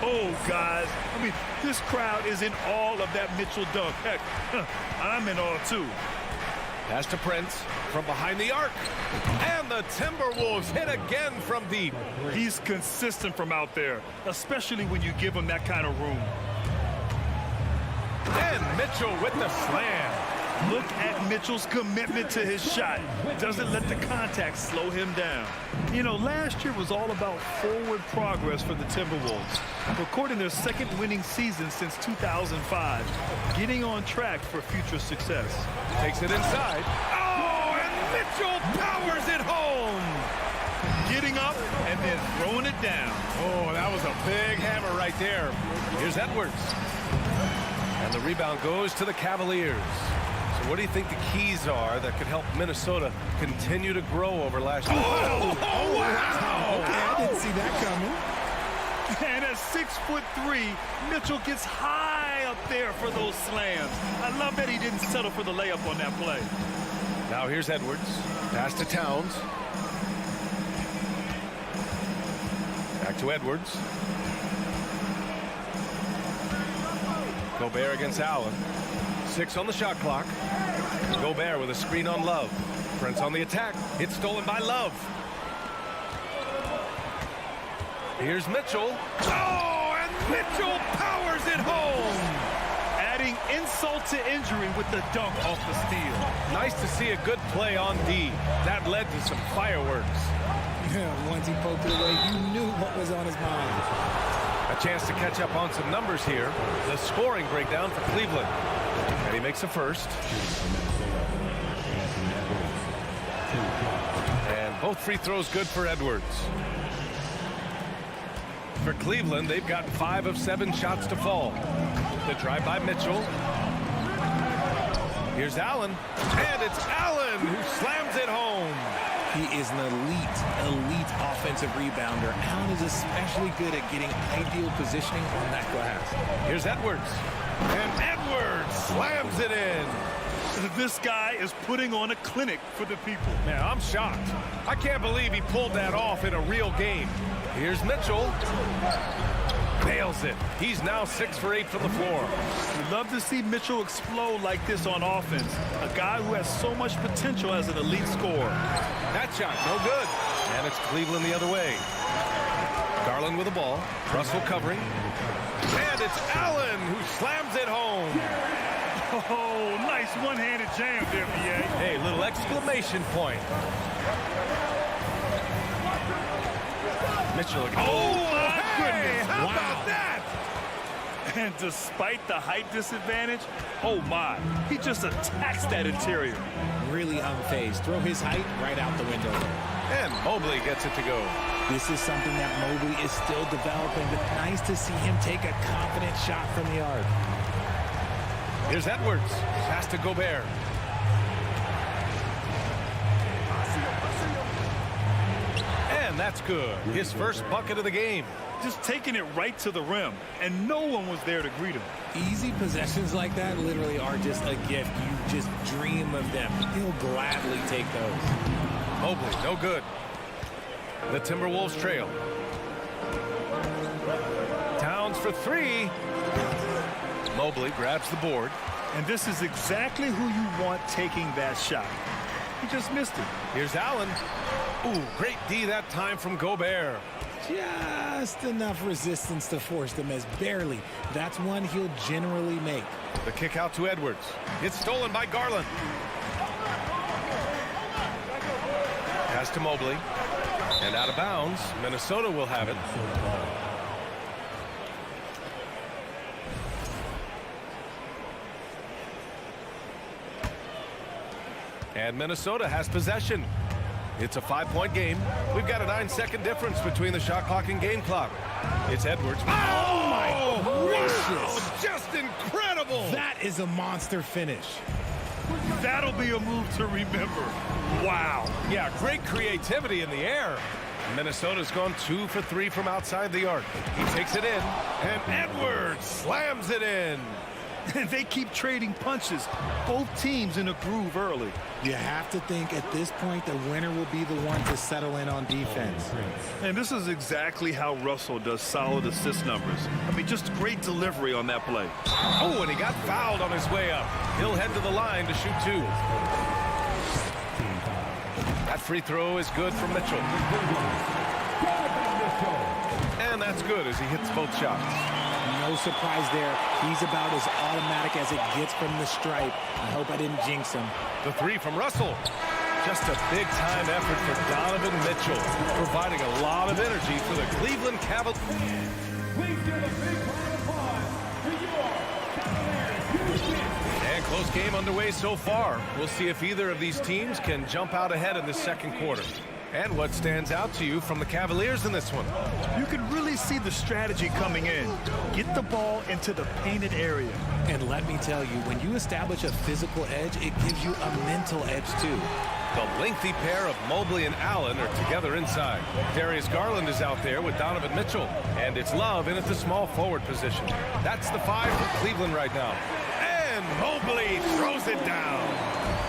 Oh, guys. I mean, this crowd is in awe of that Mitchell dunk. Heck, I'm in awe, too. Pass to Prince from behind the arc. And the Timberwolves hit again from deep. He's consistent from out there, especially when you give him that kind of room. And Mitchell with the slam. Look at Mitchell's commitment to his shot. Doesn't let the contact slow him down. You know, last year was all about forward progress for the Timberwolves, recording their second winning season since 2005, getting on track for future success. Takes it inside. Oh, and Mitchell powers it home. Getting up and then throwing it down. Oh, that was a big hammer right there. Here's Edwards. And the rebound goes to the Cavaliers. So what do you think the keys are that could help Minnesota continue to grow over last year? Oh, wow! Okay, I didn't see that coming. And at 6'3", Mitchell gets high up there for those slams. I love that he didn't settle for the layup on that play. Now here's Edwards. Pass to Towns. Back to Edwards. Gobert against Allen. 6 on the shot clock. Gobert with a screen on Love. Prince on the attack. It's stolen by Love. Here's Mitchell. Oh, and Mitchell powers it home. Adding insult to injury with the dunk off the steal. Nice to see a good play on D. That led to some fireworks. Once he poked it away, you knew what was on his mind. A chance to catch up on some numbers here. The scoring breakdown for Cleveland. And he makes a first. And both free throws good for Edwards. For Cleveland, they've got 5 of 7 shots to fall. The drive by Mitchell. Here's Allen. And it's Allen who slams it home. He is an elite offensive rebounder. Allen is especially good at getting ideal positioning on that glass. Here's Edwards. And Edwards slams it in. This guy is putting on a clinic for the people. Yeah, I'm shocked. I can't believe he pulled that off in a real game. Here's Mitchell. Nails it. He's now 6 for 8 from the floor. We love to see Mitchell explode like this on offense. A guy who has so much potential as an elite scorer. That shot, no good. And it's Cleveland the other way. Garland with the ball. Russell covering. And it's Allen who slams it home. Oh, nice one-handed jam there, B.A. Hey, little exclamation point. Mitchell. Oh, my goodness. How about that? And despite the height disadvantage, oh, my. He just attacks that interior. Really unfazed. Throw his height right out the window. And Mobley gets it to go. This is something that Mobley is still developing, but nice to see him take a confident shot from the arc. Here's Edwards. Pass to Gobert. And that's good. His first bucket of the game. Just taking it right to the rim, and no one was there to greet him. Easy possessions like that literally are just a gift. You just dream of them. He'll gladly take those. Mobley, no good. The Timberwolves trail. Towns for 3. Mobley grabs the board. And this is exactly who you want taking that shot. He just missed it. Here's Allen. Ooh, great D that time from Gobert. Just enough resistance to force the miss. Barely. That's one he'll generally make. The kick out to Edwards. It's stolen by Garland. Pass to Mobley. And out of bounds. Minnesota will have it. And Minnesota has possession. It's a 5-point game. We've got a 9-second difference between the shot clock and game clock. It's Edwards. Oh my gracious. Wow, just incredible. That is a monster finish. That'll be a move to remember. Wow. Yeah, great creativity in the air. Minnesota's gone 2 for 3 from outside the arc. He takes it in, and Edwards slams it in. And they keep trading punches. Both teams in a groove early. You have to think at this point the winner will be the one to settle in on defense. And this is exactly how Russell does solid assist numbers. I mean, just great delivery on that play. Oh, and he got fouled on his way up. He'll head to the line to shoot 2. That free throw is good from Mitchell. And that's good as he hits both shots. No surprise there. He's about as automatic as it gets from the stripe. I hope I didn't jinx him. The 3 from Russell. Just a big-time effort for Donovan Mitchell, providing a lot of energy for the Cleveland Cavaliers. And close game underway so far. We'll see if either of these teams can jump out ahead in the second quarter. And what stands out to you from the Cavaliers in this one? You can really see the strategy coming in. Get the ball into the painted area. And let me tell you, when you establish a physical edge, it gives you a mental edge too. The lengthy pair of Mobley and Allen are together inside. Darius Garland is out there with Donovan Mitchell. And it's Love in at the small forward position. That's the 5 for Cleveland right now. And Mobley throws it down.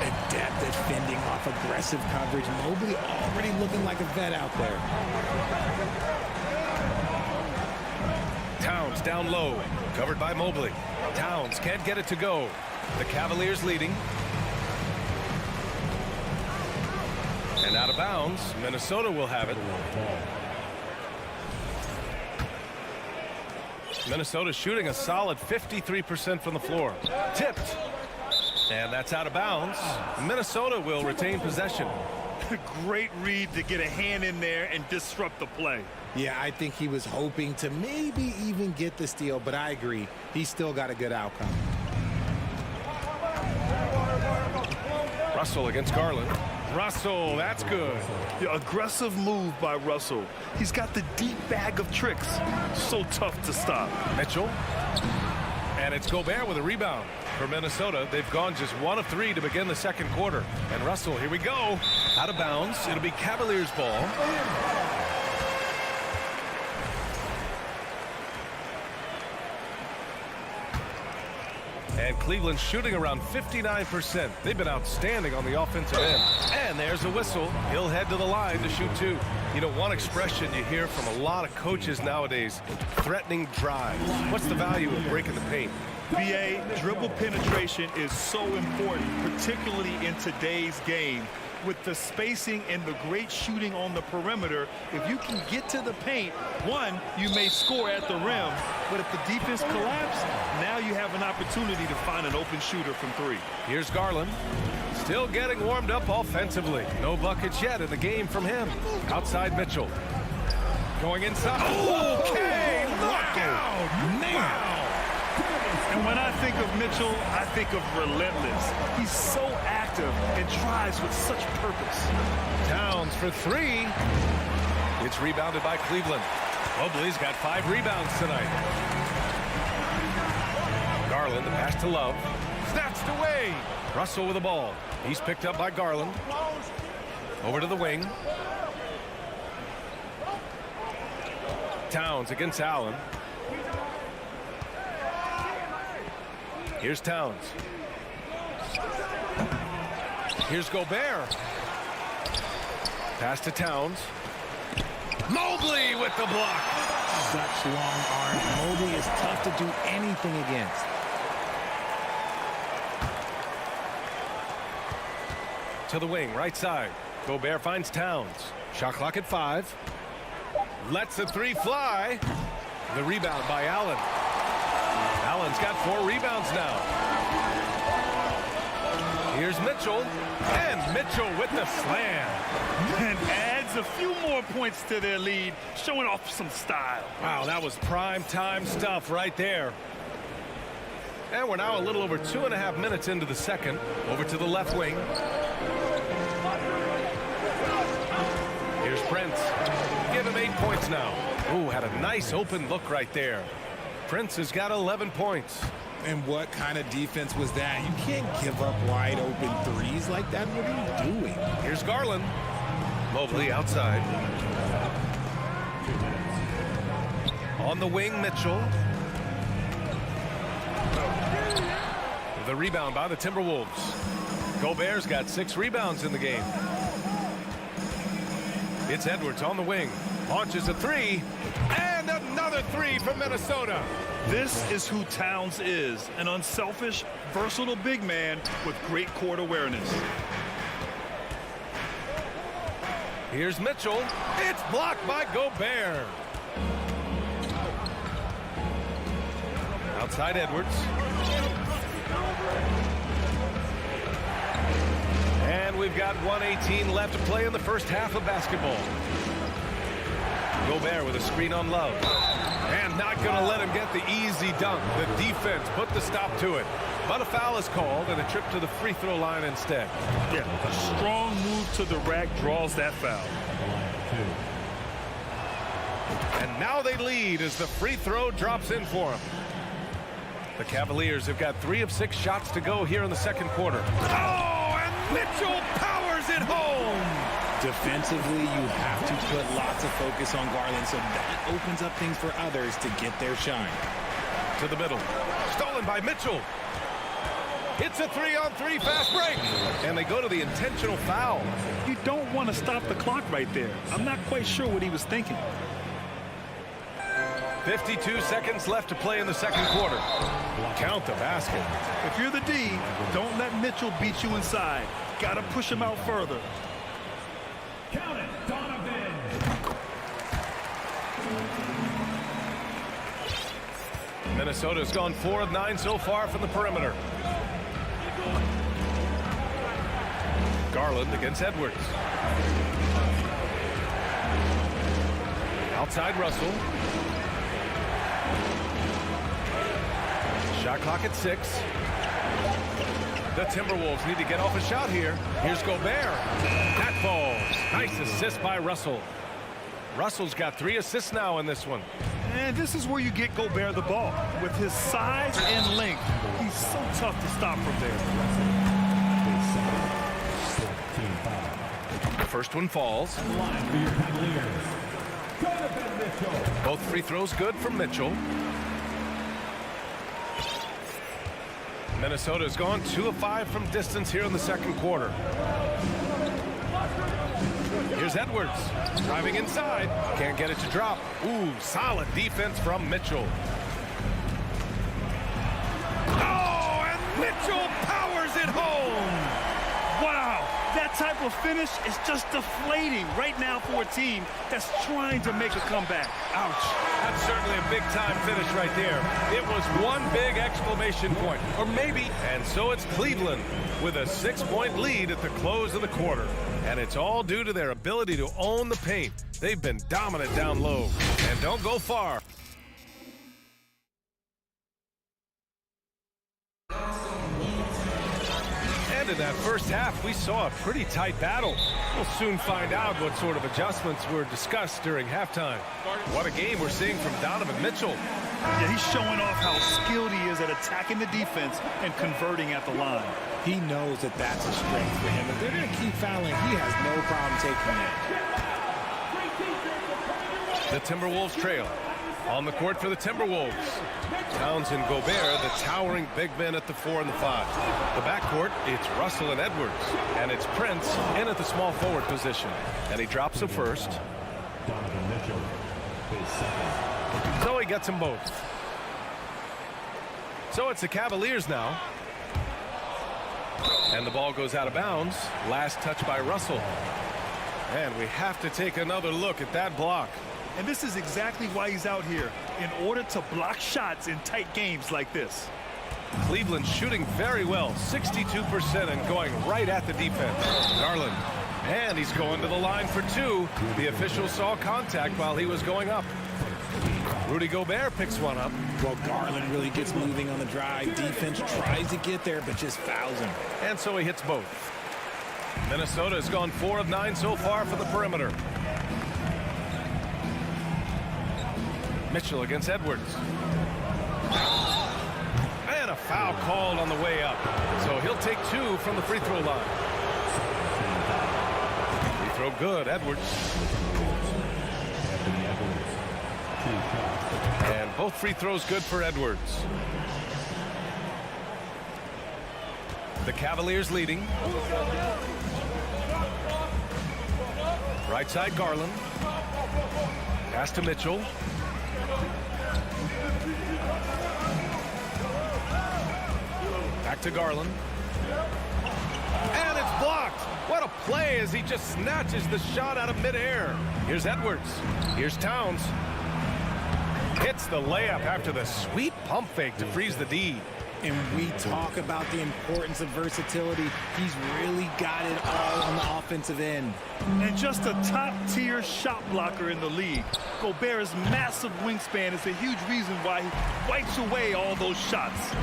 Adept at fending off aggressive coverage. Mobley already looking like a vet out there. Towns down low, covered by Mobley. Towns can't get it to go. The Cavaliers leading. And out of bounds, Minnesota will have it. Minnesota shooting a solid 53% from the floor. Tipped. And that's out of bounds. Minnesota will retain possession. Great read to get a hand in there and disrupt the play. Yeah, I think he was hoping to maybe even get the steal, but I agree. He still got a good outcome. Russell against Garland. Russell, that's good. Yeah, aggressive move by Russell. He's got the deep bag of tricks. So tough to stop. Mitchell. And it's Gobert with a rebound. For Minnesota, they've gone just 1 of 3 to begin the second quarter. And Russell, here we go. Out of bounds. It'll be Cavaliers ball. And Cleveland shooting around 59%. They've been outstanding on the offensive end. And there's a whistle. He'll head to the line to shoot 2. You know, one expression you hear from a lot of coaches nowadays, threatening drives. What's the value of breaking the paint? BA, dribble penetration is so important, particularly in today's game. With the spacing and the great shooting on the perimeter, if you can get to the paint, one, you may score at the rim, but if the defense collapses, now you have an opportunity to find an open shooter from 3. Here's Garland. Still getting warmed up offensively. No buckets yet in the game from him. Outside Mitchell. Going inside. Okay, knockout. Wow. And when I think of Mitchell, I think of relentless. He's so active and drives with such purpose. Towns for 3. It's rebounded by Cleveland. Mobley's got 5 rebounds tonight. Garland, the pass to Love. Snatched away. Russell with the ball. He's picked up by Garland. Over to the wing. Towns against Allen. Here's Towns. Here's Gobert. Pass to Towns. Mobley with the block. Such long arms. Mobley is tough to do anything against. To the wing, right side. Gobert finds Towns. Shot clock at 5. Lets the 3 fly. The rebound by Allen. Allen's got 4 rebounds now. Here's Mitchell. And Mitchell with the slam. And adds a few more points to their lead, showing off some style. Wow, that was prime time stuff right there. And we're now a little over 2.5 minutes into the second. Over to the left wing. Prince. Give him 8 points now. Ooh, had a nice open look right there. Prince has got 11 points. And what kind of defense was that? You can't give up wide open threes like that. What are you doing? Here's Garland. Mobley outside. On the wing, Mitchell. The rebound by the Timberwolves. Gobert's got 6 rebounds in the game. It's Edwards on the wing. Launches a 3. And another 3 from Minnesota. This is who Towns is, an unselfish, versatile big man with great court awareness. Here's Mitchell. It's blocked by Gobert. Outside Edwards. And we've got 1:18 left to play in the first half of basketball. Gobert with a screen on Love. And not going to let him get the easy dunk. The defense put the stop to it. But a foul is called and a trip to the free throw line instead. Yeah, a strong move to the rack draws that foul. And now they lead as the free throw drops in for them. The Cavaliers have got 3 of 6 shots to go here in the second quarter. Oh, and Mitchell powers it home. Defensively, you have to put lots of focus on Garland, so that opens up things for others to get their shine. To the middle. Stolen by Mitchell. It's a 3-on-3 fast break. And they go to the intentional foul. You don't want to stop the clock right there. I'm not quite sure what he was thinking. 52 seconds left to play in the second quarter. Count the basket. If you're the D, don't let Mitchell beat you inside. Got to push him out further. Count it, Donovan. Minnesota's gone 4 of 9 so far from the perimeter. Garland against Edwards. Outside Russell. Shot clock at 6. The Timberwolves need to get off a shot here. Here's Gobert. That falls. Nice assist by Russell. Russell's got 3 assists now in this one. And this is where you get Gobert the ball. With his size and length, he's so tough to stop from there. The first one falls. Both free throws good from Mitchell. Minnesota's gone 2 of 5 from distance here in the second quarter. Here's Edwards. Driving inside. Can't get it to drop. Ooh, solid defense from Mitchell. Oh, and Mitchell powers it home. Wow, that type of finish is just deflating right now for a team that's trying to make a comeback. Ouch. That's certainly a big-time finish right there. It was one big exclamation point, or maybe, and so it's Cleveland with a 6-point lead at the close of the quarter. And it's all due to their ability to own the paint. They've been dominant down low. And don't go far. And in that first half, we saw a pretty tight battle. We'll soon find out what sort of adjustments were discussed during halftime. What a game we're seeing from Donovan Mitchell. Yeah, he's showing off how skilled he is at attacking the defense and converting at the line. He knows that that's a strength for him. If they're going to keep fouling, he has no problem taking it. The Timberwolves trail. On the court for the Timberwolves. Towns and Gobert, the towering big men at the 4 and the 5. The backcourt, it's Russell and Edwards. And it's Prince in at the small forward position. And he drops the first. Donovan Mitchell, his second. So he gets them both. So it's the Cavaliers now. And the ball goes out of bounds. Last touch by Russell. And we have to take another look at that block. And this is exactly why he's out here, in order to block shots in tight games like this. Cleveland shooting very well, 62% and going right at the defense. Garland, and he's going to the line for 2. The official saw contact while he was going up. Rudy Gobert picks one up. Well, Garland really gets moving on the drive. Defense tries to get there, but just fouls him. And so he hits both. Minnesota has gone 4 of 9 so far from the perimeter. Mitchell against Edwards. And a foul called on the way up. So he'll take 2 from the free throw line. Free throw good, Edwards. And both free throws good for Edwards. The Cavaliers leading. Right side Garland. Pass to Mitchell. Back to Garland. And it's blocked. What a play as he just snatches the shot out of midair. Here's Edwards. Here's Towns. Hits the layup after the sweet pump fake to freeze the D. And we talk about the importance of versatility. He's really got it all on the offensive end. And just a top-tier shot blocker in the league. Gobert's massive wingspan is a huge reason why he wipes away all those shots.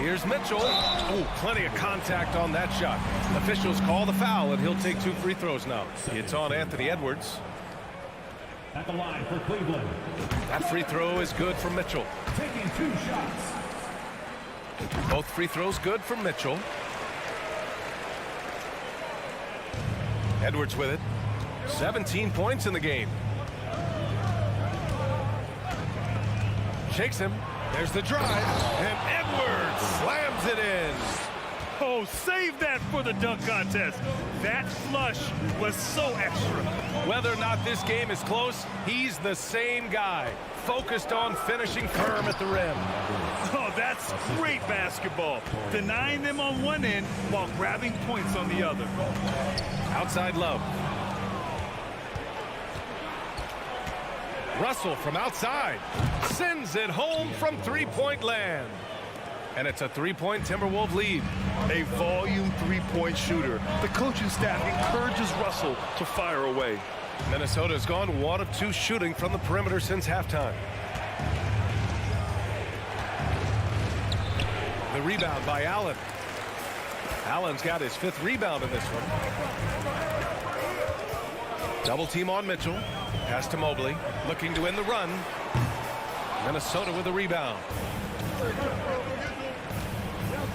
Here's Mitchell. Oh, plenty of contact on that shot. Officials call the foul, and he'll take 2 free throws now. It's on Anthony Edwards. At the line for Cleveland. That free throw is good for Mitchell. Taking 2 shots. Both free throws good for Mitchell. Edwards with it. 17 points in the game. Shakes him. There's the drive. And Edwards slams it in. Oh, save that for the dunk contest. That flush was so extra. Whether or not this game is close, he's the same guy. Focused on finishing firm at the rim. Oh, that's great basketball. Denying them on one end while grabbing points on the other. Outside Love. Russell from outside. Sends it home from three-point land. And it's a 3-point Timberwolves lead. A volume 3-point shooter. The coaching staff encourages Russell to fire away. Minnesota's gone 1 of 2 shooting from the perimeter since halftime. The rebound by Allen. Allen's got his 5th rebound in this one. Double team on Mitchell. Pass to Mobley. Looking to win the run. Minnesota with the rebound.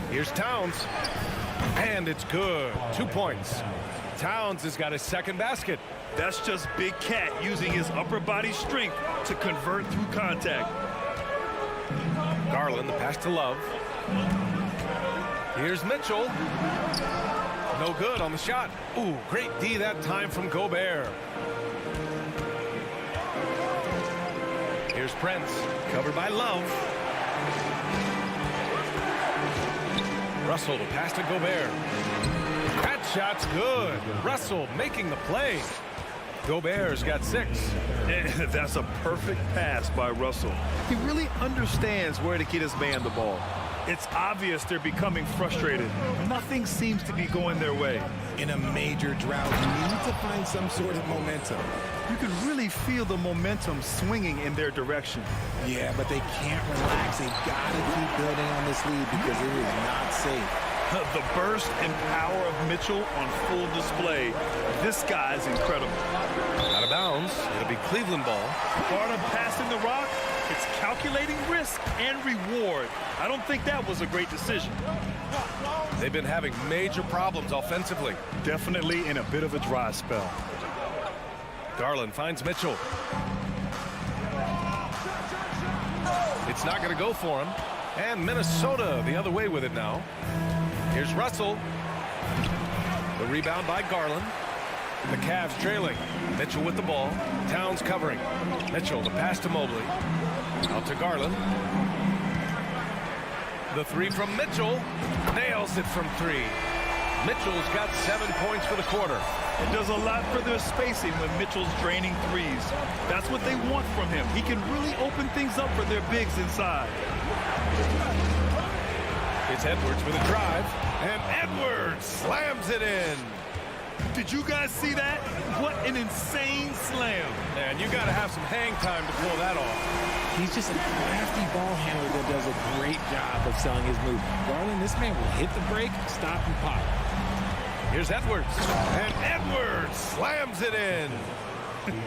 Here's Towns. And it's good. 2 points. Towns has got his 2nd basket. That's just Big Cat using his upper body strength to convert through contact. Garland, the pass to Love. Here's Mitchell. No good on the shot. Ooh, great D that time from Gobert. Here's Prince, covered by Love. Russell to pass to Gobert. That shot's good. Russell making the play. Gobert's got 6. That's a perfect pass by Russell. He really understands where to get his man the ball. It's obvious they're becoming frustrated. Nothing seems to be going their way. In a major drought, you need to find some sort of momentum. You can really feel the momentum swinging in their direction. Yeah, but they can't relax. They've got to keep building on this lead because it is not safe. The burst and power of Mitchell on full display. This guy's incredible. Out of bounds. It'll be Cleveland ball. Part of passing the rock, it's calculating risk and reward. I don't think that was a great decision. They've been having major problems offensively. Definitely in a bit of a dry spell. Garland finds Mitchell. It's not going to go for him. And Minnesota the other way with it now. Here's Russell. The rebound by Garland. The Cavs trailing. Mitchell with the ball. Towns covering. Mitchell the pass to Mobley. Out to Garland. The 3 from Mitchell. Nails it from 3. Mitchell's got 7 points for the quarter. It does a lot for their spacing when Mitchell's draining threes. That's what they want from him. He can really open things up for their bigs inside. It's Edwards with a drive. And Edwards slams it in. Did you guys see that? What an insane slam. Man, you got to have some hang time to pull that off. He's just a crafty ball handler that does a great job of selling his move. Garland, this man will hit the break, stop, and pop. Here's Edwards. And Edwards slams it in.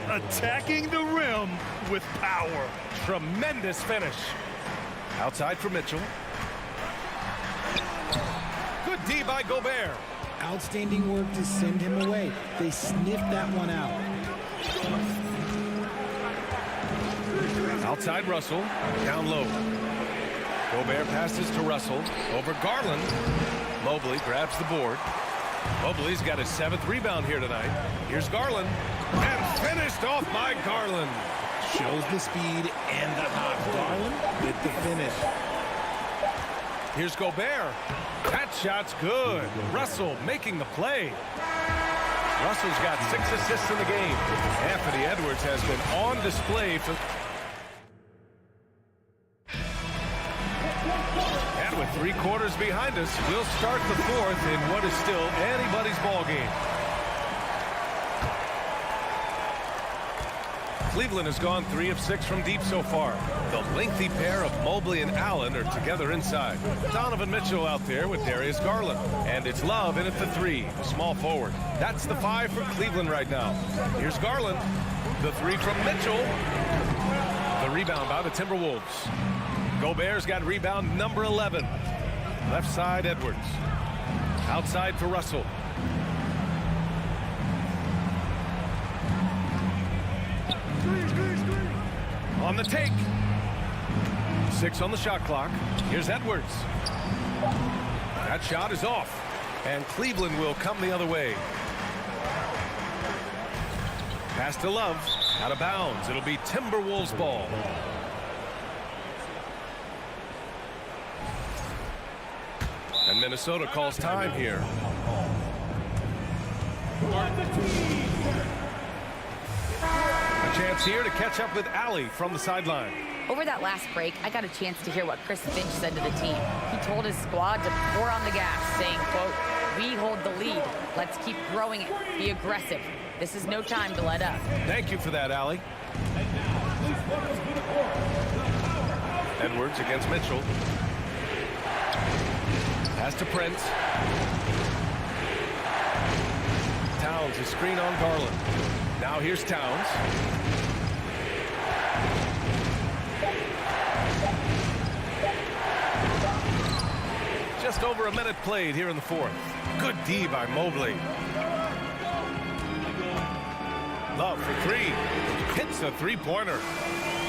Attacking the rim with power. Tremendous finish. Outside for Mitchell. Good D by Gobert. Outstanding work to send him away. They sniffed that one out. Outside Russell. Down low. Gobert passes to Russell. Over Garland. Mobley grabs the board. Mobley's got his 7th rebound here tonight. Here's Garland. And finished off by Garland. Shows the speed and the hop. Garland with the finish. Here's Gobert. That shot's good. Russell making the play. Russell's got 6 assists in the game. Anthony Edwards has been on display for... And with 3 quarters behind us, we'll start the 4th in what is still anybody's ball game. Cleveland has gone 3 of 6 from deep so far. The lengthy pair of Mobley and Allen are together inside. Donovan Mitchell out there with Darius Garland. And it's Love in at the 3, the small forward. That's the 5 for Cleveland right now. Here's Garland. The 3 from Mitchell. The rebound by the Timberwolves. Gobert's got rebound number 11. Left side, Edwards. Outside for Russell. On the take. 6 on the shot clock. Here's Edwards. That shot is off. And Cleveland will come the other way. Pass to Love. Out of bounds. It'll be Timberwolves ball. And Minnesota calls time here. A chance here to catch up with Allie from the sideline. Over that last break, I got a chance to hear what Chris Finch said to the team. He told his squad to pour on the gas, saying, quote, "We hold the lead. Let's keep growing it. Be aggressive. This is no time to let up." Thank you for that, Allie. Edwards against Mitchell. Pass to Prince. Towns, his screen on Garland. Now here's Towns. Just over a minute played here in the 4th. Good D by Mobley. Love for 3. Hits a 3-pointer.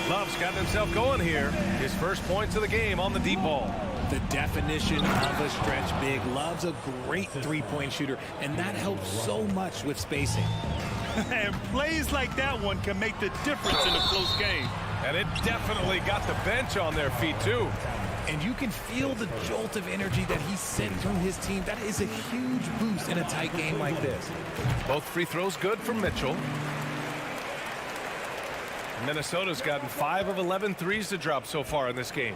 Love's got himself going here. His first points of the game on the deep ball. The definition of a stretch big. Love's a great 3-point shooter, and that helps so much with spacing. And plays like that one can make the difference in a close game. And it definitely got the bench on their feet, too. And you can feel the jolt of energy that he sent through his team. That is a huge boost in a tight game like this. Both free throws good from Mitchell. Minnesota's gotten 5 of 11 threes to drop so far in this game.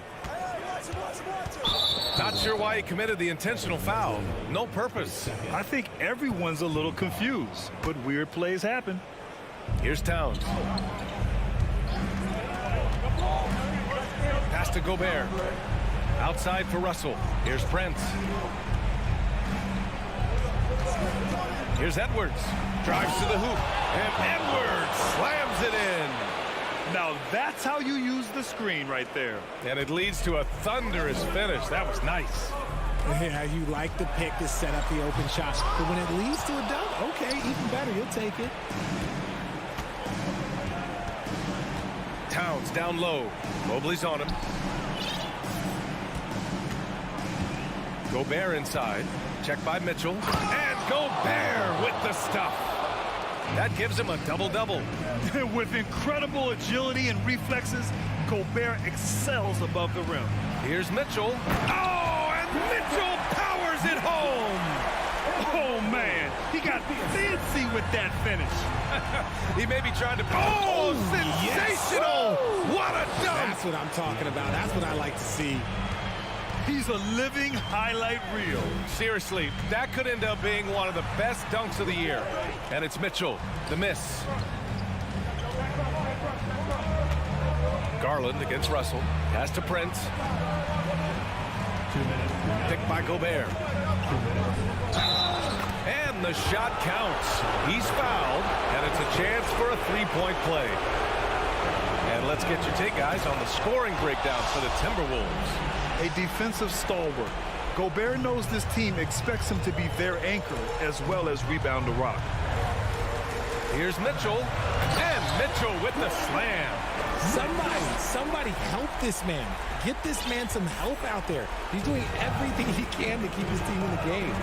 Not sure why he committed the intentional foul. No purpose. I think everyone's a little confused, but weird plays happen. Here's Towns. Pass to Gobert. Outside for Russell. Here's Prince. Here's Edwards. Drives to the hoop. And Edwards slams it in. Now that's how you use the screen right there. And it leads to a thunderous finish. That was nice. Yeah, you like the pick to set up the open shot. But when it leads to a dunk, okay, even better. You'll take it. Towns down low. Mobley's on him. Gobert inside. Check by Mitchell. And Gobert with the stuff. That gives him a double-double. With incredible agility and reflexes, Gobert excels above the rim. Here's Mitchell. Oh, and Mitchell powers it home. Oh, man. He got fancy with that finish. He may be trying to... Oh, sensational. Yes. What a dunk. That's what I'm talking about. That's what I like to see. He's a living highlight reel. Seriously, that could end up being one of the best dunks of the year. And it's Mitchell, the miss. Garland against Russell. Pass to Prince. 2 minutes. Picked by Gobert. And the shot counts. He's fouled, and it's a chance for a three-point play. And let's get your take, guys, on the scoring breakdown for the Timberwolves. A defensive stalwart. Gobert knows this team expects him to be their anchor as well as rebound the rock. Here's Mitchell, and Mitchell with the slam. Somebody help this man. Get this man some help out there. He's doing everything he can to keep his team in the game.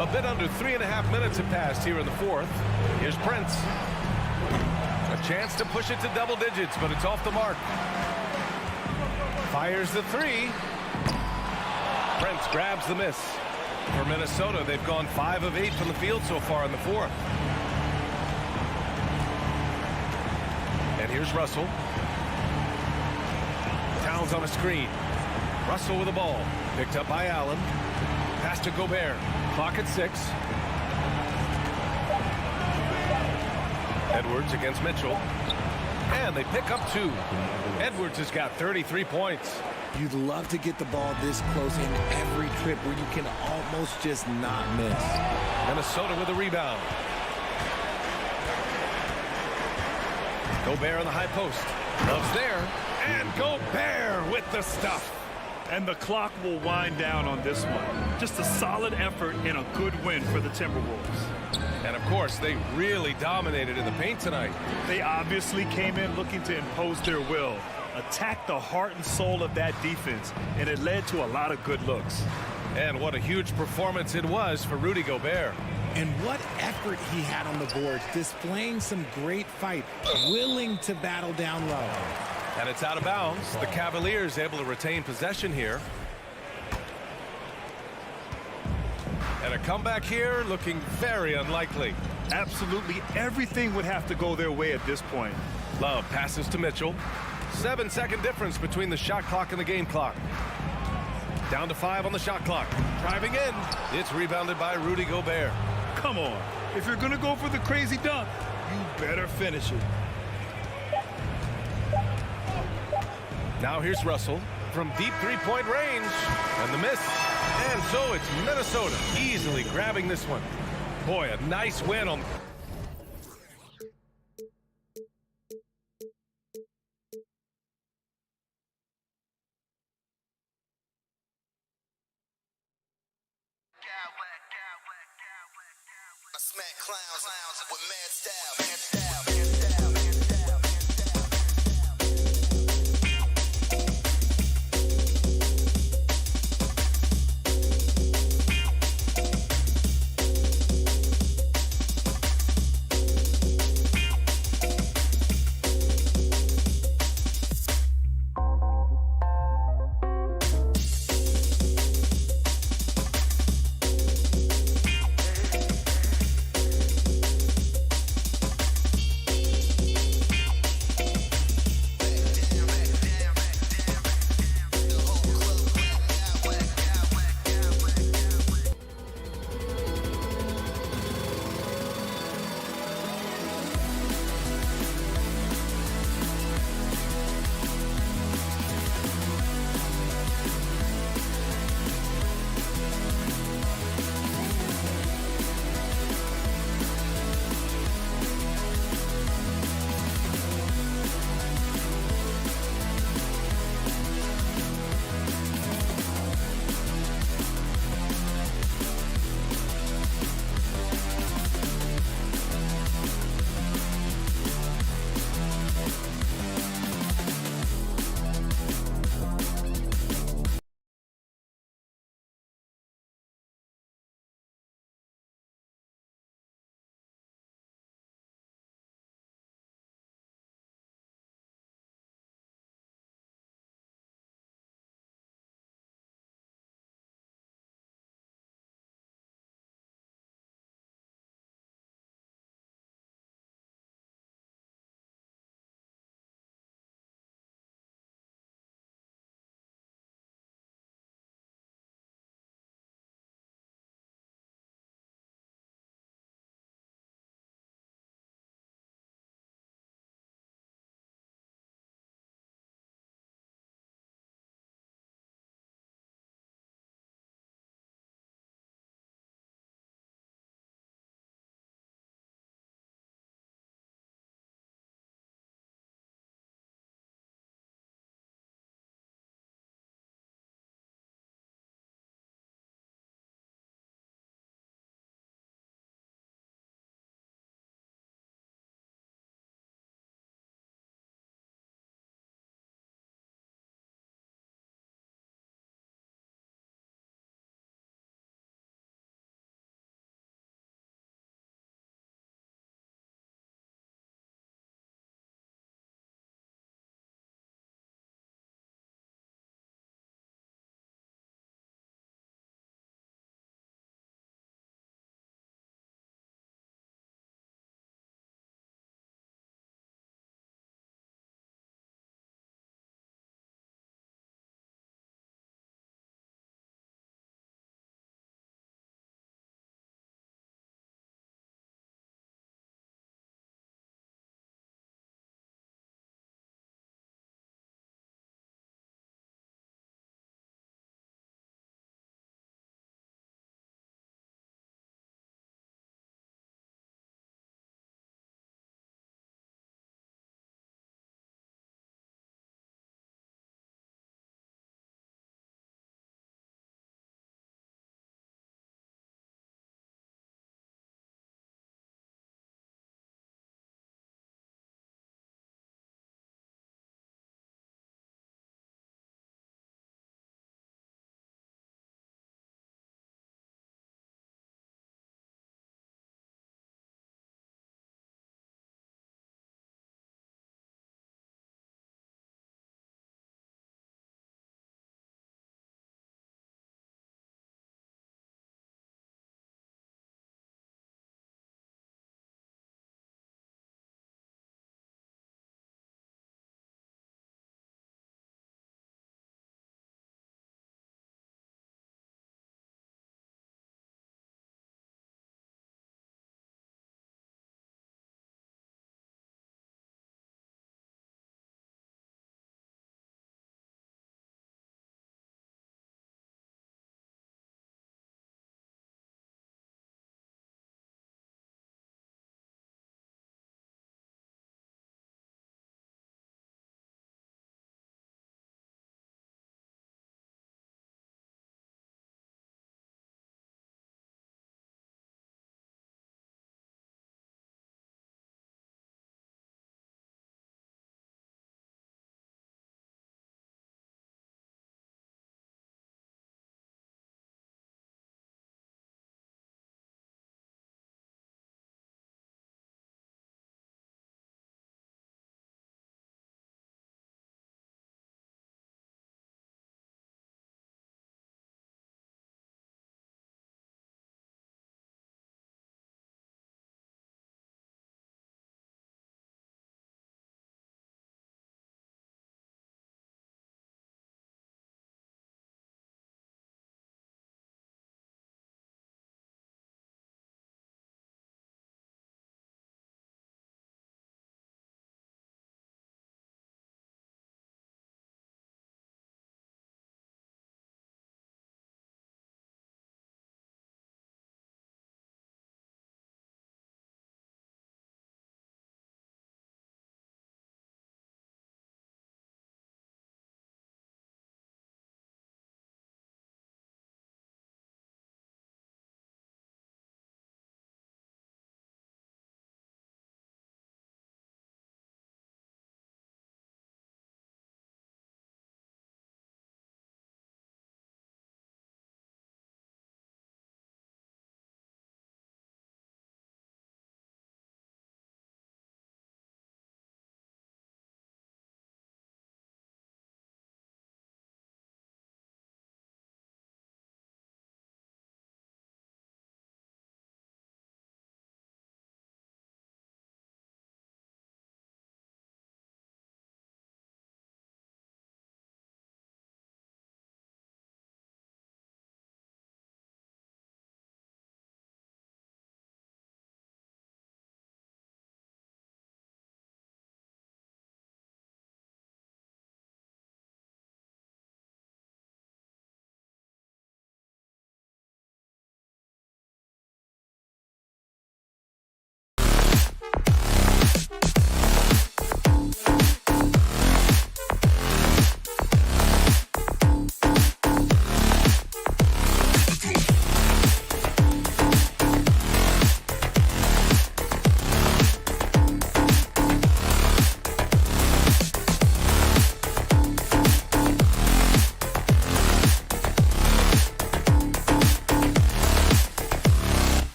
A bit under 3.5 minutes have passed here in the fourth. Here's Prince. A chance to push it to double digits, but it's off the mark. Fires the three. Prince grabs the miss. For Minnesota, they've gone 5 of 8 from the field so far in the fourth. And here's Russell. Towns on a screen. Russell with the ball. Picked up by Allen. Pass to Gobert. Clock at 6. Edwards against Mitchell. And they pick up 2. Edwards has got 33 points. You'd love to get the ball this close in every trip where you can almost just not miss. Minnesota with a rebound. Gobert on the high post. Love's there. And Gobert with the stuff. And the clock will wind down on this one. Just a solid effort and a good win for the Timberwolves. And, of course, they really dominated in the paint tonight. They obviously came in looking to impose their will, attack the heart and soul of that defense, and it led to a lot of good looks. And what a huge performance it was for Rudy Gobert. And what effort he had on the board, displaying some great fight, willing to battle down low. And it's out of bounds. The Cavaliers able to retain possession here. And a comeback here looking very unlikely. Absolutely everything would have to go their way at this point. Love passes to Mitchell. 7-second difference between the shot clock and the game clock. Down to 5 on the shot clock. Driving in. It's rebounded by Rudy Gobert. Come on. If you're going to go for the crazy dunk, you better finish it. Now here's Russell from deep three-point range. And the miss. And so it's Minnesota easily grabbing this one. Boy, a nice win on... I smack clowns with mad style.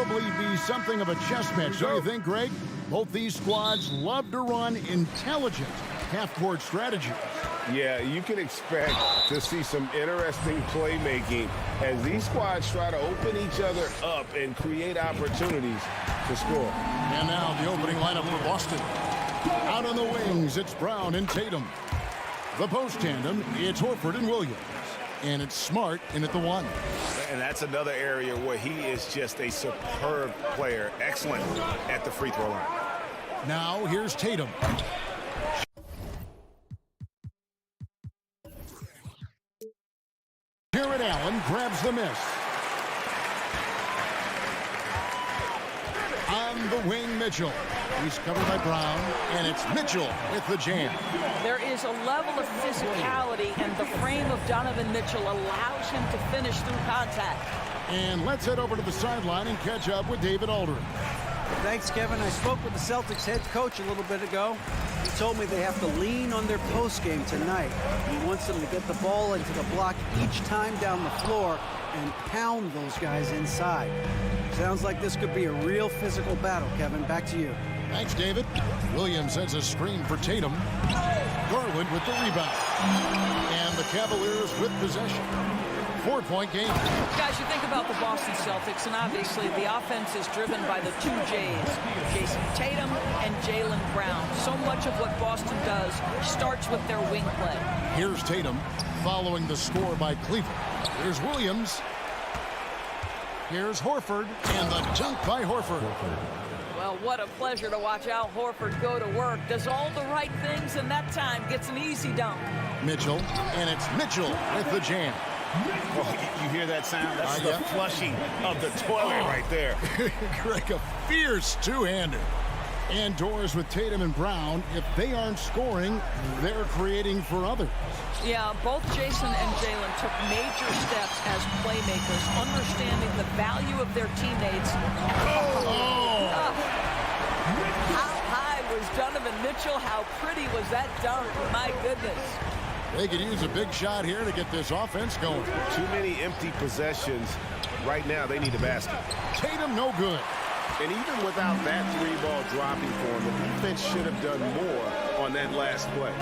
probably be something of a chess match, don't you think, Greg? Both these squads love to run intelligent half-court strategies. Yeah, you can expect to see some interesting playmaking as these squads try to open each other up and create opportunities to score. And now the opening lineup for Boston. Out on the wings, it's Brown and Tatum. The post tandem, it's Horford and Williams. And it's Smart in at the 1. And that's another area where he is just a superb player. Excellent at the free throw line. Now here's Tatum. Jared Allen grabs the miss. On the wing, Mitchell. He's covered by Brown, and it's Mitchell with the jam. There is a level of physicality, and the frame of Donovan Mitchell allows him to finish through contact. And let's head over to the sideline and catch up with David Aldridge. Thanks, Kevin. I spoke with the Celtics head coach a little bit ago. He told me they have to lean on their post game tonight. He wants them to get the ball into the block each time down the floor and pound those guys inside. Sounds like this could be a real physical battle, Kevin. Back to you. Thanks, David. Williams sends a screen for Tatum. Garland with the rebound. And the Cavaliers with possession. 4-point game. Guys, you think about the Boston Celtics, and obviously the offense is driven by the two J's, Jason Tatum and Jaylen Brown. So much of what Boston does starts with their wing play. Here's Tatum following the score by Cleveland. Here's Williams. Here's Horford, and the dunk by Horford. Well, what a pleasure to watch Al Horford go to work. Does all the right things, and that time gets an easy dunk. Mitchell, and it's Mitchell with the jam. Oh, you hear that sound? That's the flushing of the toilet right there. Greg, a fierce two-hander. Indoors with Tatum and Brown. If they aren't scoring, they're creating for others. Yeah, both Jason and Jaylen took major steps as playmakers, understanding the value of their teammates. How high was Donovan Mitchell? How pretty was that dunk? My goodness. They could use a big shot here to get this offense going. Too many empty possessions. Right now, they need a basket. Tatum, no good. And even without that three-ball dropping for him, the defense should have done more on that last play.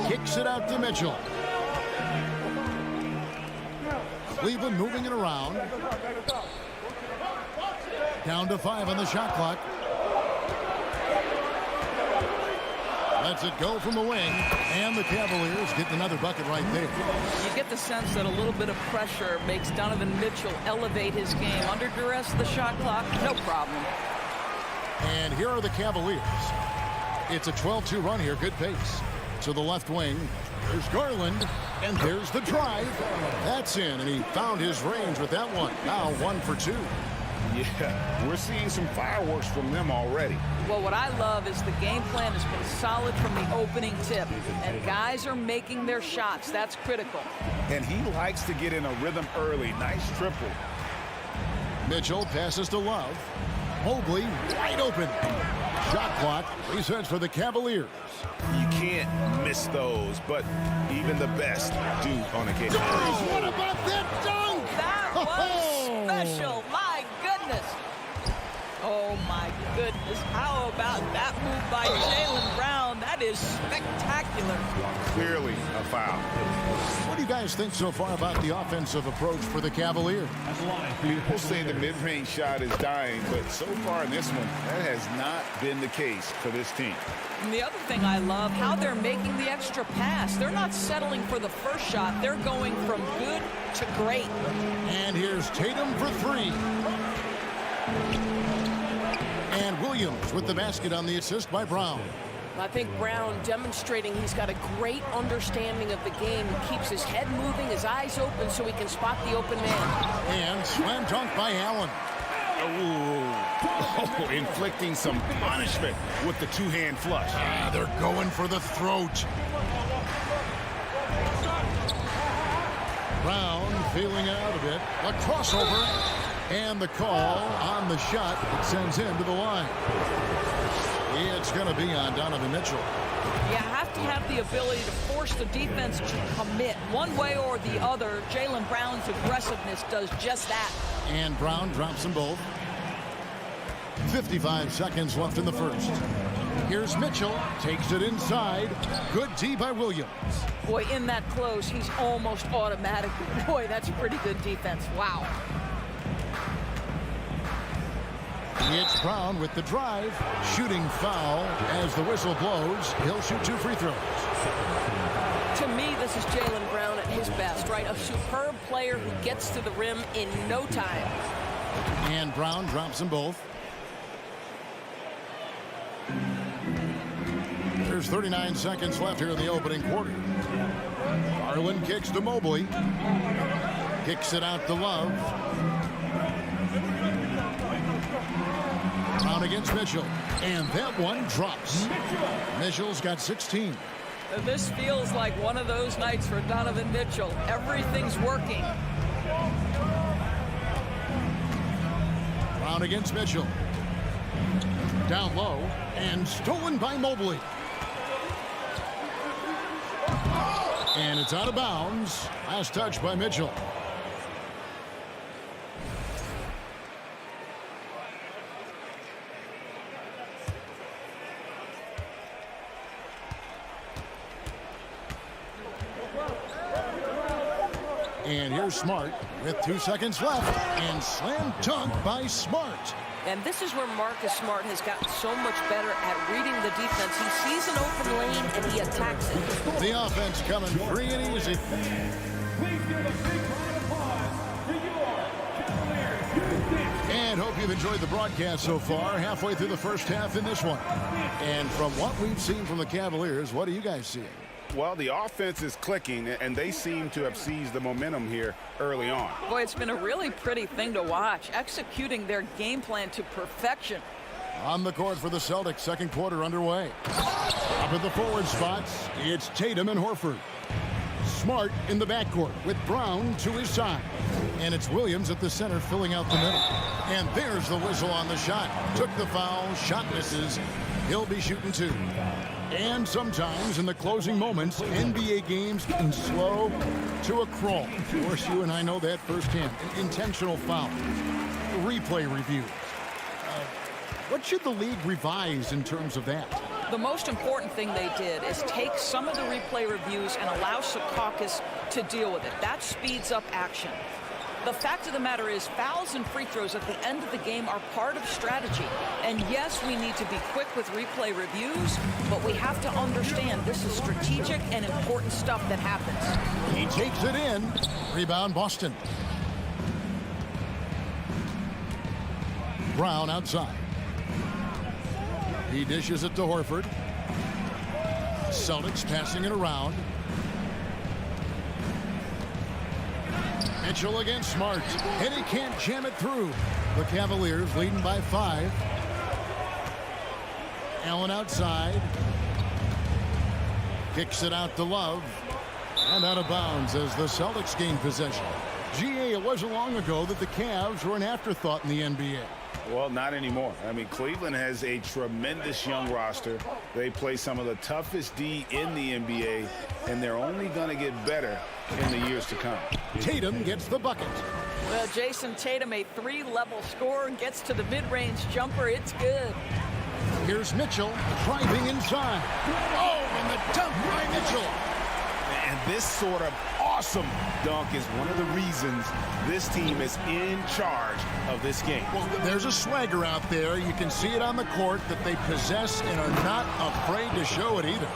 Kicks it out to Mitchell. Cleveland moving it around. Down to 5 on the shot clock. Lets it go from the wing, and the Cavaliers get another bucket right there. You get the sense that a little bit of pressure makes Donovan Mitchell elevate his game. Under duress, the shot clock, no problem. And here are the Cavaliers. It's a 12-2 run here, good pace. To the left wing, there's Garland, and there's the drive. That's in, and he found his range with that one. Now 1 for 2. Yeah, we're seeing some fireworks from them already. Well, what I love is the game plan has been solid from the opening tip, and guys are making their shots. That's critical. And he likes to get in a rhythm early. Nice triple. Mitchell passes to Love. Mobley wide open. Shot clock resets for the Cavaliers. You can't miss those, but even the best do on occasion. What about that dunk? That was special. My goodness. Oh, my goodness. How about that move by Jaylen Brown? That is spectacular. Clearly a foul. What do you guys think so far about the offensive approach for the Cavaliers? People say the mid-range shot is dying, but so far in this one, that has not been the case for this team. And the other thing I love, how they're making the extra pass. They're not settling for the first shot. They're going from good to great. And here's Tatum for 3. And Williams with the basket on the assist by Brown. I think Brown demonstrating he's got a great understanding of the game. He keeps his head moving, his eyes open so he can spot the open man. And slam dunk by Allen. Oh, inflicting some punishment with the two-hand flush. They're going for the throat. Brown feeling out a bit. A crossover. And the call on the shot. It sends him to the line. It's going to be on Donovan Mitchell. You have to have the ability to force the defense to commit one way or the other. Jaylen Brown's aggressiveness does just that. And Brown drops them both. 55 seconds left in the first. Here's Mitchell. Takes it inside. Good D by Williams. Boy, in that close, he's almost automatic. Boy, that's pretty good defense. Wow. It's Brown with the drive. Shooting foul as the whistle blows. He'll shoot 2 free throws. To me, this is Jaylen Brown at his best, right? A superb player who gets to the rim in no time. And Brown drops them both. There's 39 seconds left here in the opening quarter. Garland kicks to Mobley. Kicks it out to Love. Brown against Mitchell. And that one drops. Mitchell's got 16. This feels like one of those nights for Donovan Mitchell. Everything's working. Brown against Mitchell. Down low. And stolen by Mobley. And it's out of bounds. Last touch by Mitchell. And here's Smart with 2 seconds left. And slam dunk by Smart. And this is where Marcus Smart has gotten so much better at reading the defense. He sees an open lane and he attacks it. The offense coming free and easy. And hope you've enjoyed the broadcast so far. Halfway through the first half in this one. And from what we've seen from the Cavaliers, what are you guys seeing? Well, the offense is clicking, and they seem to have seized the momentum here early on. Boy, it's been a really pretty thing to watch, executing their game plan to perfection. On the court for the Celtics, second quarter underway. Up at the forward spots, it's Tatum and Horford. Smart in the backcourt with Brown to his side. And it's Williams at the center filling out the middle. And there's the whistle on the shot. Took the foul, shot misses. He'll be shooting 2. And sometimes in the closing moments, NBA games can slow to a crawl. Of course, you and I know that firsthand. An intentional foul. Replay review. What should the league revise in terms of that? The most important thing they did is take some of the replay reviews and allow Secaucus to deal with it. That speeds up action. The fact of the matter is fouls and free throws at the end of the game are part of strategy. And yes, we need to be quick with replay reviews, but we have to understand this is strategic and important stuff that happens. He takes it in. Rebound Boston. Brown outside. He dishes it to Horford. Celtics passing it around. Mitchell against Smart, and he can't jam it through. The Cavaliers leading by 5. Allen outside. Kicks it out to Love. And out of bounds as the Celtics gain possession. GA, it wasn't long ago that the Cavs were an afterthought in the NBA. Well, not anymore. I mean, Cleveland has a tremendous young roster. They play some of the toughest D in the NBA, and they're only going to get better in the years to come. Tatum gets the bucket. Well, Jason Tatum, a 3-level scorer, gets to the mid-range jumper. It's good. Here's Mitchell driving inside. Oh, and the dunk by Mitchell. And this sort of awesome dunk is one of the reasons this team is in charge of this game. Well, there's a swagger out there. You can see it on the court that they possess and are not afraid to show it either.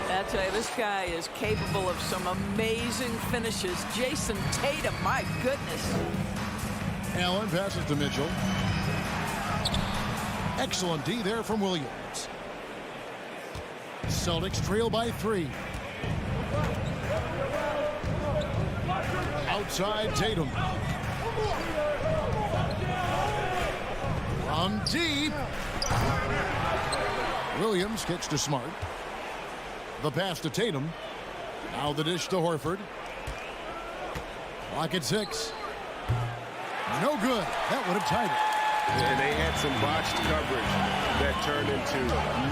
I tell you, this guy is capable of some amazing finishes. Jason Tatum, my goodness. Allen passes to Mitchell. Excellent D there from Williams. Celtics trail by 3. Outside Tatum. From deep. Williams kicks to Smart. The pass to Tatum. Now the dish to Horford. Clock at 6. No good. That would have tied it. And they had some botched coverage that turned into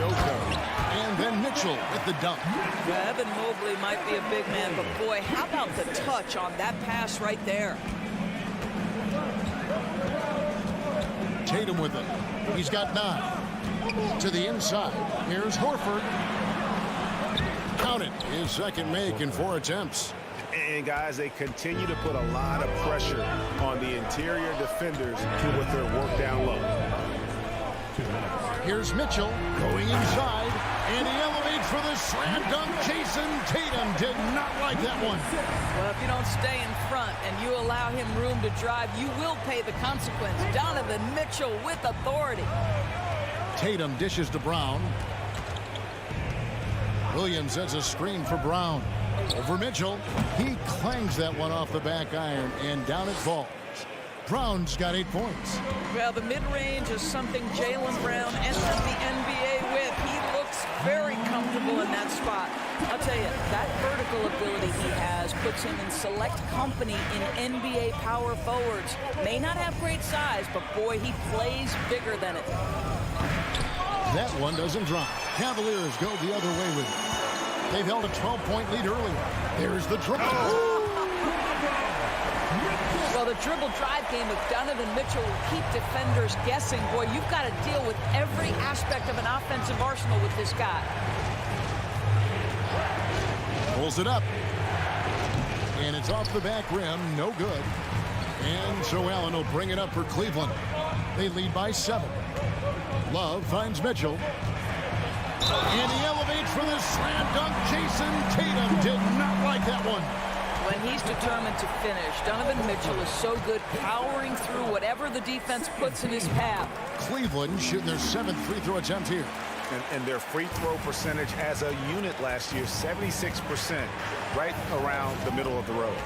no coverage. And then Mitchell with the dunk. Yeah, Evan Mobley might be a big man, but boy, how about the touch on that pass right there? Tatum with it. He's got 9. To the inside. Here's Horford. Count it. His second make in 4 attempts. And, guys, they continue to put a lot of pressure on the interior defenders with their work down low. Here's Mitchell going inside, and he elevates for the slam dunk. Jason Tatum did not like that one. Well, if you don't stay in front and you allow him room to drive, you will pay the consequence. Donovan Mitchell with authority. Tatum dishes to Brown. Williams sets a screen for Brown. Over Mitchell. He clangs that one off the back iron, and down it falls. Brown's got 8 points. Well, the mid-range is something Jaylen Brown entered the NBA with. He looks very comfortable in that spot. I'll tell you, that vertical ability he has puts him in select company in NBA power forwards. May not have great size, but boy, he plays bigger than it. That one doesn't drop. Cavaliers go the other way with it. They've held a 12-point lead earlier. There's the dribble. Well, the dribble drive game of Donovan Mitchell will keep defenders guessing. Boy, you've got to deal with every aspect of an offensive arsenal with this guy. Pulls it up. And it's off the back rim. No good. And so Allen will bring it up for Cleveland. They lead by 7. Love finds Mitchell. And he elevates for the slam dunk. Jason Tatum did not like that one. When he's determined to finish, Donovan Mitchell is so good powering through whatever the defense puts in his path. Cleveland shooting their 7th free throw attempt here. And their free throw percentage as a unit last year, 76%, right around the middle of the road.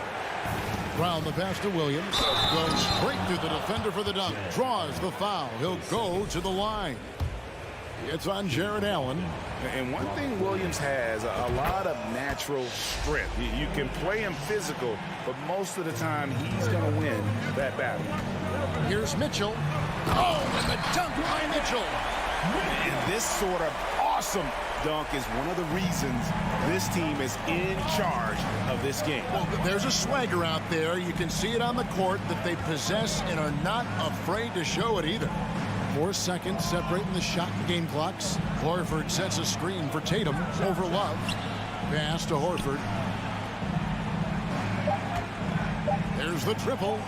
Brown the pass to Williams. Goes straight through the defender for the dunk. Draws the foul. He'll go to the line. It's on Jared Allen. And one thing Williams has, a lot of natural strength. You can play him physical, but most of the time he's going to win that battle. Here's Mitchell. Oh, and the dunk by Mitchell. And this sort of awesome dunk is one of the reasons this team is in charge of this game. Well, there's a swagger out there. You can see it on the court that they possess and are not afraid to show it either. 4 seconds separating the shot and game clocks. Horford sets a screen for Tatum over Love. Pass to Horford. There's the triple.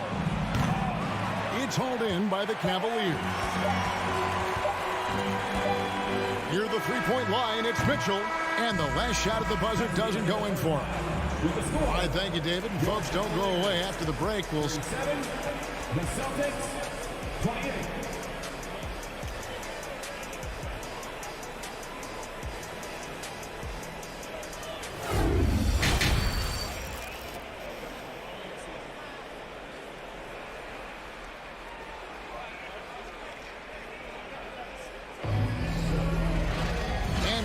It's hauled in by the Cavaliers. Near the three-point line, it's Mitchell. And the last shot at the buzzer doesn't go in for him. All right, thank you, David. And folks, don't go away after the break. We'll... The Celtics, 28.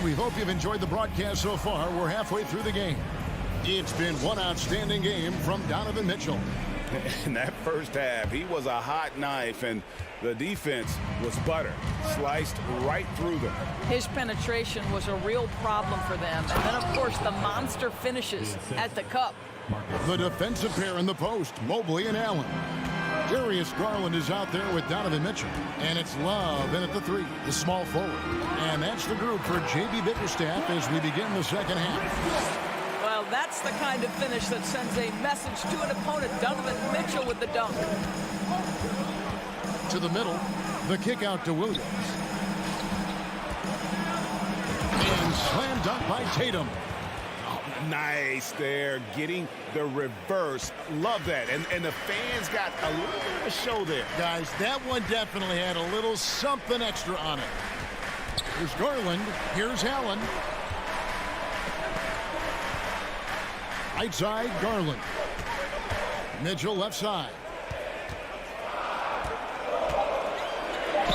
We hope you've enjoyed the broadcast so far. We're halfway through the game. It's been one outstanding game from Donovan Mitchell. In that first half, he was a hot knife, and the defense was butter, sliced right through them. His penetration was a real problem for them. And then, of course, the monster finishes at the cup. The defensive pair in the post, Mobley and Allen. Darius Garland is out there with Donovan Mitchell. And it's Love in at the 3, the small forward. And that's the group for J.B. Bickerstaff as we begin the second half. Well, that's the kind of finish that sends a message to an opponent. Donovan Mitchell with the dunk. To the middle, the kick out to Williams. And slam dunk by Tatum. Nice there, getting the reverse. Love that. And the fans got a little bit of a show there. Guys, that one definitely had a little something extra on it. Here's Garland. Here's Allen. Right side, Garland. Mitchell left side.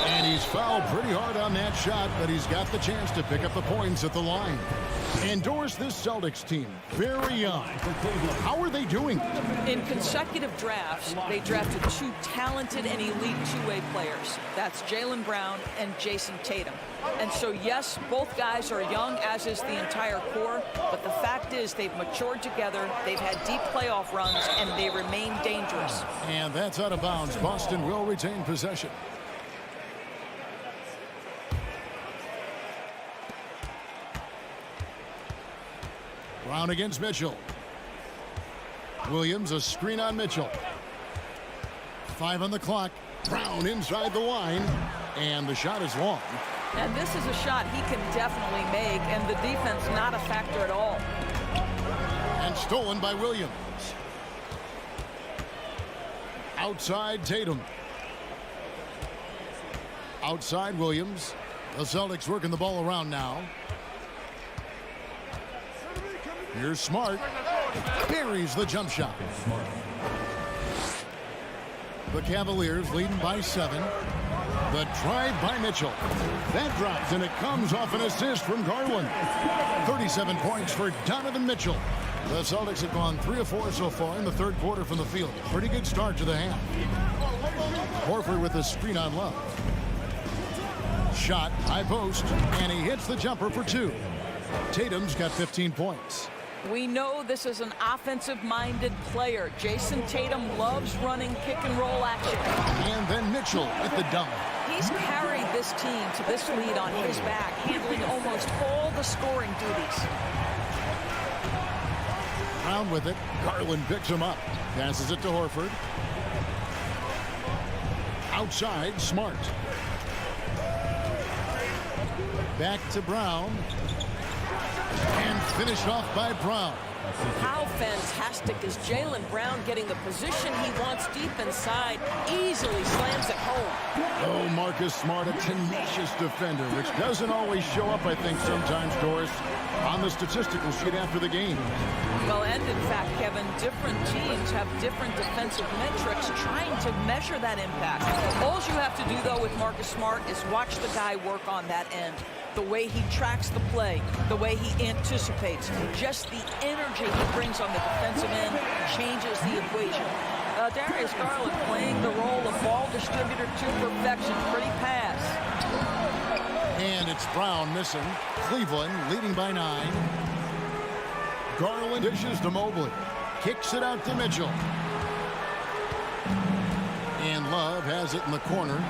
And he's fouled pretty hard on that shot, but he's got the chance to pick up the points at the line. Endorse this Celtics team. Very young. How are they doing? In consecutive drafts, they drafted 2 talented and elite two-way players. That's Jaylen Brown and Jason Tatum. And so, yes, both guys are young, as is the entire core. But the fact is they've matured together, they've had deep playoff runs, and they remain dangerous. And that's out of bounds. Boston will retain possession. Brown against Mitchell. Williams, a screen on Mitchell. 5 on the clock. Brown inside the line, and the shot is long. And this is a shot he can definitely make, and the defense not a factor at all. And stolen by Williams. Outside Tatum. Outside Williams. The Celtics working the ball around now. Here's Smart. Buries the jump shot. The Cavaliers leading by 7. The drive by Mitchell. That drops, and it comes off an assist from Garland. 37 points for Donovan Mitchell. The Celtics have gone 3 of 4 so far in the third quarter from the field. Pretty good start to the half. Horford with a screen on Love. Shot, high post, and he hits the jumper for 2. Tatum's got 15 points. We know this is an offensive-minded player. Jason Tatum loves running pick-and-roll action. And then Mitchell with the dunk. He's carried this team to this lead on his back, handling almost all the scoring duties. Brown with it. Garland picks him up. Passes it to Horford. Outside, Smart. Back to Brown. And finished off by Brown. How fantastic is Jaylen Brown getting the position he wants deep inside, easily slams it home. Oh, Marcus Smart, a tenacious defender, which doesn't always show up, I think, sometimes, Doris, on the statistical sheet after the game. Well, and in fact, Kevin, different teams have different defensive metrics trying to measure that impact. All you have to do, though, with Marcus Smart is watch the guy work on that end. The way he tracks the play, the way he anticipates, just the energy he brings on the defensive end changes the equation. Darius Garland playing the role of ball distributor to perfection. Pretty pass. And it's Brown missing. Cleveland leading by 9. Garland dishes to Mobley. Kicks it out to Mitchell. And Love has it in the corner.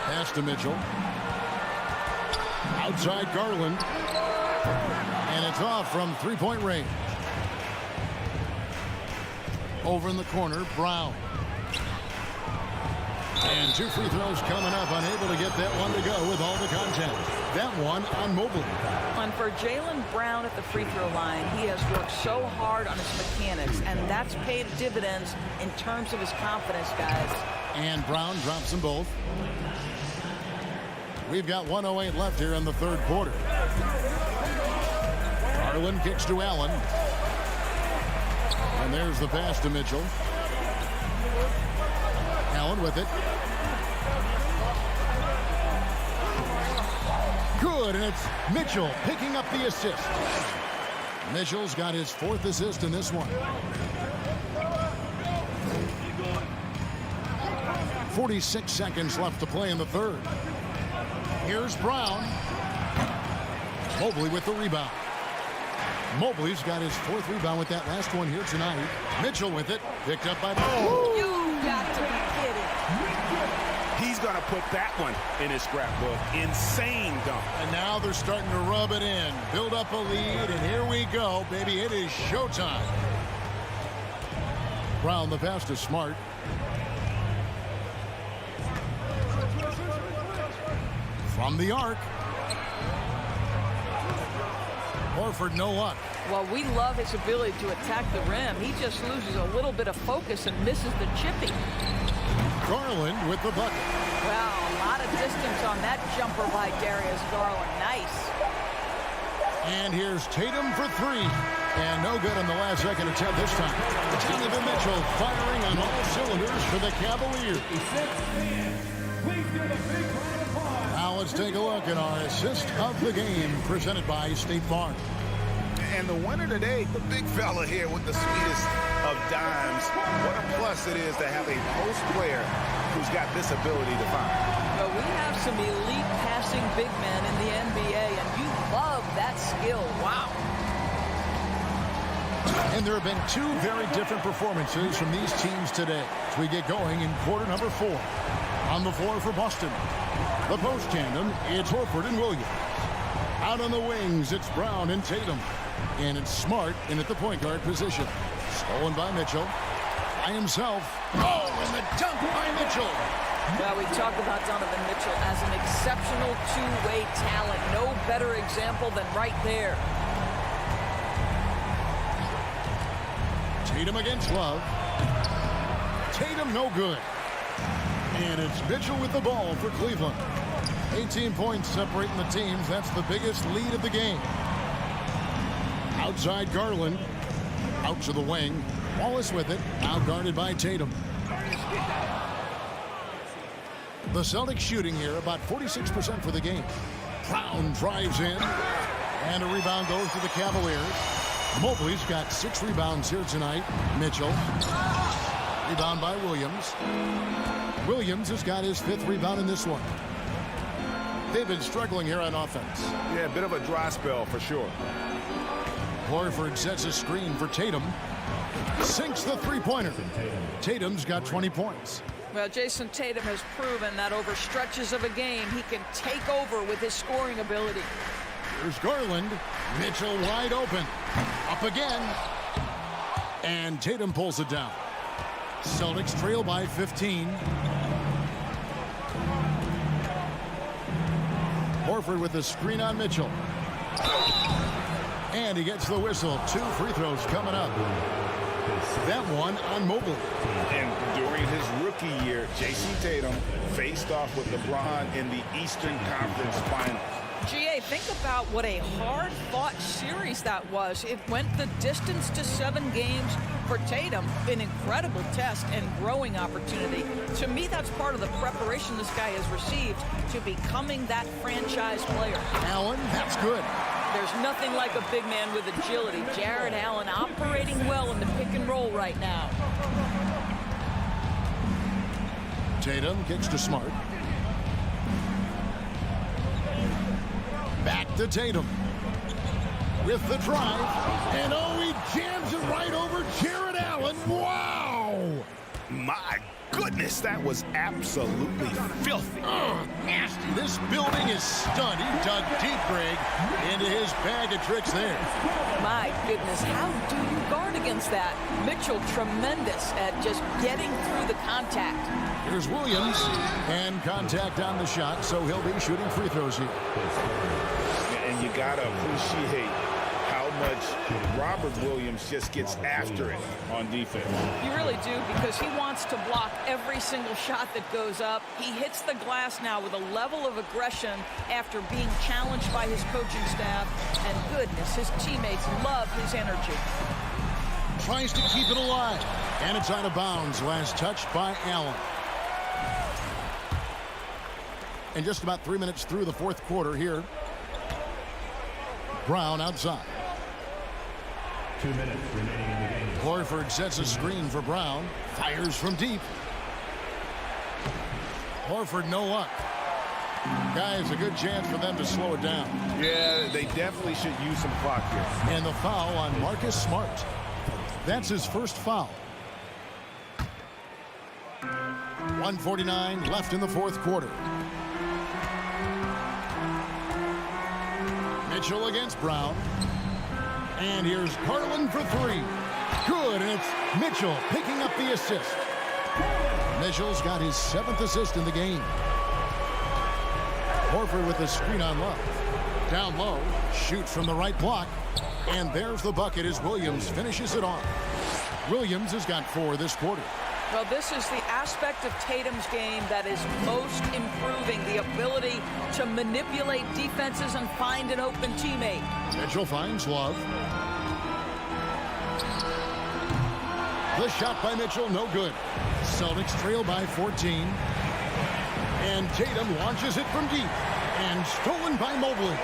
Pass to Mitchell. Outside Garland. And it's off from three-point range. Over in the corner, Brown. And 2 free throws coming up. Unable to get that one to go with all the contact. That one on Mobley. And for Jaylen Brown at the free throw line, he has worked so hard on his mechanics, and that's paid dividends in terms of his confidence, guys. And Brown drops them both. We've got 1:08 left here in the third quarter. Garland kicks to Allen. And there's the pass to Mitchell. Allen with it. Good, and it's Mitchell picking up the assist. Mitchell's got his 4th assist in this one. 46 seconds left to play in the third. Here's Brown. Mobley with the rebound. Mobley's got his 4th rebound with that last one here tonight. Mitchell with it. Picked up by Brown. You got to be kidding. He's going to put that one in his scrapbook. Insane dunk. And now they're starting to rub it in. Build up a lead, and here we go, baby. It is showtime. Brown, the pass to Smart. From the arc. Horford, no luck. Well, we love his ability to attack the rim. He just loses a little bit of focus and misses the chipping. Garland with the bucket. Wow, a lot of distance on that jumper by Darius Garland. Nice. And here's Tatum for 3. And no good on the last second attempt this time. Donovan Mitchell firing on all cylinders for the Cavaliers. Now let's take a look at our assist of the game presented by State Farm. And the winner today, the big fella here with the sweetest of dimes. What a plus it is to have a post player who's got this ability to find. Well, we have some elite passing big men in the NBA, and you love that skill. Wow. And there have been 2 very different performances from these teams today as we get going in quarter number 4. On the floor for Boston, the post tandem, it's Horford and Williams. Out on the wings, it's Brown and Tatum. And it's Smart in at the point guard position. Stolen by Mitchell. By himself. Oh, and the dunk by Mitchell. Well, we talk about Donovan Mitchell as an exceptional two-way talent. No better example than right there. Tatum against Love. Tatum no good. And it's Mitchell with the ball for Cleveland. 18 points separating the teams. That's the biggest lead of the game. Outside Garland. Out to the wing. Wallace with it. Now guarded by Tatum. The Celtics shooting here about 46% for the game. Brown drives in. And a rebound goes to the Cavaliers. Mobley's got 6 rebounds here tonight. Mitchell. Rebound by Williams. Williams has got his 5th rebound in this one. They've been struggling here on offense. Yeah, a bit of a dry spell for sure. Horford sets a screen for Tatum. Sinks the three-pointer. Tatum's got 20 points. Well, Jason Tatum has proven that over stretches of a game, he can take over with his scoring ability. Here's Garland. Mitchell wide open. Up again. And Tatum pulls it down. Celtics trail by 15. Horford with the screen on Mitchell. And he gets the whistle. 2 free throws coming up. That one on Mobley. And during his rookie year, Jason Tatum faced off with LeBron in the Eastern Conference Finals. GA, think about what a hard-fought series that was. It went the distance to 7 games for Tatum. An incredible test and growing opportunity. To me, that's part of the preparation this guy has received to becoming that franchise player. Allen, that's good. There's nothing like a big man with agility. Jared Allen operating well in the pick and roll right now. Tatum kicks to Smart. Back to Tatum. With the drive. And oh, he jams it right over Jared Allen. Wow! My goodness, that was absolutely filthy. Nasty. This building is stunned. He dug deep, Greg, into his bag of tricks there. My goodness, how do you guard against that? Mitchell, tremendous at just getting through the contact. Here's Williams, and contact on the shot, so he'll be shooting free throws here. And you got to appreciate how much Robert Williams just gets after it on defense. You really do, because he wants to block every single shot that goes up. He hits the glass now with a level of aggression after being challenged by his coaching staff. And goodness, his teammates love his energy. Tries to keep it alive, and it's out of bounds. Last touched by Allen. And just about 3 minutes through the fourth quarter here. Brown outside. 2 minutes remaining in the game. Horford sets a screen for Brown. Fires from deep. Horford no luck. Guys, a good chance for them to slow it down. Yeah, they definitely should use some clock here. And the foul on Marcus Smart. That's his first foul. 1:49 left in the fourth quarter. Mitchell against Brown. And here's Garland for 3. Good, and it's Mitchell picking up the assist. Mitchell's got his 7th assist in the game. Horford with the screen on Love. Down low, shoots from the right block. And there's the bucket as Williams finishes it off. Williams has got 4 this quarter. Well, this is the aspect of Tatum's game that is most improving, the ability to manipulate defenses and find an open teammate. Mitchell finds Love. The shot by Mitchell, no good. Celtics trail by 14. And Tatum launches it from deep. And stolen by Mobley.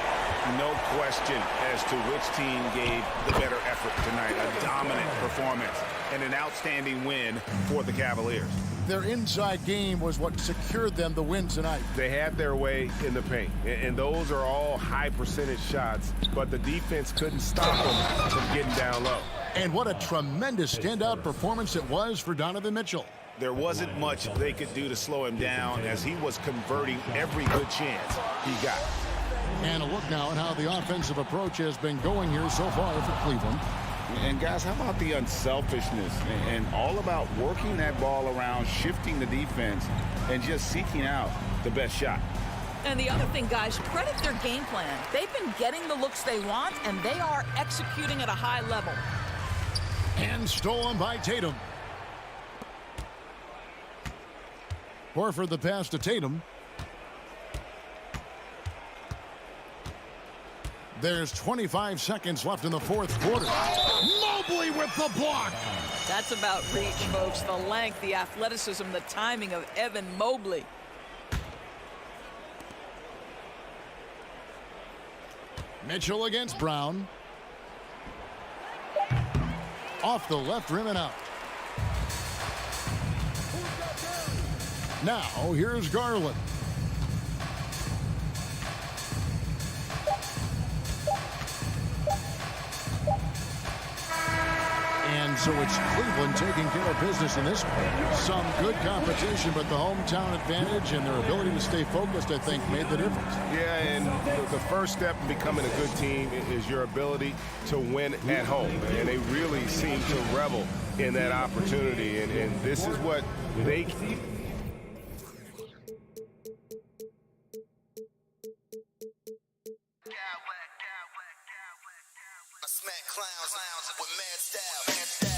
No question as to which team gave the better effort tonight. A dominant performance and an outstanding win for the Cavaliers. Their inside game was what secured them the win tonight. They had their way in the paint, and those are all high percentage shots, but the defense couldn't stop them from getting down low. And what a tremendous standout performance it was for Donovan Mitchell. There wasn't much they could do to slow him down as he was converting every good chance he got. And a look now at how the offensive approach has been going here so far for Cleveland. And guys, how about the unselfishness and all about working that ball around, shifting the defense, and just seeking out the best shot. And the other thing, guys, credit their game plan. They've been getting the looks they want, and they are executing at a high level. And stolen by Tatum. Horford the pass to Tatum. There's 25 seconds left in the fourth quarter. Mobley with the block. That's about reach, folks. The length, the athleticism, the timing of Evan Mobley. Mitchell against Brown. Off the left rim and out. Now, here's Garland. And so it's Cleveland taking care of business in this one. Some good competition, but the hometown advantage and their ability to stay focused, I think, made the difference. Yeah, and the first step in becoming a good team is your ability to win at home. And they really seem to revel in that opportunity. And this is what they... I smack clowns with mad style.